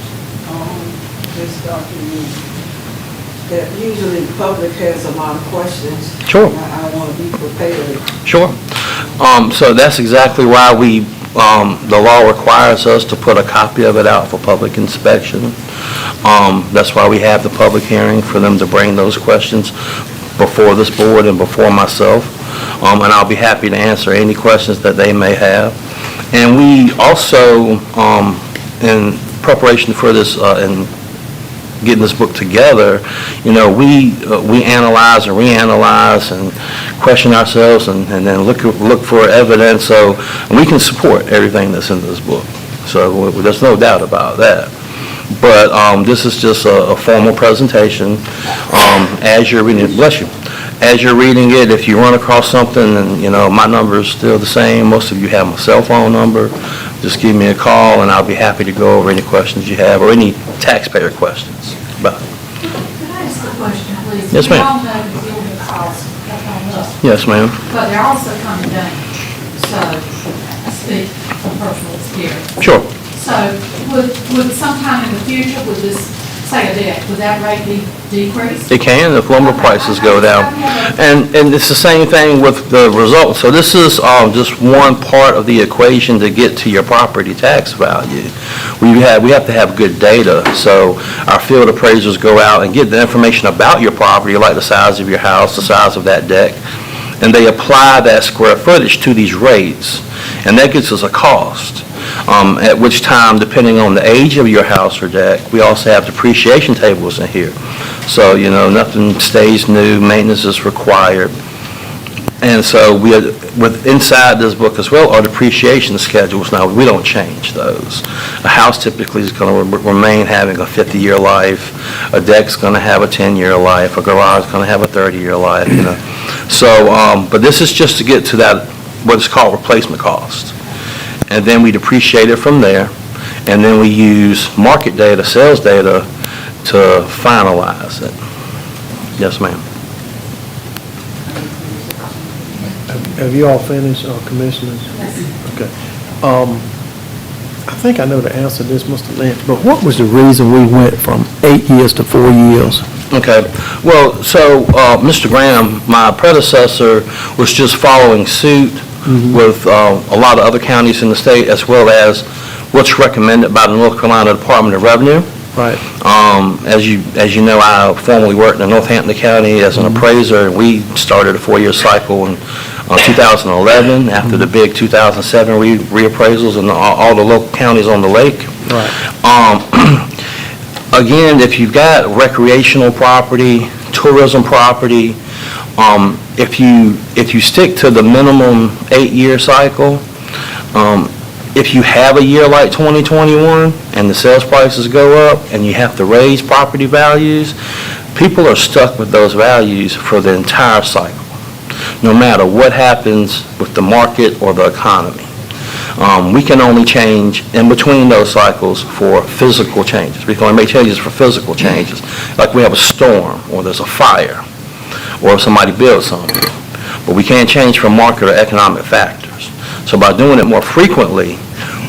this document, that usually the public has a lot of questions. Sure. I want to be prepared. Sure. So that's exactly why the law requires us to put a copy of it out for public inspection. That's why we have the public hearing, for them to bring those questions before this board and before myself. And I'll be happy to answer any questions that they may have. And we also, in preparation for this and getting this book together, we analyze and reanalyze and question ourselves and then look for evidence so we can support everything that's in this book. So there's no doubt about that. But this is just a formal presentation. As you're reading it, bless you. As you're reading it, if you run across something and, my number is still the same, most of you have my cell phone number, just give me a call and I'll be happy to go over any questions you have or any taxpayer questions about it. Can I ask a question, please? Yes, ma'am. We all know the building costs up on us. Yes, ma'am. But they're also coming down. So I speak from personal experience. Sure. So would sometime in the future, would this, say a debt, would that rate be decreased? It can if lumber prices go down. And it's the same thing with the results. So this is just one part of the equation to get to your property tax value. We have to have good data. So our field appraisers go out and get the information about your property, like the size of your house, the size of that deck, and they apply that square footage to these rates. And that gets us a cost. At which time, depending on the age of your house or deck, we also have depreciation tables in here. So, nothing stays new, maintenance is required. And so inside this book as well are depreciation schedules. Now, we don't change those. A house typically is going to remain having a 50-year life. A deck's going to have a 10-year life. A garage is going to have a 30-year life. So, but this is just to get to that, what is called replacement cost. And then we depreciate it from there, and then we use market data, sales data, to finalize it. Yes, ma'am. Have you all finished, commissioners? Okay. I think I know the answer to this, Mr. Lynch, but what was the reason we went from 8 years to 4 years? Okay. Well, so Mr. Graham, my predecessor, was just following suit with a lot of other counties in the state, as well as what's recommended by the North Carolina Department of Revenue. Right. As you know, I formerly worked in Northampton County as an appraiser, and we started a 4-year cycle in 2011 after the big 2007 reappraisals in all the local counties on the lake. Right. Again, if you've got recreational property, tourism property, if you stick to the minimum 8-year cycle, if you have a year like 2021 and the sales prices go up and you have to raise property values, people are stuck with those values for the entire cycle, no matter what happens with the market or the economy. We can only change in between those cycles for physical changes. We can only make changes for physical changes, like we have a storm, or there's a fire, or if somebody builds something. But we can't change for market or economic factors. So by doing it more frequently,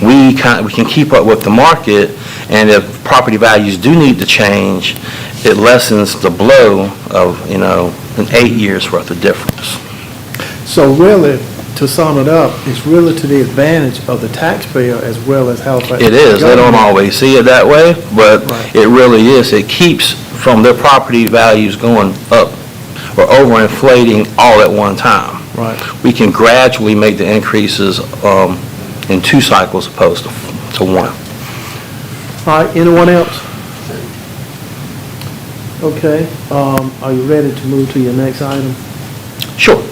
we can keep up with the market, and if property values do need to change, it lessens the blow of, an 8 years worth of difference. So really, to sum it up, it's really to the advantage of the taxpayer as well as Halifax. It is. They don't always see it that way, but Right. it really is. It keeps from their property values going up or overinflating all at one time. Right. We can gradually make the increases in 2 cycles opposed to 1. All right, anyone else? Okay, are you ready to move to your next item? Sure.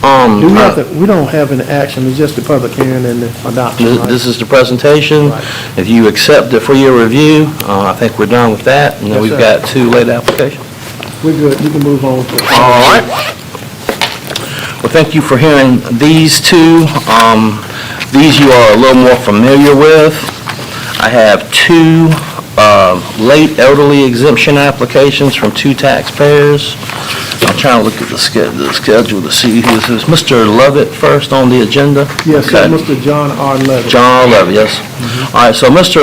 Do we have to, we don't have any action, it's just the public hearing and the adoption, right? This is the presentation. Right. If you accept it for your review, I think we're done with that. And then Yes, we've sir. got 2 late applications. We're good, you can move on to. All right. Well, thank you for hearing these 2. These you are a little more familiar with. I have 2 late elderly exemption applications from 2 taxpayers. I'm trying to look at the schedule to see who's this. Mr. Lovett first on the agenda? Yes, sir, Okay. Mr. John R. Levy. John R. Lovett, yes. All right, so Mr.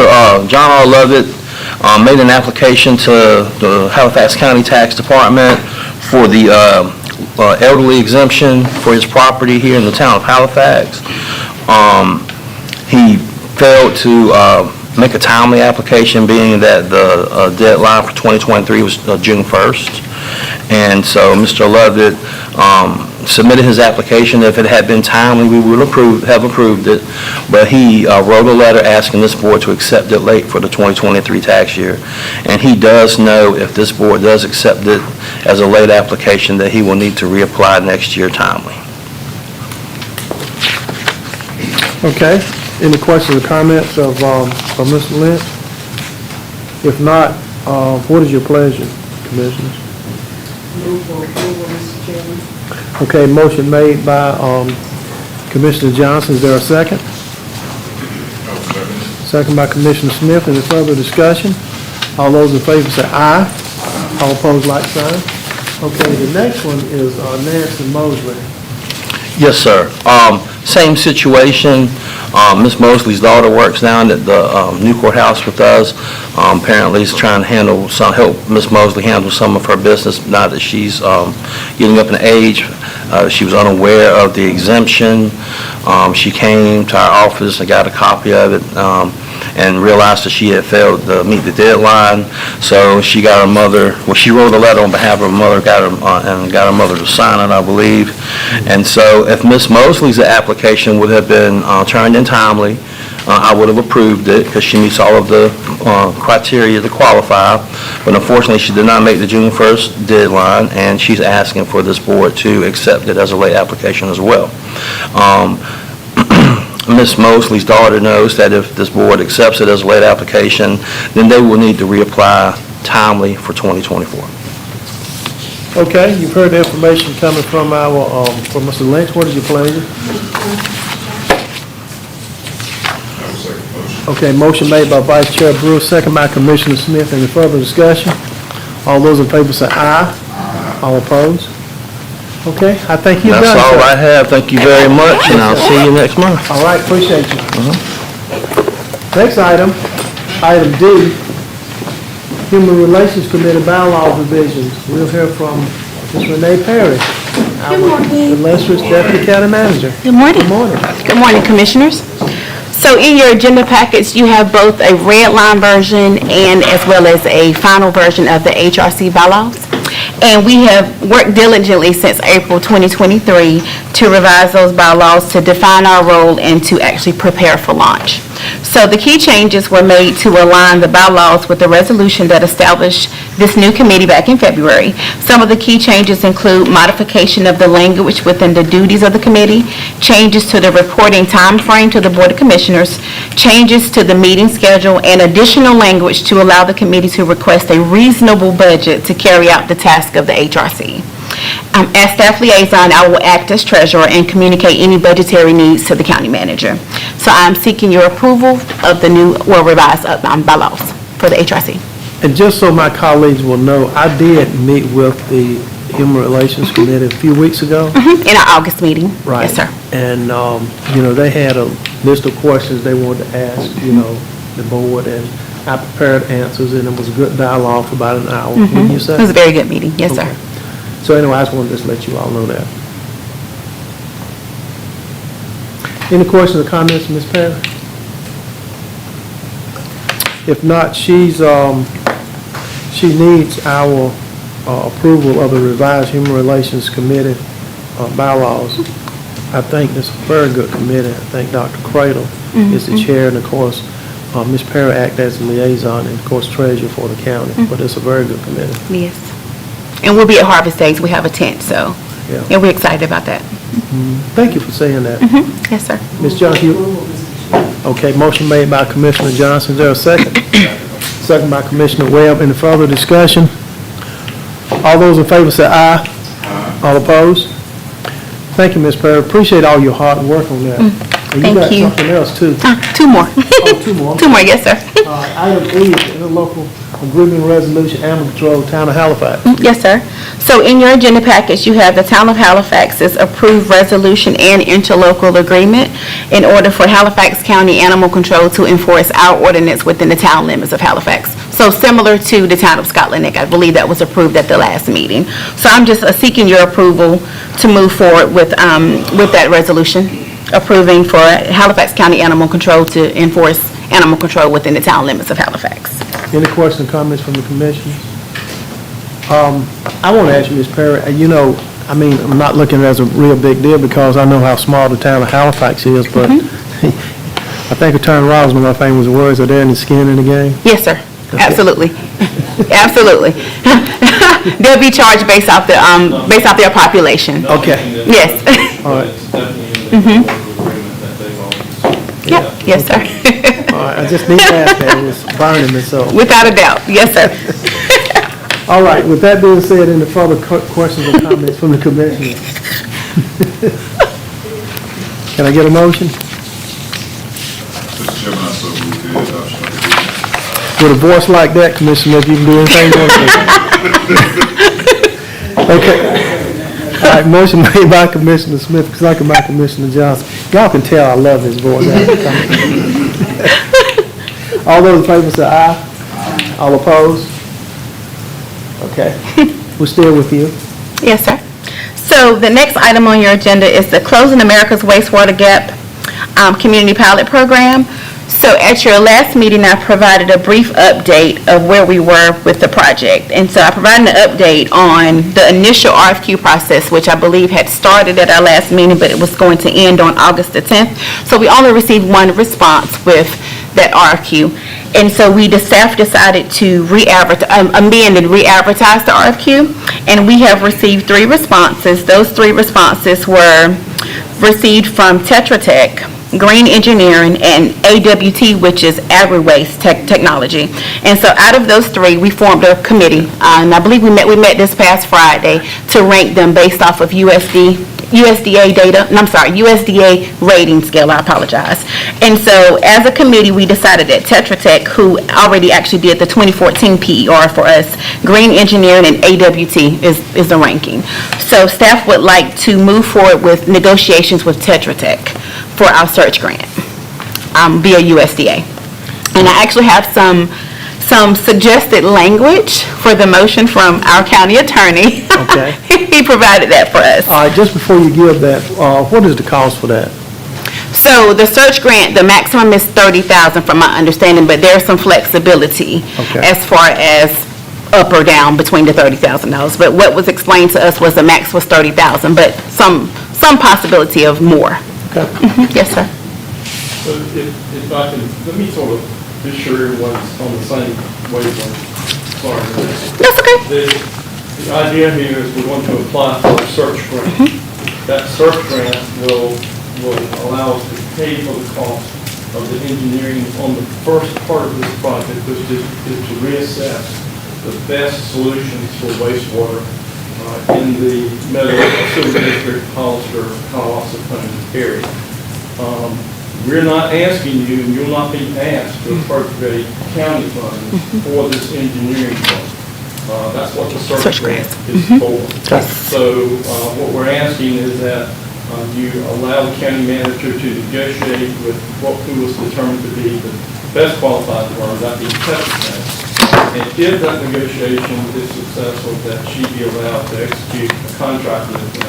John R. Lovett made an application to the Halifax County Tax Department for the elderly exemption for his property here in the town of Halifax. He failed to make a timely application, being that the deadline for 2023 was June 1st. And so Mr. Lovett submitted his application. If it had been timely, we would have approved it. But he wrote a letter asking this board to accept it late for the 2023 tax year. And he does know if this board does accept it as a late application, that he will need to reapply next year timely. Okay, any questions or comments of Mr. Lynch? If not, what is your pleasure, Commissioners? Move for approval, Mr. Chairman. Okay, motion made by Commissioner Johnson, is there a second? Second by Commissioner Smith, any further discussion? All those in favor say aye. All opposed, like sign. Okay, the next one is Nancy Mosley. Yes, sir. Same situation. Ms. Mosley's daughter works down at the new courthouse with us. Apparently, is trying to help Ms. Mosley handle some of her business now that she's getting up in age. She was unaware of the exemption. She came to our office and got a copy of it and realized that she had failed to meet the deadline. So she got her mother, she wrote a letter on behalf of her mother, got her mother to sign it, I believe. And so if Ms. Mosley's application would have been turned in timely, I would have approved it because she meets all of the criteria to qualify. But unfortunately, she did not make the June 1st deadline, and she's asking for this board to accept it as a late application as well. Ms. Mosley's daughter knows that if this board accepts it as a late application, then they will need to reapply timely for 2024. Okay, you've heard the information coming from from Mr. Lynch. What is your pleasure? Okay, motion made by Vice Chair Brewer, second by Commissioner Smith. Any further discussion? All those in favor say aye. All opposed? Okay, I think you're done, That's all sir. I have. Thank you very much, and I'll see you next month. All right, appreciate you. Next item, item D, Human Relations Committee bylaw revisions. We'll hear from Ms. Renee Perry, our illustrious Deputy County Manager. Good morning. Good morning. Good morning, Commissioners. So in your agenda packets, you have both a red line version and as well as a final version of the HRC bylaws. And we have worked diligently since April 2023 to revise those bylaws to define our role and to actually prepare for launch. So the key changes were made to align the bylaws with the resolution that established this new committee back in February. Some of the key changes include modification of the language within the duties of the committee, changes to the reporting time frame to the Board of Commissioners, changes to the meeting schedule, and additional language to allow the committee to request a reasonable budget to carry out the task of the HRC. As staff liaison, I will act as treasurer and communicate any budgetary needs to the county manager. So I'm seeking your approval of the new, or revised bylaws for the HRC. And just so my colleagues will know, I did meet with the Human Relations Committee a few weeks ago. In our August meeting. Right. Yes, sir. And, they had a list of questions they wanted to ask, the board, and I prepared answers, and it was a good dialogue for about an hour. Wouldn't you say? It was a very good meeting. Yes, sir. Okay. So anyway, I just wanted to just let you all know that. Any questions or comments, Ms. Perry? If not, she needs our approval of the revised Human Relations Committee bylaws. I think it's a very good committee. I think Dr. Cradle is the chair, and of course, Ms. Perry acts as the liaison and of course treasurer for the county. But it's a very good committee. Yes. And we'll be at Harvest Days. We have a tent, so Yeah. and we're excited about that. Thank you for saying that. Yes, sir. Ms. Johnson, okay, motion made by Commissioner Johnson. Is there a second? Second by Commissioner Webb. Any further discussion? All those in favor say aye. All opposed? Thank you, Ms. Perry. Appreciate all your hard work on that. And Thank got you. something else, too. Two more. Oh, two more. Two more, yes, sir. Item E, interlocal agreement resolution, animal control, Town of Halifax. Yes, sir. So in your agenda package, you have the Town of Halifax's approved resolution and interlocal agreement in order for Halifax County Animal Control to enforce our ordinance within the town limits of Halifax. So similar to the Town of Scotland Neck, I believe that was approved at the last meeting. So I'm just seeking your approval to move forward with that resolution, approving for Halifax County Animal Control to enforce animal control within the town limits of Halifax. Any questions or comments from the commission? I want to ask you, Ms. Perry, I'm not looking at it as a real big deal because I know how small the town of Halifax is, but I think Attorney Ross, one of my famous words, are there any skin in the game? Yes, sir. Absolutely. Absolutely. They'll be charged based off their population. Okay. Yes. All right. Yep. Yes, sir. All right, I just need to ask that. It was burning me so. Without a doubt. Yes, sir. All right, with that being said, any further questions or comments from the commissioner? Can I get a motion? Mr. Chairman, I so move the adoption of the agreement. With a voice like that, Commissioner, if you can do anything you want to. Okay. All right, motion made by Commissioner Smith, second by Commissioner Johnson. Y'all can tell I love his voice. All those in favor say aye. All opposed? Okay. We're still with you. Yes, sir. So the next item on your agenda is the Closing America's Wastewater Gap Community Pilot Program. So at your last meeting, I provided a brief update of where we were with the project. And so I provided an update on the initial RFQ process, which I believe had started at our last meeting, but it was going to end on August the 10th. So we only received one response with that RFQ. And so the staff decided to amend and re-advertise the RFQ. And we have received 3 responses. Those 3 responses were received from Tetra Tech, Green Engineering, and AWT, which is Agri-Waste Technology. And so out of those 3, we formed a committee, and I believe we met this past Friday to rank them based off of USDA rating scale, I apologize. And so as a committee, we decided that Tetra Tech, who already actually did the 2014 PER for us, Green Engineering, and AWT is the ranking. So staff would like to move forward with negotiations with Tetra Tech for our search grant via USDA. And I actually have some suggested language for the motion from our county attorney. Okay. He provided that for us. All right, just before you give that, what is the cost for that? So the search grant, the maximum is $30,000 from my understanding, but there's some flexibility as far as up or down between the $30,000. But what was explained to us was the max was $30,000, but some possibility of more. Okay. Yes, sir. So if I can, let me sort of be sure everyone's on the same wavelength. Sorry. That's okay. The idea here is we're going to apply for a search grant. That search grant will allow us to pay for the cost of the engineering on the first part of this project, which is to reassess the best solutions for wastewater in the Meadow Sewer District, Hollister, Hiawassee area. We're not asking you, and you'll not be asked to appropriate county funds for this engineering work. That's what the search grant is for. So what we're asking is that you allow the county manager to negotiate with who was determined to be the best qualified firm, that being Petronas. And if that negotiation is successful, that she be allowed to execute a contract with them,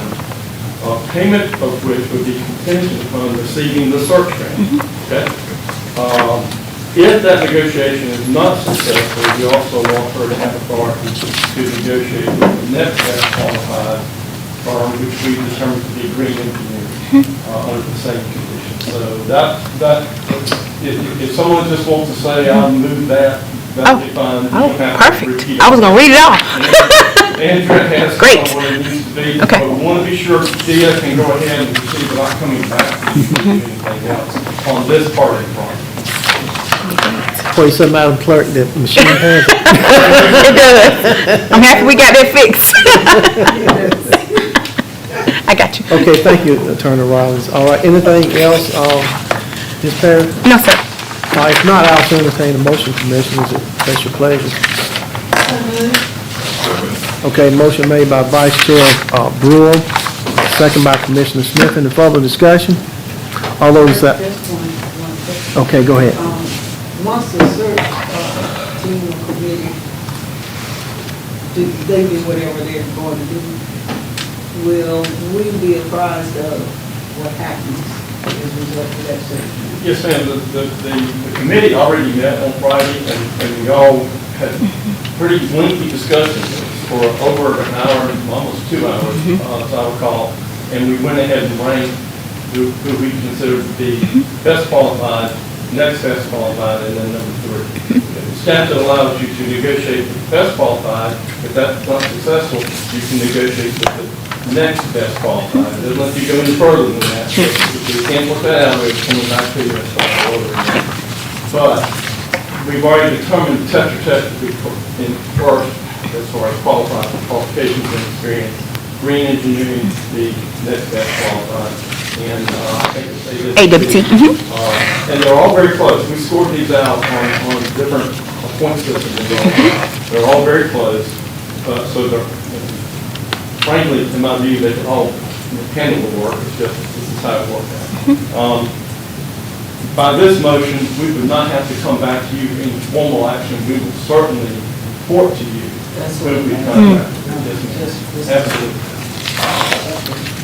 payment of which would be contingent upon receiving the search grant. Okay? If that negotiation is not successful, we also want her to have authority to negotiate with the next best qualified firm, which we determined to be green engineering under the same conditions. So if someone just wants to say, I'll move that, that'd be fine. You don't have to Perfect. repeat I was going to read it off. Andrea has Great. what it needs to be. Okay. But we want to be sure Dia can go ahead and proceed without coming back to do anything else on this part of the project. Well, you said, Madam Clerk, that the machine has it. It does. I'm happy we got that fixed. I got you. Okay, thank you, Attorney Rollins. All right, anything else, Ms. Perry? No, sir. If not, I'll entertain a motion, Commissioners, if that's your pleasure. Okay, motion made by Vice Chair Brewer, second by Commissioner Smith. Any further discussion? All those that... Okay, go ahead. Once the search team or committee, they do whatever they're going to do, will we be apprised of what happens as a result of that search? Yes, ma'am. The committee already met on Friday, and we all had pretty lengthy discussions for over an hour, almost 2 hours, as I recall. And we went ahead and ranked who we considered to be best qualified, next best qualified, and then number 3. The statute allows you to negotiate with the best qualified. If that's not successful, you can negotiate with the next best qualified. It doesn't let you go any further than that. So if you can't work that out, it's coming back to you and start all over again. But we've already determined Tetra Tech to be in first as far as qualifications and experience. Green engineering, the next best qualified. And I think it's AWT. And they're all very close. We scored these out on different point systems involved. They're all very close. So they're, frankly, in my view, they can all handle the work. It's just, this is how it worked out. By this motion, we would not have to come back to you in formal action. We will certainly report to you when we come back. Yes, ma'am. Absolutely.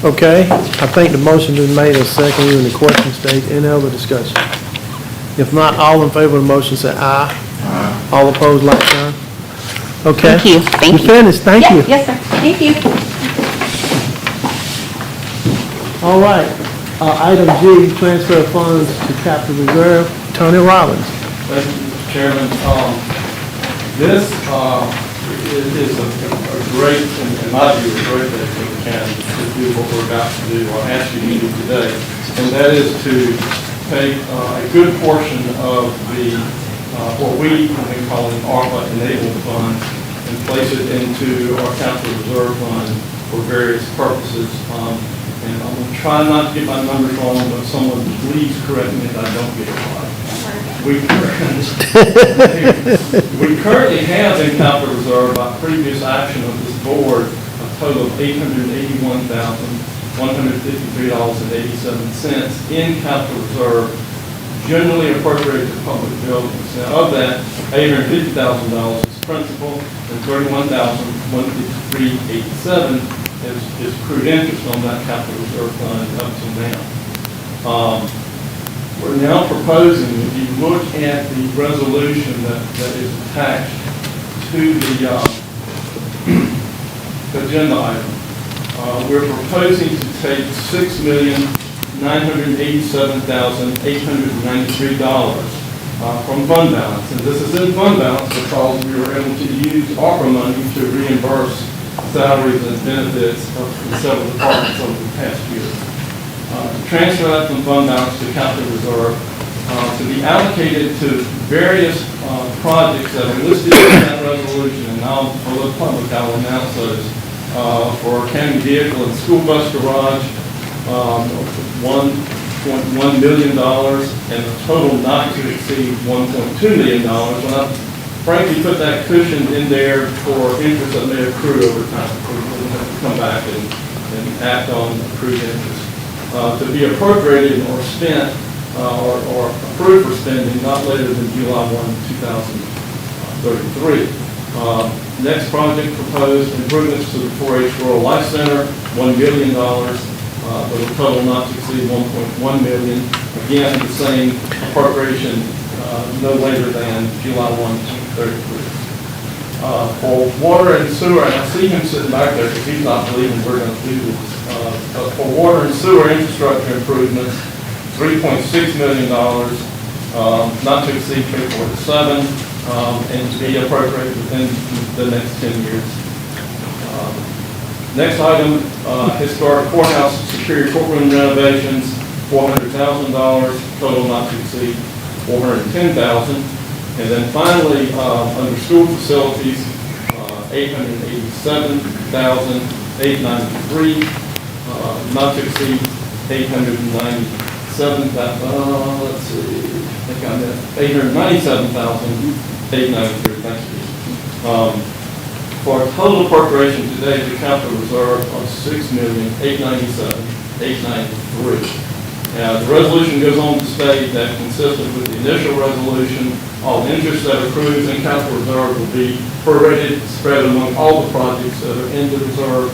Okay, I think the motion is made and second. We're in the question stage. Any other discussion? If not, all in favor of the motion say aye. Aye. All opposed, like sign. Okay. Thank you. Thank you. You finished, thank you. Yes, sir. Thank you. All right, item G, transfer funds to capital reserve. Attorney Rollins. Thank you, Mr. Chairman. This is a great, in my view, a great day for the county to do what we're about to do, or ask you to do today, and that is to take a good portion of the, what we have been calling ARPA Enabling Fund, and place it into our capital reserve fund for various purposes. And I'm going to try not to get my numbers wrong, but someone please correct me if I don't get it right. We currently have in capital reserve, by previous action of this board, a total of $881,153.87 in capital reserve, generally appropriated to public buildings. Now, of that, $850,000 is principal, and $31,153.87 is accrued interest on that capital reserve fund up to now. We're now proposing, if you look at the resolution that is attached to the agenda item, we're proposing to take $6,900,000 $987,893 from fund balance. And this is in fund balance because we were able to use ARPA money to reimburse salaries and benefits of several departments over the past year. To transfer that from fund balance to capital reserve to be allocated to various projects that are listed in that resolution, and now for the public, I will announce those. For county vehicle and school bus garage, $1.1 million, and a total not to exceed $1.2 million. And I frankly put that cushion in there for interest that may accrue over time. We will have to come back and act on accrued interest. To be appropriated or spent or approved for spending not later than July 1, 2033. Next project proposed improvements to the 4-H Rural Life Center, $1 million, with a total not to exceed $1.1 million. Again, the same appropriation no later than July 1, 2033. For water and sewer, and I see him sitting back there because he's not believing we're going to do this. For water and sewer infrastructure improvements, $3.6 million, not to exceed 3.7, and to be appropriated within the next 10 years. Next item, historic courthouse superior courtroom renovations, $400,000, total not to exceed $410,000. And then finally, under school facilities, $887,893, not to exceed $897,000. Let's see, I think I missed $897,893. Thank you. For a total appropriation today to capital reserve of $6,897,893. Now, the resolution goes on to state that consistent with the initial resolution, all interest that accrues in capital reserve will be prorated, spread among all the projects that are in the reserve,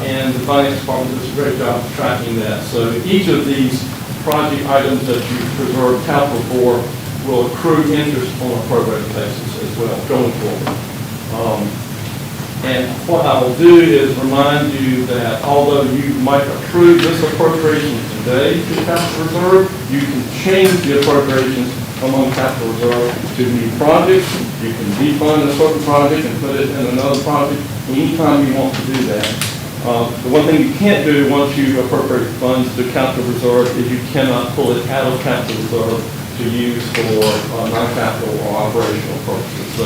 and the finance department does a great job of tracking that. So each of these project items that you preserve capital for will accrue interest on a prorated basis as well going forward. And what I will do is remind you that although you might approve this appropriation today to capital reserve, you can change the appropriations among capital reserve to new projects. You can defund a certain project and put it in another project anytime you want to do that. The one thing you can't do once you appropriate funds to capital reserve is you cannot pull it out of capital reserve to use for non-capital or operational purposes. So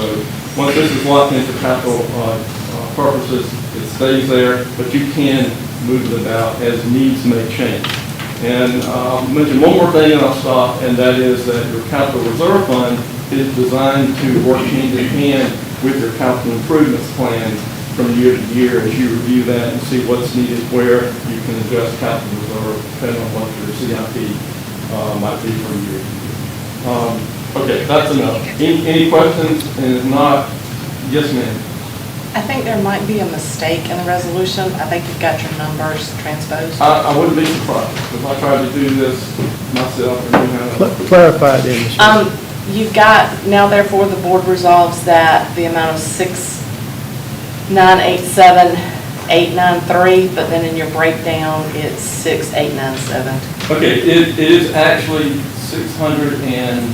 once this is locked into capital purposes, it stays there, but you can move it about as needs may change. And I'll mention one more thing and I'll stop, and that is that your capital reserve fund is designed to work hand in hand with your capital improvements plan from year to year as you review that and see what's needed where you can adjust capital reserve depending on what your CIP might be from year to year. Okay, that's enough. Any questions? And if not, yes, ma'am. I think there might be a mistake in the resolution. I think you've got your numbers transposed. I wouldn't be surprised if I tried to do this myself and you had Clarify it, Ms. You've got, now therefore the board resolves that the amount of 6,987,893, but then in your breakdown, it's 6,897. Okay, it is actually 600 and,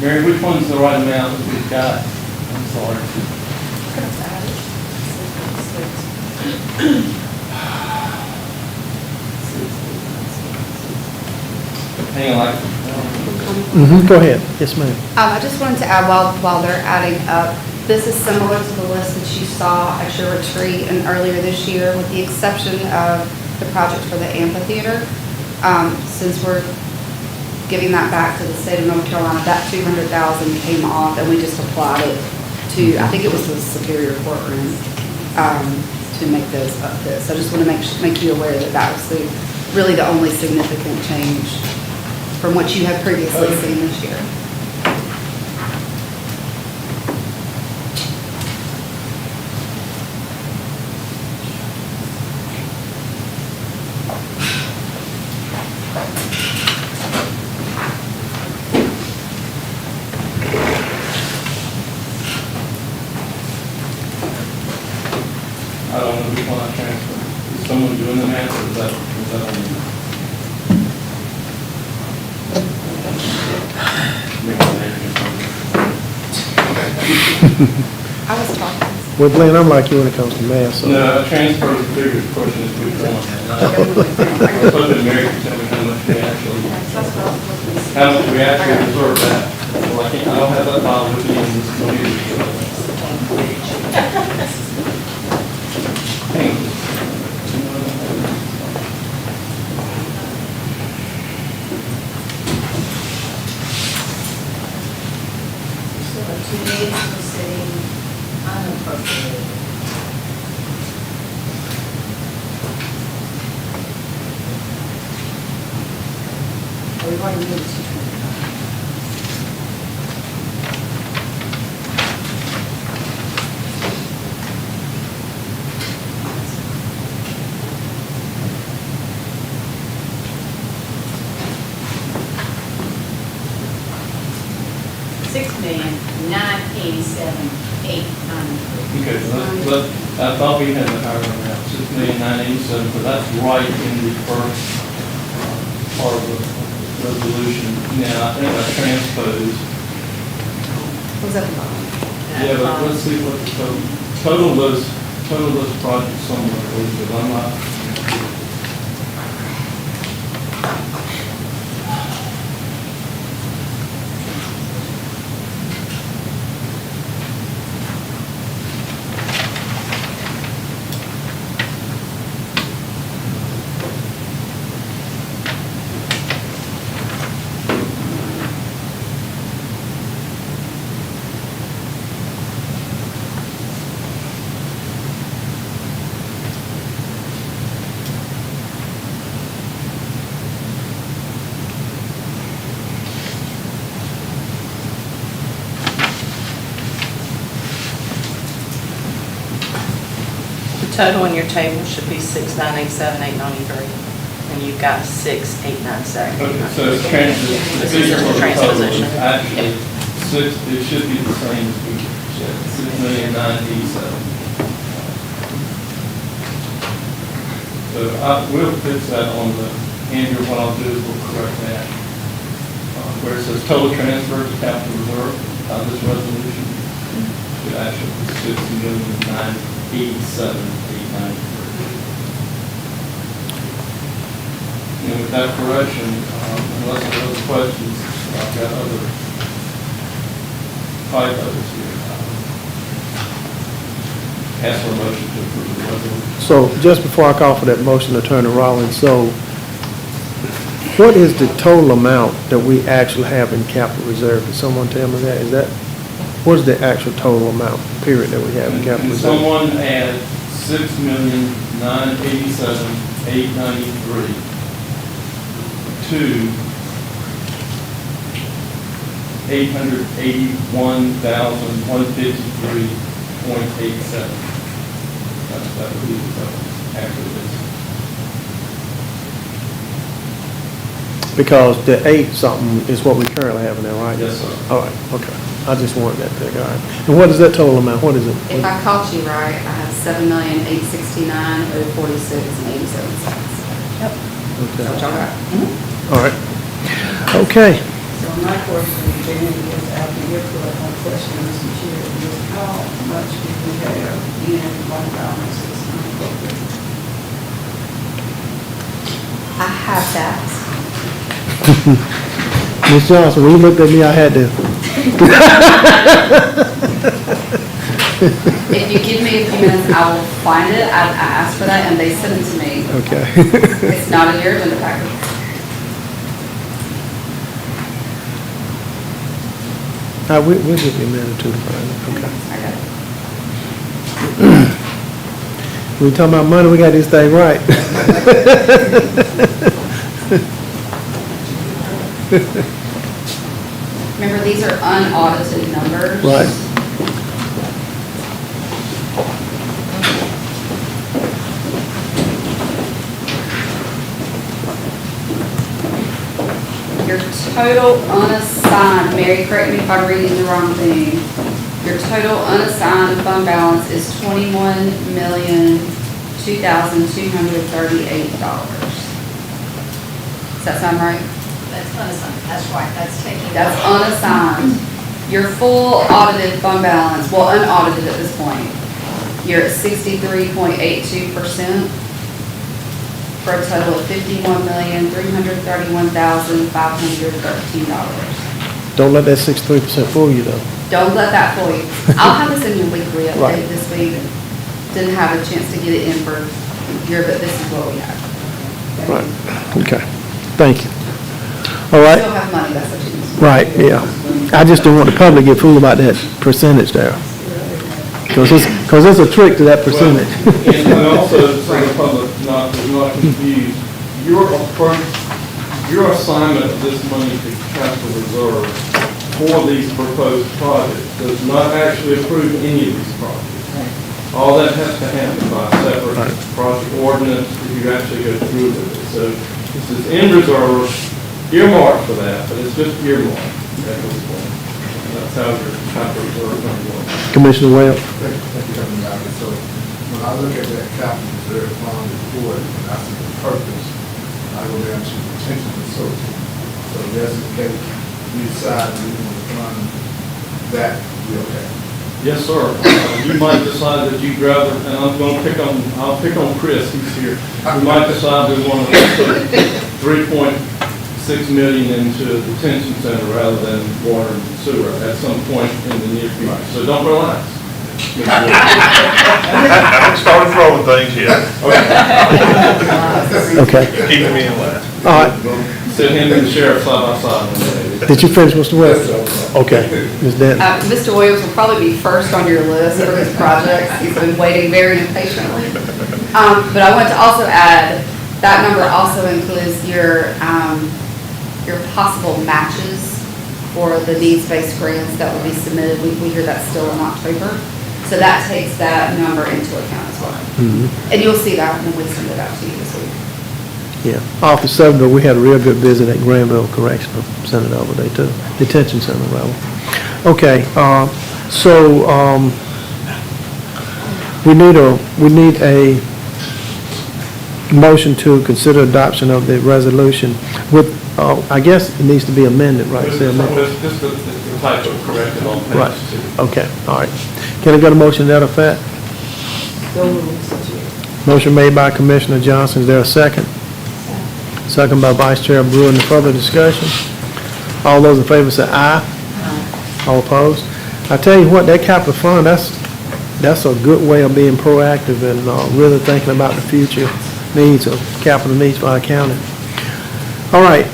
Mary, which one's the right amount that we've got? I'm sorry. Hang on. Go ahead. Yes, ma'am. I just wanted to add while they're adding up, this is similar to the list that you saw at your retreat and earlier this year, with the exception of the project for the amphitheater. Since we're giving that back to the state of North Carolina, that $200,000 came off and we just applied it to, I think it was the Superior Courtroom, to make those up this. So I just want to make you aware that that was really the only significant change from what you have previously seen this year. I don't know which one I transferred. Is someone doing the math, or is that on me? I was talking. Well, Glenn, I'm like you when it comes to math, so. No, I transferred the figures, the question is which one. I'm supposed to Mary can tell me how much we actually reserve that. Well, I can't, I don't have that file with me in this computer. Hang on. So the 2 days were sitting unappropriated. We've already moved to 225. $6,987,893. Okay, I thought we had the higher amount, 6,987,000, but that's right in the first part of the resolution. Now, I think I transposed. Was that the bottom? Yeah, but let's see what the total those projects somewhere, because I'm not. Total in your table should be 6,987,893, and you've got 6,897. Okay, so it's This is your transposition. Actually, it should be the same as we said, 6,987,000. So we'll fix that on the, Andrew, what I'll do is we'll correct that. Where it says total transfer to capital reserve, this resolution, it actually be 6,987,893. And with that correction, unless there are other questions, I've got other typos here. Ask for a motion to approve the resolution. So just before I call for that motion, Attorney Rollins, so what is the total amount that we actually have in capital reserve? Can someone tell me that? What is the actual total amount, period, that we have in capital Can reserve? someone add 6,987,893 to 881,153.87? That would be the total after this. Because the 8-something is what we currently have in there, right? Yes, sir. All right, okay. I just wanted that thing, all right. And what is that total amount? What is it? If I caught you right, I have 7,869,046.87 cents. Yep. Okay. That's all right. All right. Okay. So my question then is, after your question, Mr. Chair, is how much do we have in fund balances unappropriated? I have that. Ms. Johnson, when you looked at me, I had to. If you give me a few minutes, I will find it. I asked for that and they sent it to me. Okay. It's not in your agenda packet. We'll give you a minute or two to find it, okay. I got it. We talking about money, we got this thing right. Remember, these are unaudited numbers. Right. Your total unassigned, Mary, correct me if I'm reading the wrong thing. Your total unassigned fund balance is $21,002,238. Does that sound right? That's unassigned, that's right, that's taking. That's unassigned. Your full audited fund balance, well, unaudited at this point, you're at 63.82% for a total of $51,331,513. Don't let that 63% fool you, though. Don't let that fool you. I'll have this in your weekly Right. update this week. Didn't have a chance to get it in for here, but this is what we have. Right, okay, thank you. All right. Still have money, that's what you need. Right, yeah. I just don't want the public to get fooled about that percentage there. Because it's a trick to that percentage. And also, so the public not confused, your assignment of this money to capital reserve for these proposed projects does not actually approve any of these projects. All that has to happen by a separate project ordinance if you actually go through with it. So this is in reserve, earmarked for that, but it's just earmarked at this point. And that's how your capital reserve money works. Commissioner Wales? Thank you, Councilman Dodd. So when I look at that capital reserve fund report, and I see the purpose, I go down to retention facility. So that's the case, you decide you want to fund that, we okay. Yes, sir. You might decide that you'd rather, and I'll pick on Chris, he's here. You might decide we want to put 3.6 million into the detention center rather than water and sewer at some point in the near future. So don't relax. I haven't started throwing things yet. Okay. Keeping me in line. All right. Sit him and the sheriff side by side one day. Did you finish, Mr. West? Okay, Ms. Denton. Mr. Williams will probably be first on your list for this project. He's been waiting very impatiently. But I want to also add, that number also includes your possible matches for the needs-based grants that will be submitted. We hear that's still in October. So that takes that number into account as well. And you'll see that when we send it out to you this week. Yeah, Office 7, we had a real good visit at Granville Correctional Center the other day too, detention center rather. Okay, so we need a motion to consider adoption of the resolution with, I guess it needs to be amended, right? Say amended. Just the type of corrected on page Right, 2. okay, all right. Can I get a motion to that effect? Motion made by Commissioner Johnson, is there a second? Second by Vice Chair Brewer. Any further discussion? All those in favor say aye. All opposed? I tell you what, that capital fund, that's a good way of being proactive and really thinking about the future needs of capital needs for our county. All right,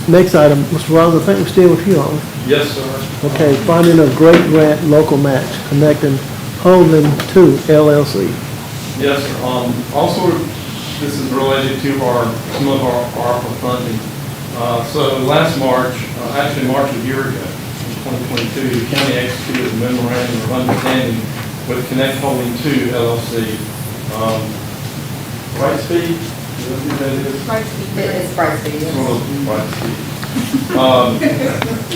next item, Mr. Rollins, I think we're still with you, aren't we? Yes, sir. Okay, funding of great grant local match connecting Holding 2 LLC. Yes, sir. Also, this is related to some of our ARPA funding. So last March, actually March a year ago, in 2022, the county executed a memorandum of understanding with Connect Holding 2 LLC. Brightspeed? Is that who that is? It's Brightspeed, yes. Sort of Brightspeed.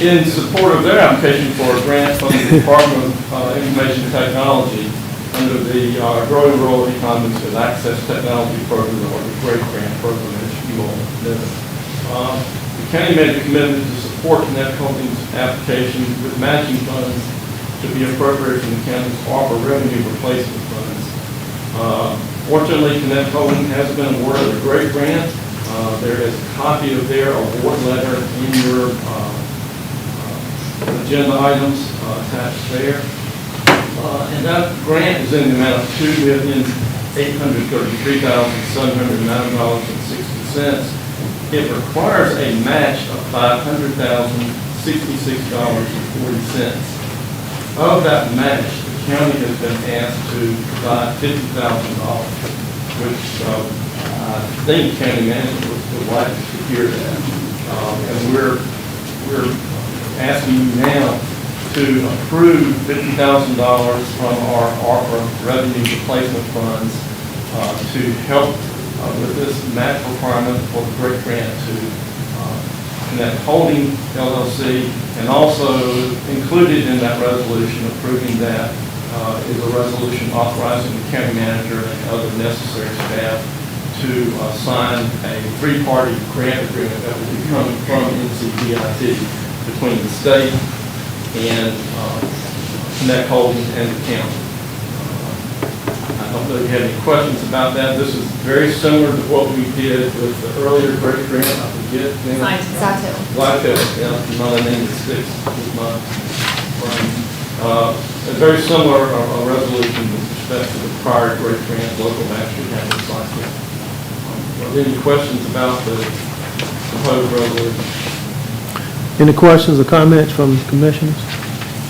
In support of their application for a grant from the Department of Information Technology under the Growing Rural Economies with Access Technology Program, or the GRADE grant program, as you all know. The county made a commitment to support Connect Holdings' application with matching funds to be appropriated from the county's ARPA revenue replacement funds. Fortunately, Connect Holdings has been awarded a GRADE grant. There is a copy of their award letter in your agenda items attached there. And that grant is in the amount of $2,833,709.60. It requires a match of $500,066.40. Of that match, the county has been asked to provide $50,000, which I think county management would like to secure that. And we're asking you now to approve $50,000 from our ARPA revenue replacement funds to help with this match requirement for the GRADE grant to Connect Holding LLC, and also included in that resolution approving that is a resolution authorizing the county manager and other necessary staff to sign a three-party grant agreement that will be coming from NCDIT between the state and Connect Holding and the county. I don't know if you have any questions about that. This is very similar to what we did with the earlier great grant. I forget. Lytel. Yeah, another name that sticks with my brain. A very similar resolution with respect to the prior great grant, local master county Lytel. Are there any questions about the proposed resolution? Any questions or comments from commissioners?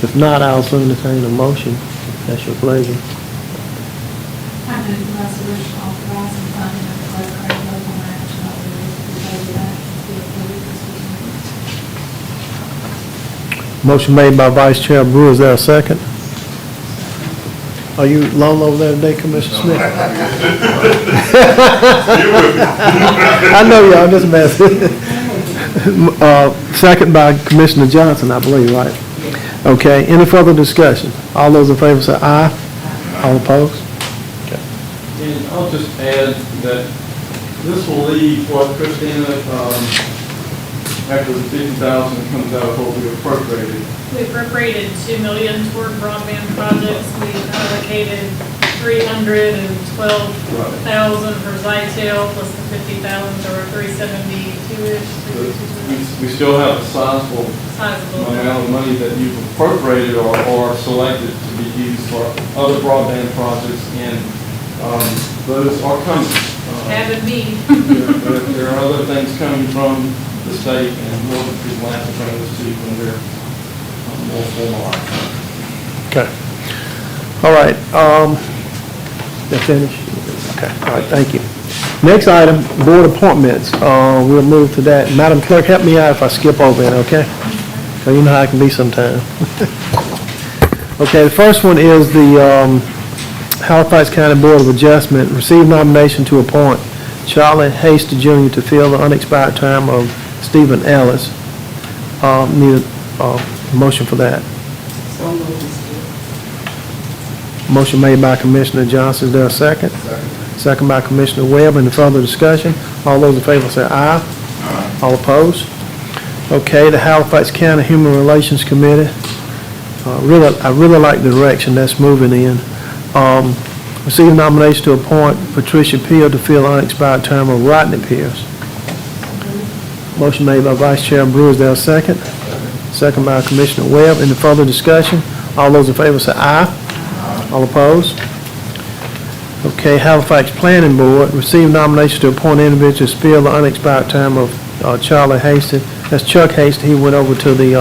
If not, I'll soon entertain a motion. That's your pleasure. I move the resolution authorizing funding of the Great Creek local match and other related actions be approved as presented. Motion made by Vice Chair Brewer. Is there a second? Are you alone over there today, Commissioner Smith? I know y'all, I'm just messing. Second by Commissioner Johnson, I believe, right? Okay, any further discussion? All those in favor say aye. All opposed? Okay. And I'll just add that this will leave what Christina, after the $50,000 comes out of what we appropriated. We appropriated $2 million toward broadband projects. We allocated $312,000 for Zytel plus the $50,000, or $372-ish. We still have a sizable amount of money that you've appropriated or selected to be used for other broadband projects, and those are coming. Haven't me. There are other things coming from the state, and we'll be glad to bring those to you when they're more formalized. Okay. All right. They're finished? Okay. All right, thank you. Next item, board appointments. We'll move to that. Madam Clerk, help me out if I skip over it, okay? So you know how I can be sometimes. Okay, the first one is the Halifax County Board of Adjustment. Received nomination to appoint Charlie Hasty Jr. to fill the unexpired term of Stephen Ellis. Need a motion for that. Motion made by Commissioner Johnson. Is there a second? Second by Commissioner Webb. Any further discussion? All those in favor say aye. All opposed? Okay, the Halifax County Human Relations Committee. I really like the direction that's moving in. Received nomination to appoint Patricia Peel to fill the unexpired term of Rodney Pierce. Motion made by Vice Chair Brewer. Is there a second? Second by Commissioner Webb. Any further discussion? All those in favor say aye. All opposed? Okay, Halifax Planning Board received nomination to appoint individuals to fill the unexpired term of Charlie Hasty. That's Chuck Hasty. He went over to the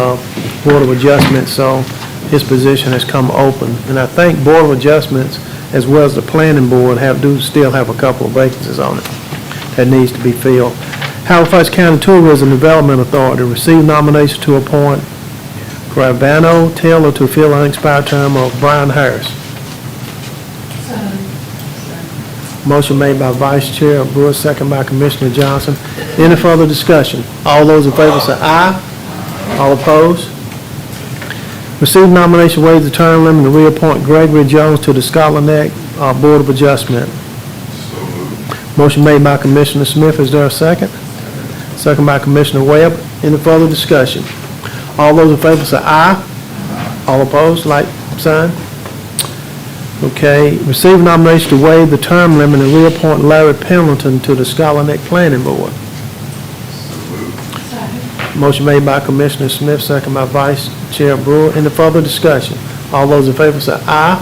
Board of Adjustment, so his position has come open. And I think Board of Adjustments, as well as the Planning Board, do still have a couple of vacancies on it that needs to be filled. Halifax County Tourism Development Authority received nomination to appoint Gravano Taylor to fill the unexpired term of Brian Harris. Motion made by Vice Chair Brewer, second by Commissioner Johnson. Any further discussion? All those in favor say aye. All opposed? Received nomination, waive the term limit, and reappoint Gregory Jones to the Scotland Neck Board of Adjustment. Motion made by Commissioner Smith. Is there a second? Second by Commissioner Webb. Any further discussion? All those in favor say aye. All opposed, like sign. Okay, receive nomination to waive the term limit and reappoint Larry Pendleton to the Scotland Neck Planning Board. Motion made by Commissioner Smith, second by Vice Chair Brewer. Any further discussion? All those in favor say aye.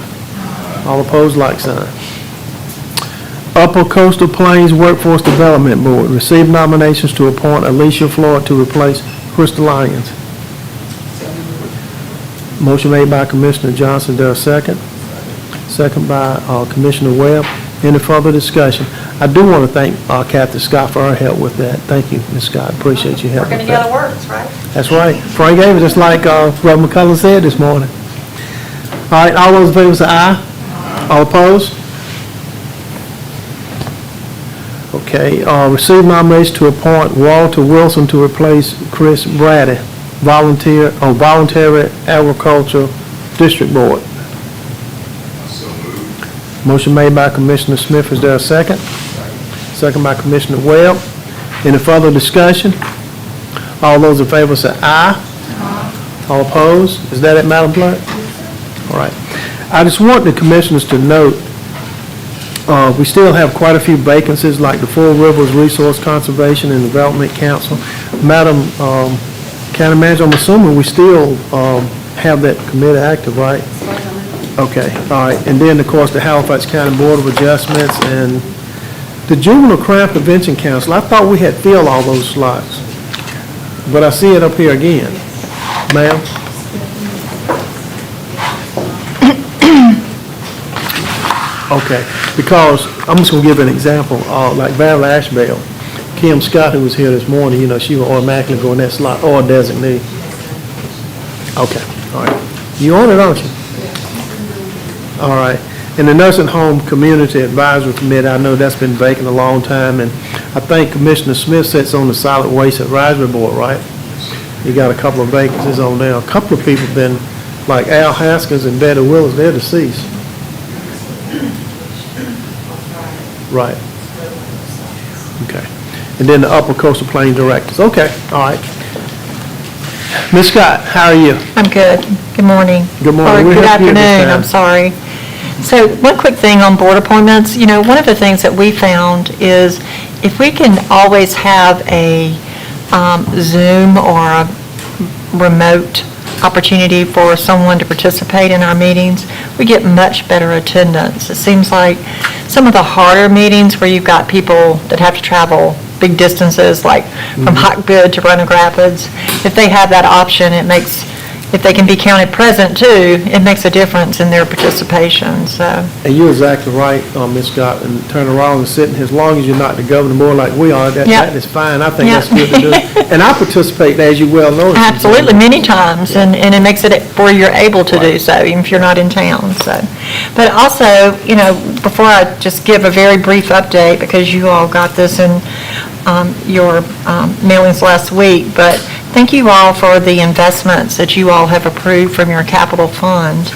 All opposed, like sign. Upper Coastal Plains Workforce Development Board received nominations to appoint Alicia Floyd to replace Crystal Lyons. Motion made by Commissioner Johnson. Is there a second? Second by Commissioner Webb. Any further discussion? I do want to thank Kathy Scott for her help with that. Thank you, Ms. Scott. Appreciate your help. Working with that. together works, right? That's right. Frank gave it just like Reverend McCullough said this morning. All right, all those in favor say aye. All opposed? Okay. Okay, receive nomination to appoint Walter Wilson to replace Chris Brady, voluntary agriculture district board. So moved. Motion made by Commissioner Smith, is there a second? Second by Commissioner Webb. Any further discussion? All those in favor say aye. All opposed? Is that it, Madam Clerk? All right. I just want the commissioners to note, we still have quite a few vacancies, like the Four Rivers Resource Conservation and Development Council. Madam County Manager, I'm assuming we still have that committee active, right? Okay, all right. And then, of course, the Halifax County Board of Adjustments and the Juvenile Crime Prevention Council. I thought we had filled all those slots, but I see it up here again. Ma'am? Okay, because I'm just going to give an example. Like Val Ashbell, Kim Scott, who was here this morning, you know, she will automatically go in that slot, or designee. Okay, all right. You on it, aren't you? All right. And the Nursing Home Community Advisory Committee, I know that's been vacant a long time, and I think Commissioner Smith sits on the Solid Waste Advisory Board, right? You got a couple of vacancies on there. A couple of people have been, like Al Haskins and Betty Willis, they're deceased. Right. Okay. And then the Upper Coastal Plain Directors. Okay, all right. Ms. Scott, how are you? I'm good. Good morning. Good morning. Or We good help you this afternoon, time. I'm sorry. So one quick thing on board appointments, you know, one of the things that we found is if we can always have a Zoom or a remote opportunity for someone to participate in our meetings, we get much better attendance. It seems like some of the harder meetings where you've got people that have to travel big distances, like from Hotbed to Roanoke Rapids, if they have that option, it makes, if they can be counted present too, it makes a difference in their participation, so. And you're exactly right, Ms. Scott, and turn around and sit, and as long as you're not the governing board like we are, that is fine. I think that's good to do. And I participate, as you well know. Absolutely, many times, and it makes it where you're able to do so, even if you're not in town, so. But also, you know, before I just give a very brief update, because you all got this in your mailings last week, but thank you all for the investments that you all have approved from your capital fund.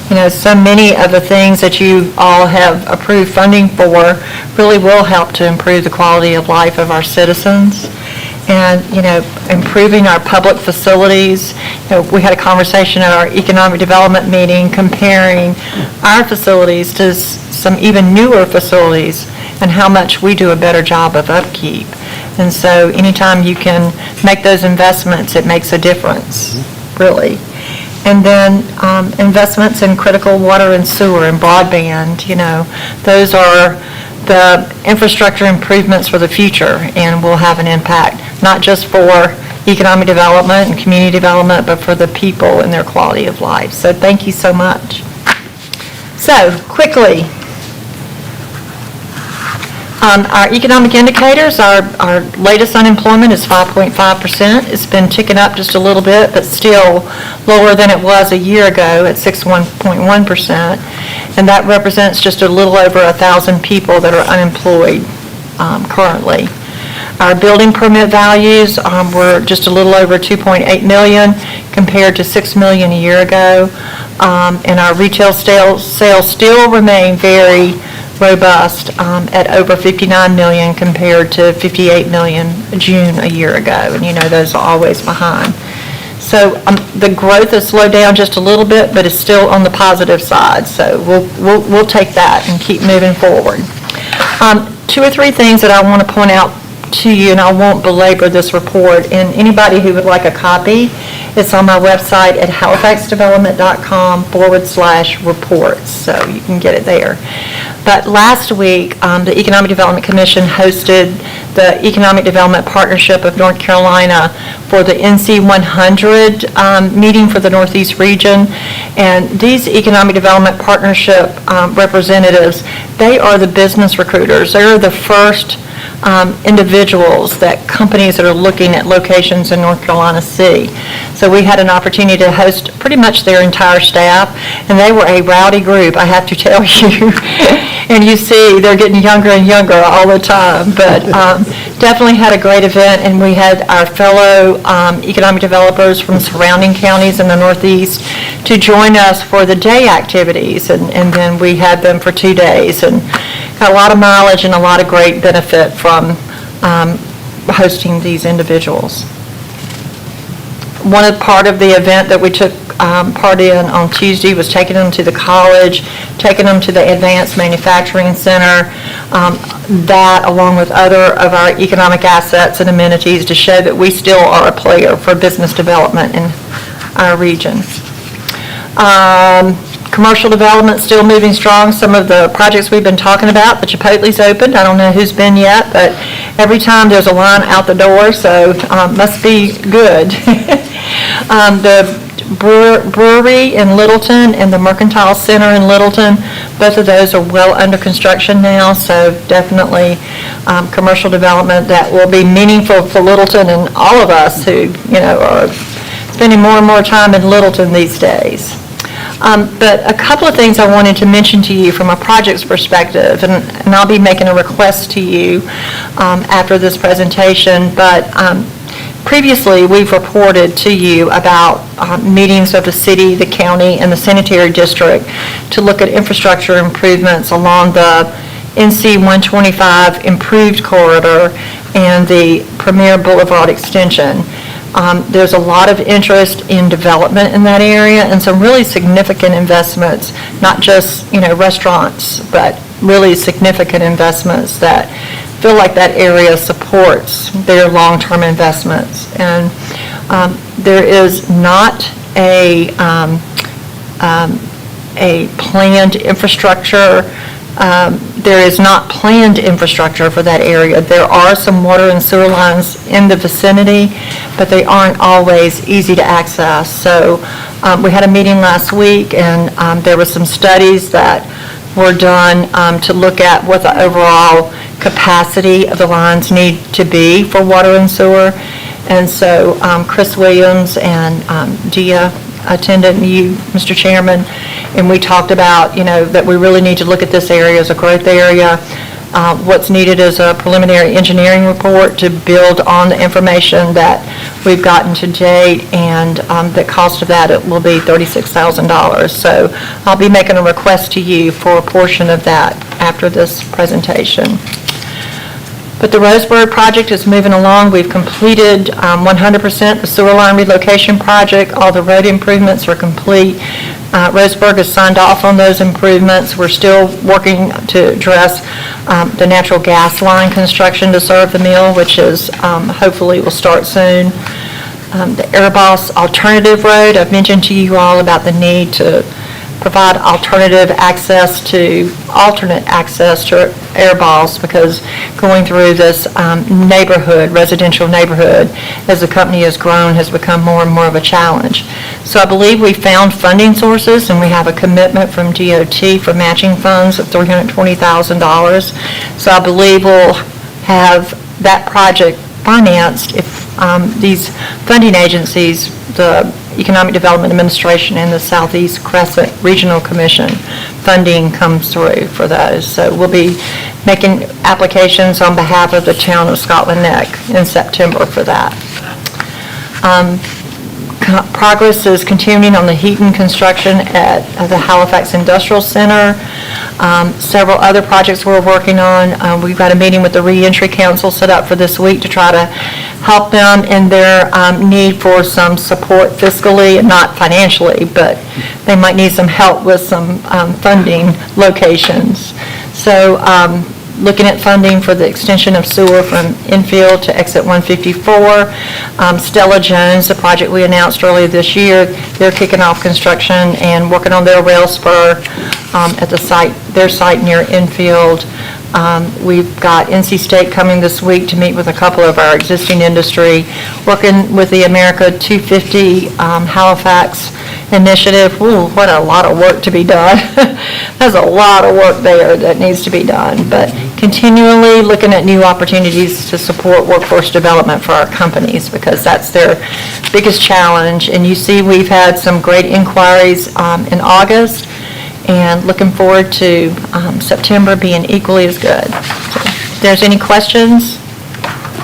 You know, so many of the things that you all have approved funding for really will help to improve the quality of life of our citizens. And, you know, improving our public facilities. You know, we had a conversation at our economic development meeting comparing our facilities to some even newer facilities and how much we do a better job of upkeep. And so anytime you can make those investments, it makes a difference, really. And then investments in critical water and sewer and broadband, you know, those are the infrastructure improvements for the future and will have an impact, not just for economic development and community development, but for the people and their quality of life. So thank you so much. So, quickly, our economic indicators, our latest unemployment is 5.5%. It's been ticking up just a little bit, but still lower than it was a year ago at 61.1%. And that represents just a little over 1,000 people that are unemployed currently. Our building permit values were just a little over 2.8 million compared to 6 million a year ago. And our retail sales still remain very robust at over 59 million compared to 58 million June a year ago. And you know, those are always behind. So the growth has slowed down just a little bit, but it's still on the positive side. So we'll take that and keep moving forward. 2 or 3 things that I want to point out to you, and I won't belabor this report, and anybody who would like a copy, it's on my website at halifaxdevelopment.com/reports, so you can get it there. But last week, the Economic Development Commission hosted the Economic Development Partnership of North Carolina for the NC 100 meeting for the Northeast region, and these Economic Development Partnership representatives, they are the business recruiters. They're the first individuals that companies that are looking at locations in North Carolina see. So we had an opportunity to host pretty much their entire staff, and they were a rowdy group, I have to tell you. And you see, they're getting younger and younger all the time. But definitely had a great event, and we had our fellow economic developers from surrounding counties in the Northeast to join us for the day activities, and then we had them for 2 days, and got a lot of mileage and a lot of great benefit from hosting these individuals. One part of the event that we took part in on Tuesday was taking them to the college, taking them to the Advanced Manufacturing Center, that along with other of our economic assets and amenities to show that we still are a player for business development in our region. Commercial development still moving strong. Some of the projects we've been talking about, the Chipotle's opened. I don't know who's been yet, but every time there's a line out the door, so must be good. The brewery in Littleton and the Mercantile Center in Littleton, both of those are well under construction now, so definitely commercial development that will be meaningful for Littleton and all of us who, are spending more and more time in Littleton these days. But a couple of things I wanted to mention to you from a projects perspective, and I'll be making a request to you after this presentation, but previously we've reported to you about meetings of the city, the county, and the sanitary district to look at infrastructure improvements along the NC 125 improved corridor and the Premier Boulevard extension. There's a lot of interest in development in that area and some really significant investments, not just, restaurants, but really significant investments that feel like that area supports their long-term investments. And there is not a planned infrastructure. There is not planned infrastructure for that area. There are some water and sewer lines in the vicinity, but they aren't always easy to access. So we had a meeting last week, and there were some studies that were done to look at what the overall capacity of the lines need to be for water and sewer. And so Chris Williams and Dia attended, and you, Mr. Chairman, and we talked about, that we really need to look at this area as a growth area. What's needed is a preliminary engineering report to build on the information that we've gotten to date, and the cost of that, it will be $36,000. So I'll be making a request to you for a portion of that after this presentation. But the Roseburg project is moving along. We've completed 100% the sewer line relocation project. All the road improvements are complete. Roseburg has signed off on those improvements. We're still working to address the natural gas line construction to serve the mill, which is hopefully will start soon. The Airboss Alternative Road, I've mentioned to you all about the need to provide alternate access to Airboss, because going through this residential neighborhood, as the company has grown, has become more and more of a challenge. So I believe we found funding sources, and we have a commitment from DOT for matching funds of $320,000. So I believe we'll have that project financed if these funding agencies, the Economic Development Administration and the Southeast Crescent Regional Commission, funding comes through for those. So we'll be making applications on behalf of the town of Scotland Neck in September for that. Progress is continuing on the heating construction at the Halifax Industrial Center. Several other projects we're working on. We've got a meeting with the Reentry Council set up for this week to try to help them in their need for some support fiscally, and not financially, but they might need some help with some funding locations. So looking at funding for the extension of sewer from infield to exit 154. Stella Jones, the project we announced earlier this year, they're kicking off construction and working on their rail spur at their site near infield. We've got NC State coming this week to meet with a couple of our existing industry, working with the America 250 Halifax initiative. Ooh, what a lot of work to be done. There's a lot of work there that needs to be done, but continually looking at new opportunities to support workforce development for our companies, because that's their biggest challenge. And you see we've had some great inquiries in August, and looking forward to September being equally as good. So, if there's any questions to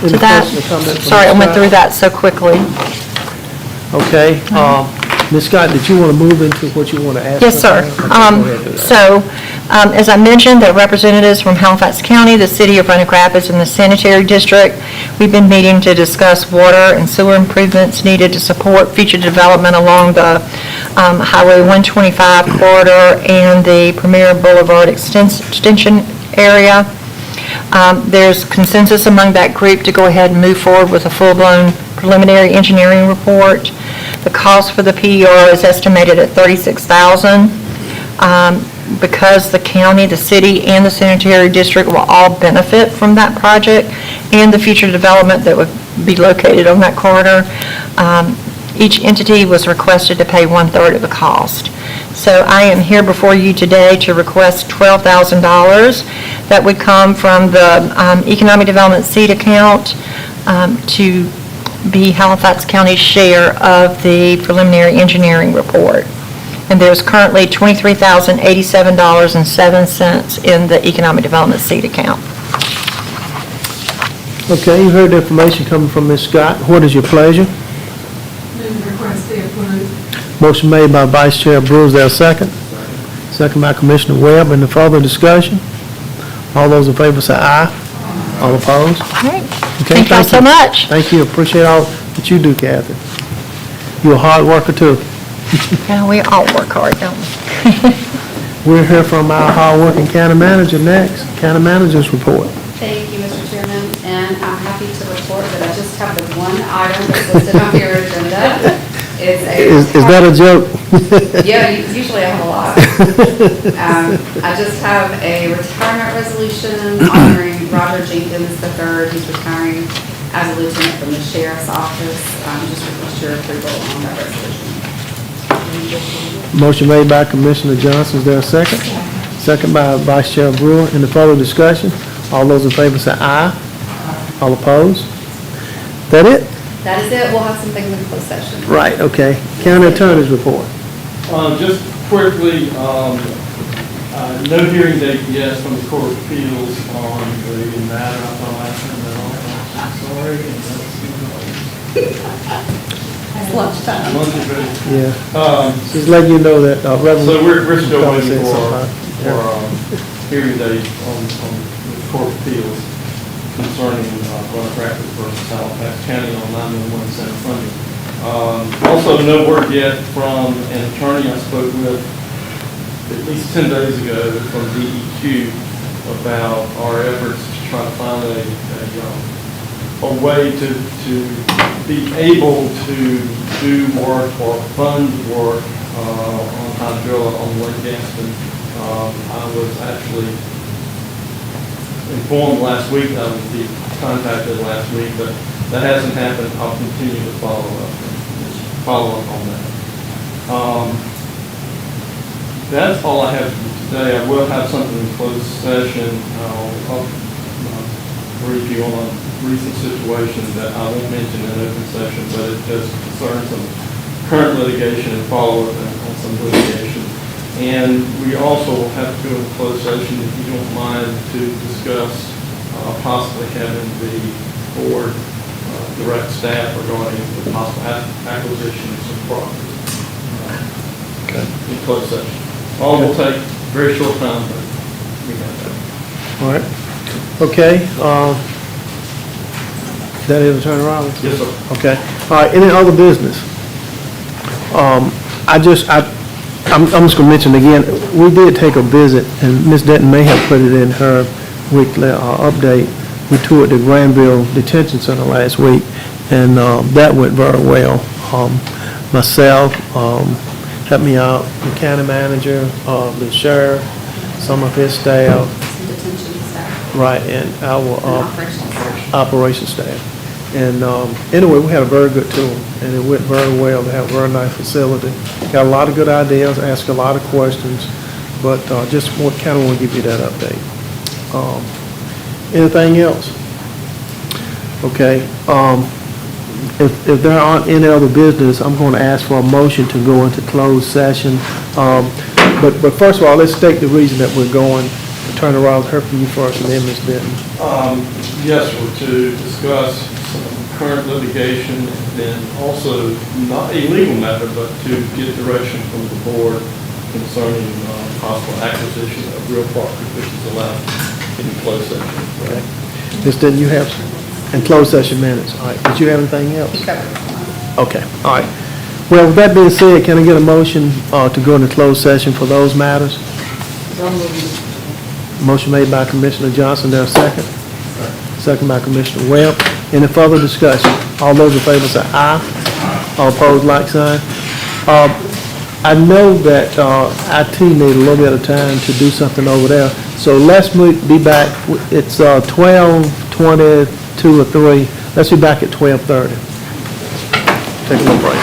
Any that? questions or comments from Sorry, I Ms. went Scott? through that so quickly. Okay, Ms. Scott, did you want to move into what you want to ask? Yes, sir. us about? Okay, go ahead and do that. So, as I mentioned, there are representatives from Halifax County, the City of Roanoke Rapids, and the Sanitary District. We've been meeting to discuss water and sewer improvements needed to support future development along the Highway 125 corridor and the Premier Boulevard extension area. There's consensus among that group to go ahead and move forward with a full-blown preliminary engineering report. The cost for the PER is estimated at $36,000. Because the county, the city, and the sanitary district will all benefit from that project and the future development that would be located on that corridor, each entity was requested to pay 1/3 of the cost. So I am here before you today to request $12,000 that would come from the Economic Development Seed account to be Halifax County's share of the preliminary engineering report. And there's currently $23,087.07 in the Economic Development Seed account. Okay, you heard the information coming from Ms. Scott. What is your pleasure? Request be approved. Motion made by Vice Chair Brewer, is there a second? Second by Commissioner Webb. Any further discussion? All those in favor say aye. All opposed? All right. Okay, Thank y'all so much. Thank you. Appreciate all that you do, Kathy. You're a hard worker, too. Yeah, we all work hard, don't we? We'll hear from our hard-working county manager next. County manager's report. Thank you, Mr. Chairman, and I'm happy to report that I just have the one item that's listed on your agenda. It's a... Is that a joke? Yeah, usually I have a lot. I just have a retirement resolution honoring Roger Jenkins III. He's retiring as a lieutenant from the sheriff's office. Just request your approval on that resolution. Motion made by Commissioner Johnson, is there a second? Second by Vice Chair Brewer. Any further discussion? All those in favor say aye. All opposed? That it? That is it. We'll have some things in closed session. Right, okay. County Attorney's report. Just quickly, no hearing date yet from the Court of Appeals on the matter. I thought I turned that off. I'm sorry. It's lunchtime. Lunch is ready. Yeah. Just letting you know that Reverend... So we're still Collins waiting said for something. hearing date on the Court of Appeals concerning Roanoke Rapids versus Halifax County on 911 center funding. Also, no word yet from an attorney I spoke with at least 10 days ago from DEQ about our efforts to try to find a way to be able to do work or fund work on hydrilla on Lake Gaston. I was actually informed last week that I would be contacted last week, but that hasn't happened. I'll continue to follow up on that. That's all I have for today. I will have something in closed session. I'll brief you on a recent situation that I won't mention in open session, but it just concerns some current litigation and follow-up on some litigation. And we also have to go into closed session, if you don't mind, to discuss possibly having the board direct staff regarding the possible acquisition of some property in closed session. All will take very short time, but we got that. All right. Okay. That is Attorney Rollins? Yes, sir. Okay. All right, any other business? I'm just going to mention again, we did take a visit, and Ms. Denton may have put it in her weekly update. We toured the Granville Detention Center last week, and that went very well. Myself, helped me out, the county manager, the sheriff, some of his staff. Detention staff. Right, and our Operational staff. operation staff. And anyway, we had a very good tour, and it went very well. They have a very nice facility. Got a lot of good ideas, asked a lot of questions, but just kind of want to give you that update. Anything else? Okay. If there aren't any other business, I'm going to ask for a motion to go into closed session. But first of all, let's state the reason that we're going. Turn around, hear from you first, and then Ms. Benton. Yes, we're to discuss some current litigation, and also not a legal matter, but to get direction from the board concerning possible acquisition of real property, which is allowed in closed session. Okay. Ms. Denton, you have in closed session minutes. All right. Did you have anything else? Okay. All right. Well, with that being said, can I get a motion to go into closed session for those matters? Motion made by Commissioner Johnson. There a second? Second by Commissioner Webb. Any further discussion? All those in favor say aye. All opposed, like sign. I know that IT need a little bit of time to do something over there, so let's be back. It's 12:22 or 3. Let's be back at 12:30. Take a little break.